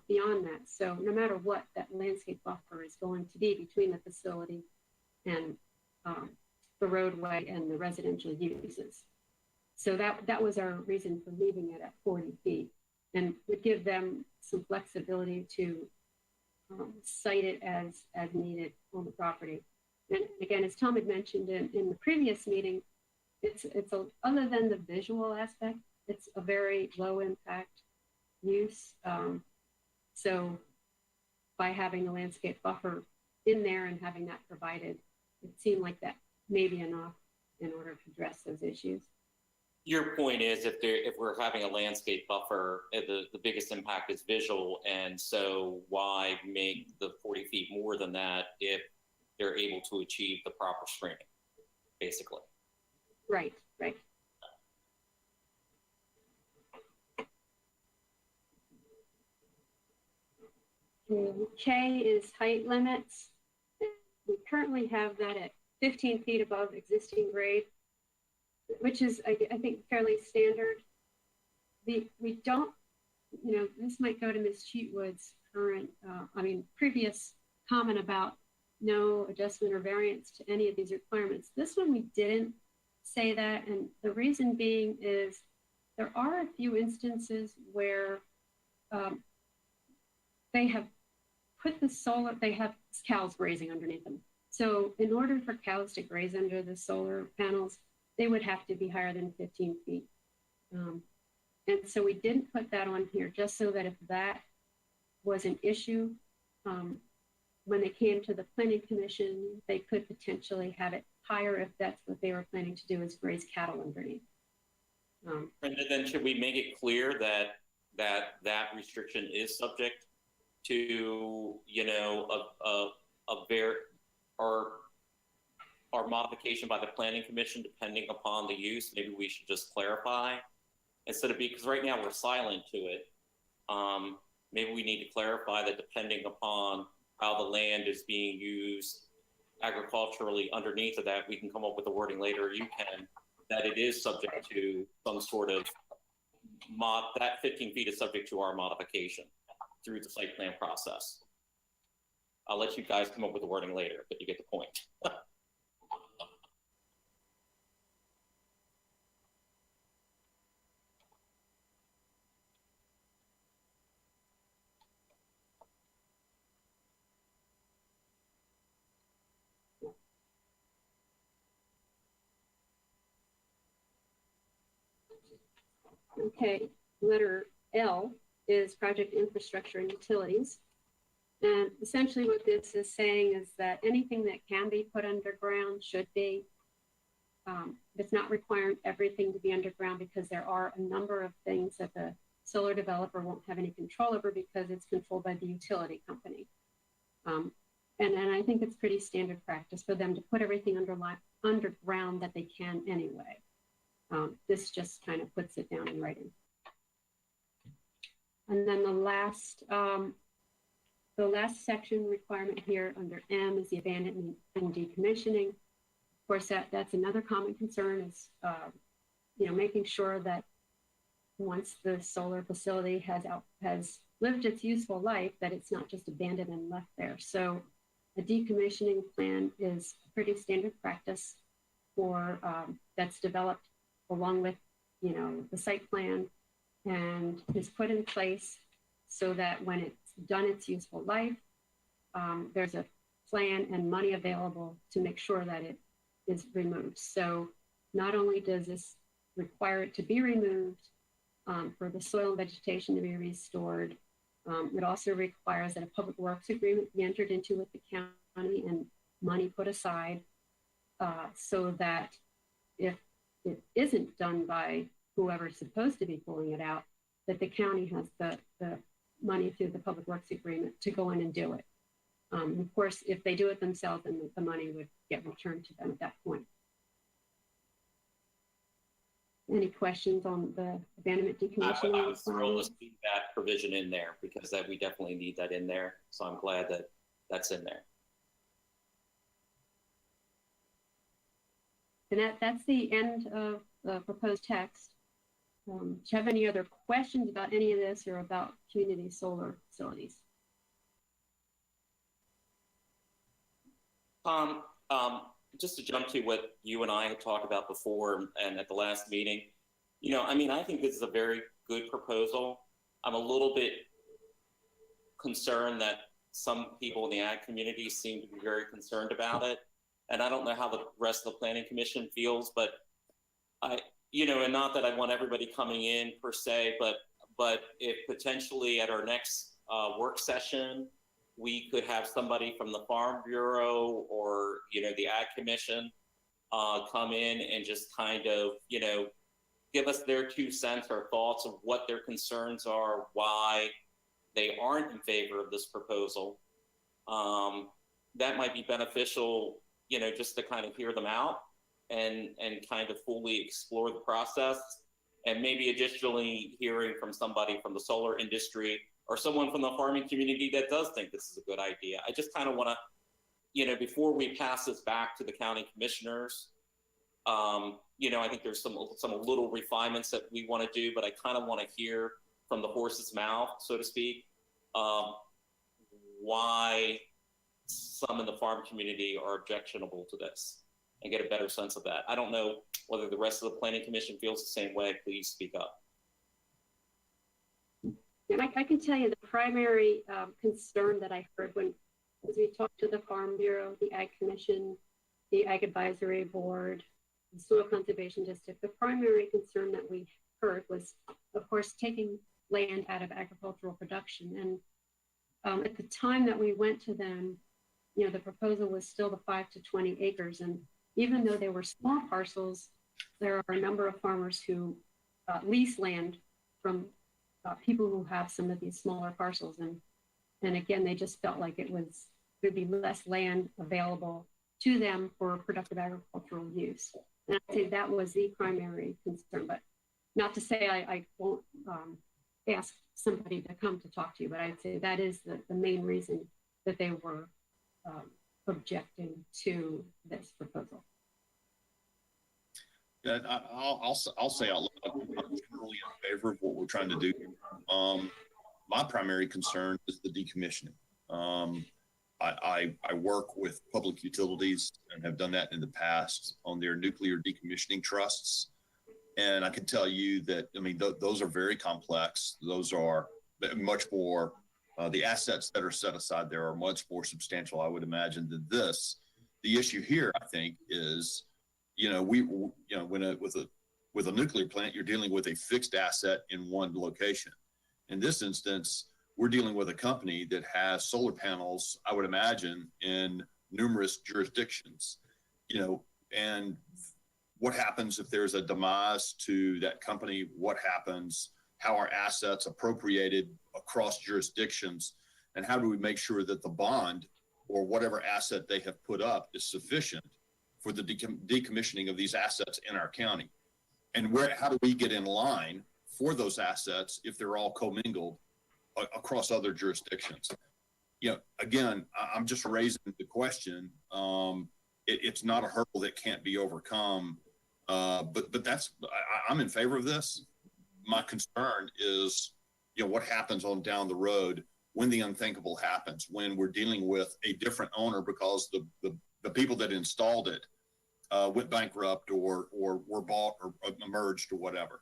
S13: beyond that. So no matter what, that landscape buffer is going to be between the facility and the roadway and the residential uses. So that was our reason for leaving it at 40 feet, and would give them some flexibility to site it as needed on the property. And again, as Tom had mentioned in the previous meeting, it's other than the visual aspect, it's a very low impact use. So by having a landscape buffer in there and having that provided, it seemed like that may be enough in order to address those issues.
S3: Your point is if we're having a landscape buffer, the biggest impact is visual. And so why make the 40 feet more than that if they're able to achieve the proper screening, basically?
S13: Right, right. K is height limits. We currently have that at 15 feet above existing grade, which is, I think, fairly standard. We don't, this might go to Ms. Cheatwood's previous comment about no adjustment or variance to any of these requirements. This one, we didn't say that. And the reason being is there are a few instances where they have put the solar, they have cows grazing underneath them. So in order for cows to graze under the solar panels, they would have to be higher than 15 feet. And so we didn't put that on here just so that if that was an issue, when they came to the planning commission, they could potentially have it higher if that's what they were planning to do, is graze cattle underneath.
S3: And then should we make it clear that restriction is subject to, our modification by the planning commission, depending upon the use? Maybe we should just clarify instead of because right now we're silent to it. Maybe we need to clarify that depending upon how the land is being used agriculturally underneath of that, we can come up with the wording later. You can, that it is subject to some sort of that 15 feet is subject to our modification through the site plan process. I'll let you guys come up with the wording later, but you get the point.
S13: Okay, letter L is project infrastructure and utilities. And essentially what this is saying is that anything that can be put underground should be. It's not requiring everything to be underground because there are a number of things that the solar developer won't have any control over because it's controlled by the utility company. And I think it's pretty standard practice for them to put everything underground that they can anyway. This just kind of puts it down in writing. And then the last section requirement here under M is the abandonment and decommissioning. Of course, that's another common concern is, making sure that once the solar facility has lived its useful life, that it's not just abandoned and left there. So a decommissioning plan is pretty standard practice for that's developed along with, the site plan and is put in place so that when it's done its useful life, there's a plan and money available to make sure that it is removed. So not only does this require it to be removed, for the soil and vegetation to be restored, It also requires that a public works agreement be entered into with the county and money put aside so that if it isn't done by whoever's supposed to be pulling it out, that the county has the money through the public works agreement to go in and do it. Of course, if they do it themselves, then the money would get returned to them at that point. Any questions on the abandonment decommissioning?
S3: I was thrilled to see that provision in there because that we definitely need that in there. So I'm glad that that's in there.
S13: And that's the end of the proposed text. Do you have any other questions about any of this or about community solar facilities?
S3: Tom, just to jump to what you and I had talked about before and at the last meeting, you know, I mean, I think this is a very good proposal. I'm a little bit concerned that some people in the ag community seem to be very concerned about it. And I don't know how the rest of the planning commission feels, but you know, and not that I want everybody coming in per se, but if potentially at our next work session, we could have somebody from the Farm Bureau or, you know, the Ag Commission come in and just kind of, you know, give us their 2 cents or thoughts of what their concerns are, why they aren't in favor of this proposal. That might be beneficial, you know, just to kind of hear them out and kind of fully explore the process. And maybe additionally hearing from somebody from the solar industry or someone from the farming community that does think this is a good idea. I just kind of want to, you know, before we pass this back to the county commissioners, you know, I think there's some little refinements that we want to do, but I kind of want to hear from the horse's mouth, so to speak, why some in the farm community are objectionable to this and get a better sense of that. I don't know whether the rest of the planning commission feels the same way. Please speak up.
S13: And I can tell you the primary concern that I heard as we talked to the Farm Bureau, the Ag Commission, the Ag Advisory Board, the Soil Conservation District, the primary concern that we heard was, of course, taking land out of agricultural production. And at the time that we went to them, you know, the proposal was still the 5 to 20 acres. And even though they were small parcels, there are a number of farmers who lease land from people who have some of these smaller parcels. And again, they just felt like there'd be less land available to them for productive agricultural use. And I'd say that was the primary concern, but not to say I won't ask somebody to come to talk to you, but I'd say that is the main reason that they were objecting to this proposal.
S9: Yeah, I'll say out loud, I'm generally in favor of what we're trying to do. My primary concern is the decommissioning. I work with public utilities and have done that in the past on their nuclear decommissioning trusts. And I can tell you that, I mean, those are very complex. Those are much more, the assets that are set aside there are much more substantial, I would imagine, than this. The issue here, I think, is, you know, with a nuclear plant, you're dealing with a fixed asset in one location. In this instance, we're dealing with a company that has solar panels, I would imagine, in numerous jurisdictions, you know, and what happens if there's a demise to that company? What happens? How are assets appropriated across jurisdictions? And how do we make sure that the bond or whatever asset they have put up is sufficient for the decommissioning of these assets in our county? And how do we get in line for those assets if they're all commingled across other jurisdictions? You know, again, I'm just raising the question. It's not a hurdle that can't be overcome, but I'm in favor of this. My concern is, you know, what happens on down the road when the unthinkable happens, when we're dealing with a different owner because the people that installed it went bankrupt or were bought or merged or whatever.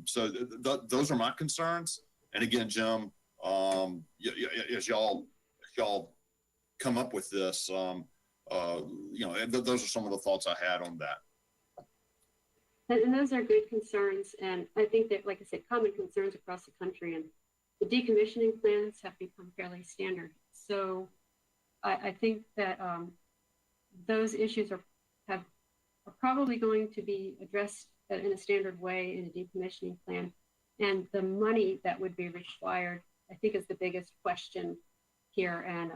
S9: So those are my concerns. And again, Jim, as y'all come up with this, you know, those are some of the thoughts I had on that.
S13: And those are good concerns. And I think that, like I said, common concerns across the country. And the decommissioning plans have become fairly standard. So I think that those issues are probably going to be addressed in a standard way in a decommissioning plan. And the money that would be required, I think, is the biggest question here. And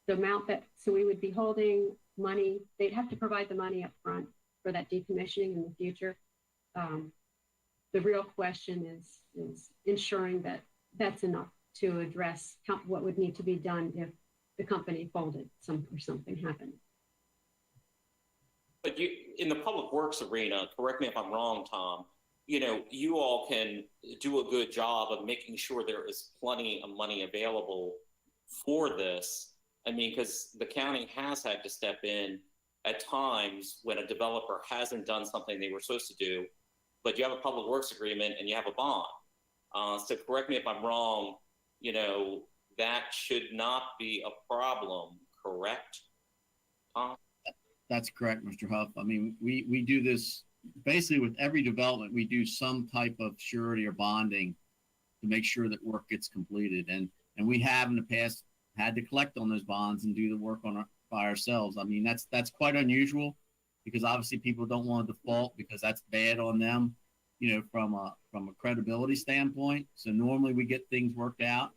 S13: the amount so we would be holding money, they'd have to provide the money up front for that decommissioning in the future. The real question is ensuring that that's enough to address what would need to be done if the company folded or something happened.
S3: But in the public works arena, correct me if I'm wrong, Tom, you all can do a good job of making sure there is plenty of money available for this. I mean, because the county has had to step in at times when a developer hasn't done something they were supposed to do, but you have a public works agreement and you have a bond. So correct me if I'm wrong, that should not be a problem, correct, Tom?
S12: That's correct, Mr. Huff. I mean, we do this basically with every development. We do some type of surety or bonding to make sure that work gets completed. And we have in the past had to collect on those bonds and do the work by ourselves. I mean, that's quite unusual because obviously people don't want to default because that's bad on them, from a credibility standpoint. So normally we get things worked out.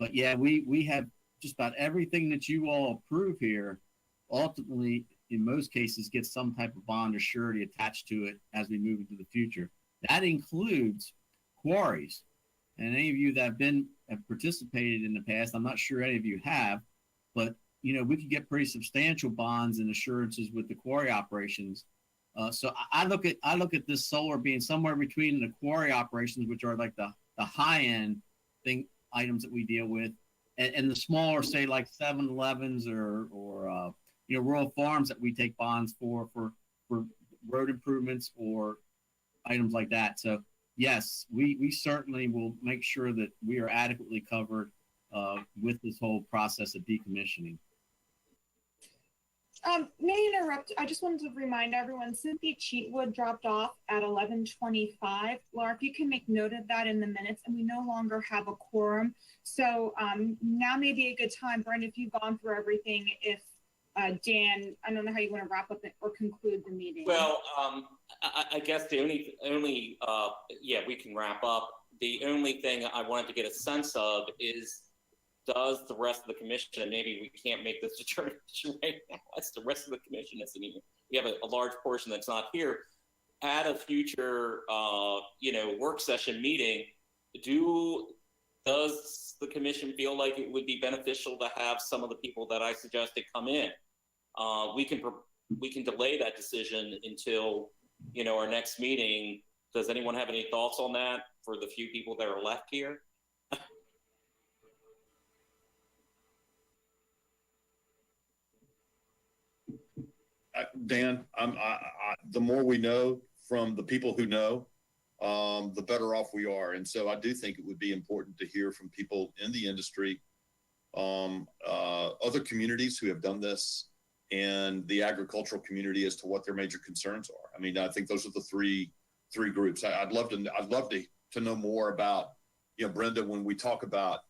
S12: But yeah, we have just about everything that you all approve here ultimately in most cases get some type of bond or surety attached to it as we move into the future. That includes quarries. And any of you that have participated in the past, I'm not sure any of you have, but we could get pretty substantial bonds and assurances with the quarry operations. So I look at this solar being somewhere between the quarry operations, which are like the high end items that we deal with, and the smaller, say like 7-Elevens or rural farms that we take bonds for road improvements or items like that. So yes, we certainly will make sure that we are adequately covered with this whole process of decommissioning.
S4: May I interrupt? I just wanted to remind everyone, Cynthia Cheatwood dropped off at 11:25. Laura, if you can make note of that in the minutes, and we no longer have a quorum. So now may be a good time, Brenda, if you've gone through everything, if Dan, I don't know how you want to wrap up or conclude the meeting.
S3: Well, I guess the only we can wrap up. The only thing I wanted to get a sense of is, does the rest of the commission, and maybe we can't make this determination right now, as the rest of the commission isn't here. We have a large portion that's not here. At a future, work session meeting, does the commission feel like it would be beneficial to have some of the people that I suggested come in? We can delay that decision until our next meeting. Does anyone have any thoughts on that for the few people that are left here?
S9: Dan, the more we know from the people who know, the better off we are. And so I do think it would be important to hear from people in the industry, other communities who have done this, and the agricultural community as to what their major concerns are. I mean, I think those are the three groups. I'd love to know more about, Brenda, when we talk about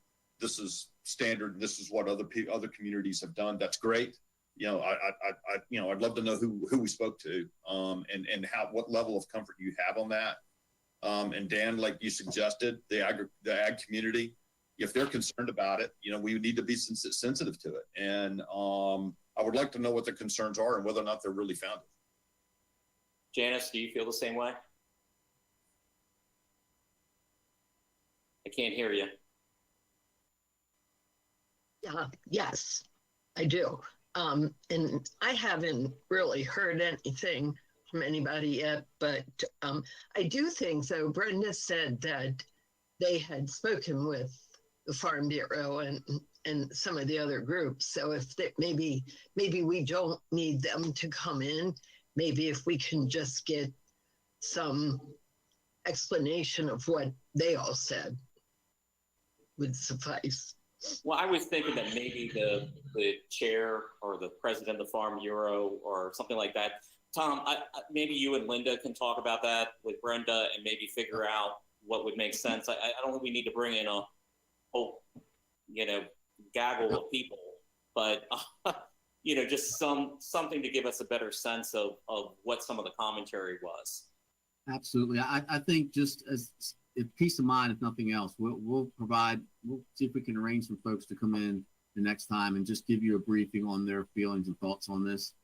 S9: this is standard, this is what other communities have done. That's great. I'd love to know who we spoke to, and what level of comfort you have on that. And Dan, like you suggested, the ag community, if they're concerned about it, we need to be sensitive to it. And I would like to know what their concerns are and whether or not they're really founded.
S3: Janice, do you feel the same way? I can't hear you.
S8: Yes, I do. And I haven't really heard anything from anybody yet, but I do think, so Brenda said that they had spoken with the Farm Bureau and some of the other groups. So if maybe we don't need them to come in, maybe if we can just get some explanation of what they all said would suffice.
S3: Well, I was thinking that maybe the chair or the president of the Farm Bureau or something like that. Tom, maybe you and Linda can talk about that with Brenda and maybe figure out what would make sense. I don't think we need to bring in a whole, gaggle of people, but just something to give us a better sense of what some of the commentary was.
S12: Absolutely. I think just as peace of mind, if nothing else, we'll see if we can arrange some folks to come in the next time and just give you a briefing on their feelings and thoughts on this,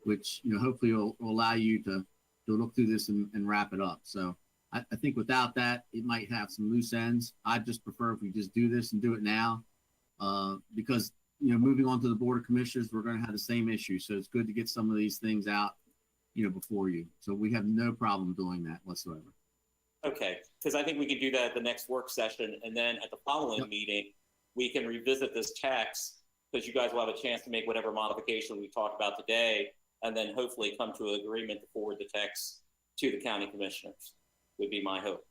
S12: which, hopefully will allow you to look through this and wrap it up. So I think without that, it might have some loose ends. I just prefer if we just do this and do it now, because, moving on to the Board of Commissioners, we're going to have the same issue. So it's good to get some of these things out, before you. So we have no problem doing that whatsoever.
S3: Okay, because I think we can do that at the next work session, and then at the following meeting, we can revisit this text, because you guys will have a chance to make whatever modification we talked about today, and then hopefully come to an agreement to forward the text to the county commissioners, would be my hope.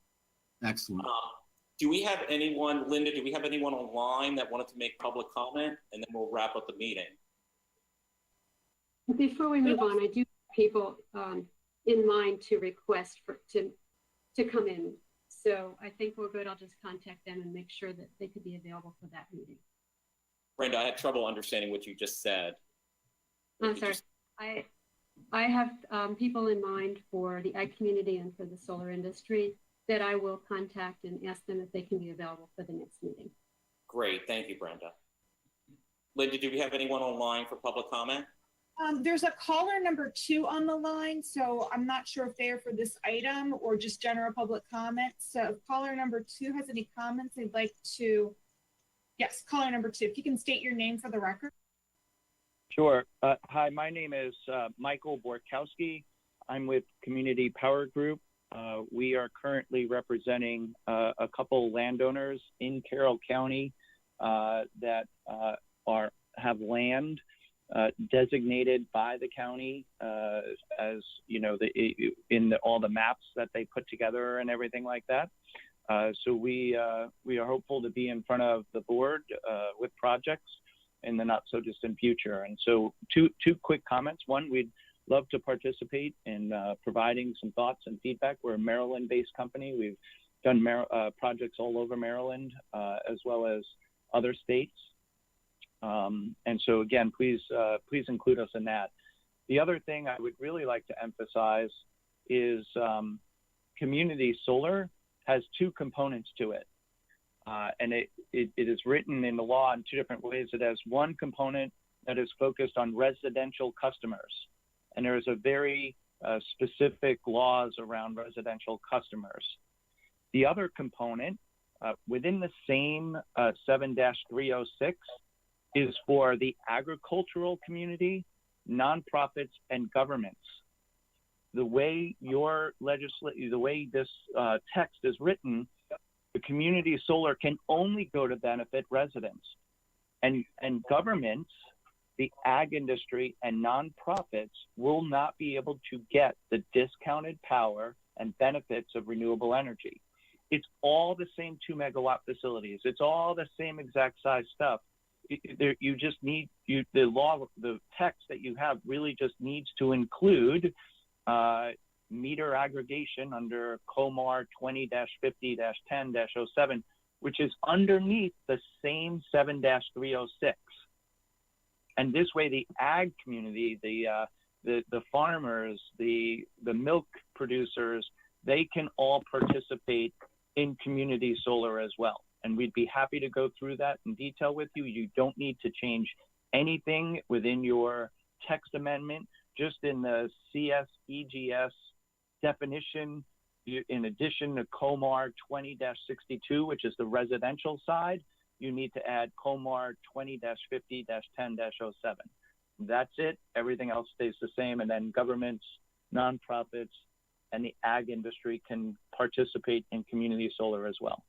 S12: Excellent.
S3: Do we have anyone, Linda, do we have anyone online that wanted to make public comment? And then we'll wrap up the meeting.
S13: Before we move on, I do have people in mind to request to come in. So I think we're good. I'll just contact them and make sure that they could be available for that meeting.
S3: Brenda, I had trouble understanding what you just said.
S13: I'm sorry. I have people in mind for the ag community and for the solar industry that I will contact and ask them if they can be available for the next meeting.
S3: Great, thank you, Brenda. Linda, do we have anyone online for public comment?
S4: There's a caller number 2 on the line, so I'm not sure if they're for this item or just general public comment. So if caller number 2 has any comments they'd like to, yes, caller number 2, if you can state your name for the record.
S15: Sure. Hi, my name is Michael Borkowski. I'm with Community Power Group. We are currently representing a couple landowners in Carroll County that have land designated by the county as all the maps that they put together and everything like that. So we are hopeful to be in front of the board with projects in the not so distant future. And so two quick comments. One, we'd love to participate in providing some thoughts and feedback. We're a Maryland-based company. We've done projects all over Maryland as well as other states. And so again, please include us in that. The other thing I would really like to emphasize is community solar has 2 components to it. And it is written in the law in 2 different ways. It has one component that is focused on residential customers. And there is a very specific laws around residential customers. The other component within the same 7-306 is for the agricultural community, nonprofits, and governments. The way this text is written, the community solar can only go to benefit residents, and governments, the ag industry, and nonprofits will not be able to get the discounted power and benefits of renewable energy. It's all the same 2 megawatt facilities. It's all the same exact size stuff. You just need the text that you have really just needs to include meter aggregation under COMAR 20-50-10-07, which is underneath the same 7-306. And this way, the ag community, the farmers, the milk producers, they can all participate in community solar as well. And we'd be happy to go through that in detail with you. You don't need to change anything within your text amendment, just in the CS-EGS definition, in addition to COMAR 20-62, which is the residential side, you need to add COMAR 20-50-10-07. That's it. Everything else stays the same. And then governments, nonprofits, and the ag industry can participate in community solar as well.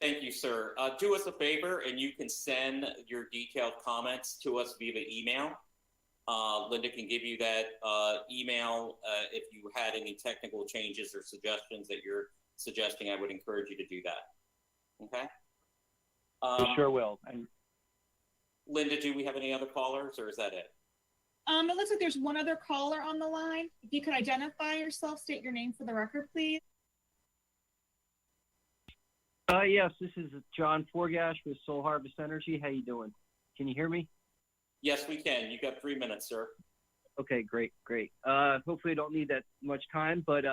S3: Thank you, sir. Do us a favor, and you can send your detailed comments to us via email. Linda can give you that email. If you had any technical changes or suggestions that you're suggesting, I would encourage you to do that. Okay?
S15: We sure will. And
S3: Linda, do we have any other callers, or is that it?
S4: It looks like there's one other caller on the line. If you could identify yourself, state your name for the record, please.
S16: Yes, this is John Forgash with Soul Harvest Energy. How you doing? Can you hear me?
S3: Yes, we can. You got 3 minutes, sir.
S16: Okay, great. Hopefully I don't need that much time, but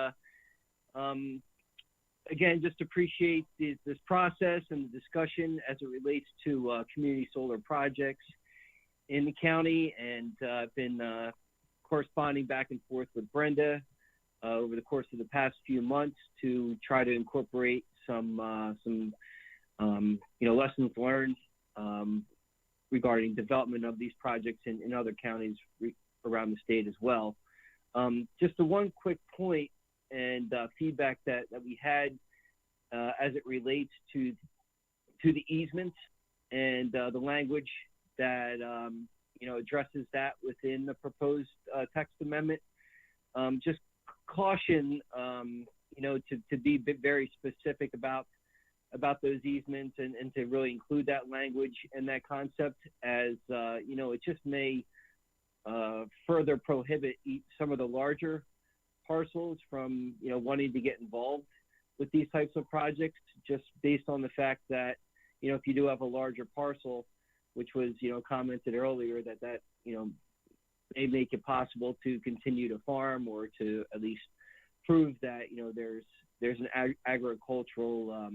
S16: again, just appreciate this process and the discussion as it relates to community solar projects in the county, and I've been corresponding back and forth with Brenda over the course of the past few months to try to incorporate some lessons learned regarding development of these projects in other counties around the state as well. Just the one quick point and feedback that we had as it relates to the easements and the language that addresses that within the proposed text amendment. Just caution, to be very specific about those easements and to really include that language and that concept, as it just may further prohibit some of the larger parcels from wanting to get involved with these types of projects, just based on the fact that if you do have a larger parcel, which was commented earlier, that may make it possible to continue to farm, or to at least prove that there's an agricultural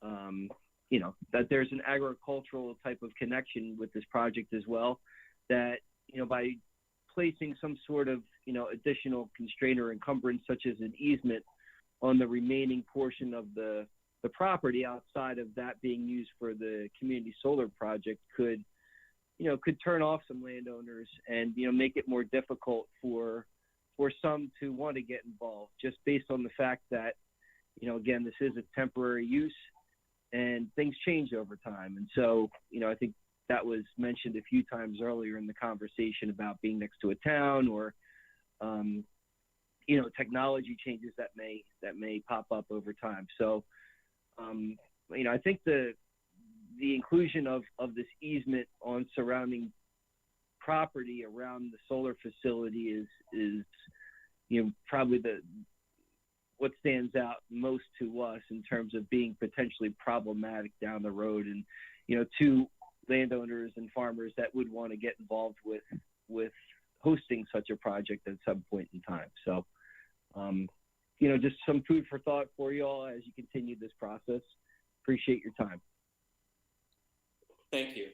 S16: that there's an agricultural type of connection with this project as well, that by placing some sort of additional constraint or encumbrance, such as an easement on the remaining portion of the property outside of that being used for the community solar project, could turn off some landowners and make it more difficult for some to want to get involved, just based on the fact that again, this is a temporary use and things change over time. And so I think that was mentioned a few times earlier in the conversation about being next to a town, or technology changes that may pop up over time. So I think the inclusion of this easement on surrounding property around the solar facility is probably what stands out most to us in terms of being potentially problematic down the road, and to landowners and farmers that would want to get involved with hosting such a project at some point in time. So just some food for thought for you all as you continue this process. Appreciate your time.
S3: Thank you.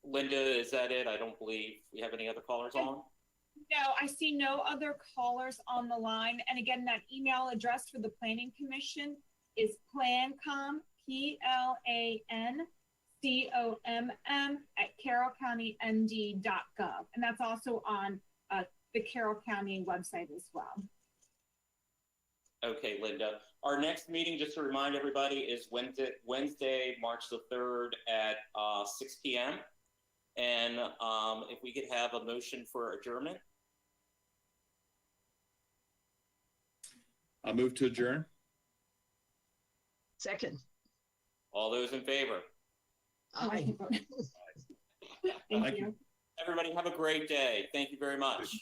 S3: Linda, is that it? I don't believe we have any other callers on.
S4: No, I see no other callers on the line. And again, that email address for the Planning Commission is plancom, PLANCOMM@carrollcountymd.gov. And that's also on the Carroll County website as well.
S3: Okay, Linda. Our next meeting, just to remind everybody, is Wednesday, March the 3rd at 6 p.m. And if we could have a motion for adjournment.
S9: I move to adjourn.
S8: Second.
S3: All those in favor?
S8: Aye.
S4: Thank you.
S3: Everybody have a great day. Thank you very much.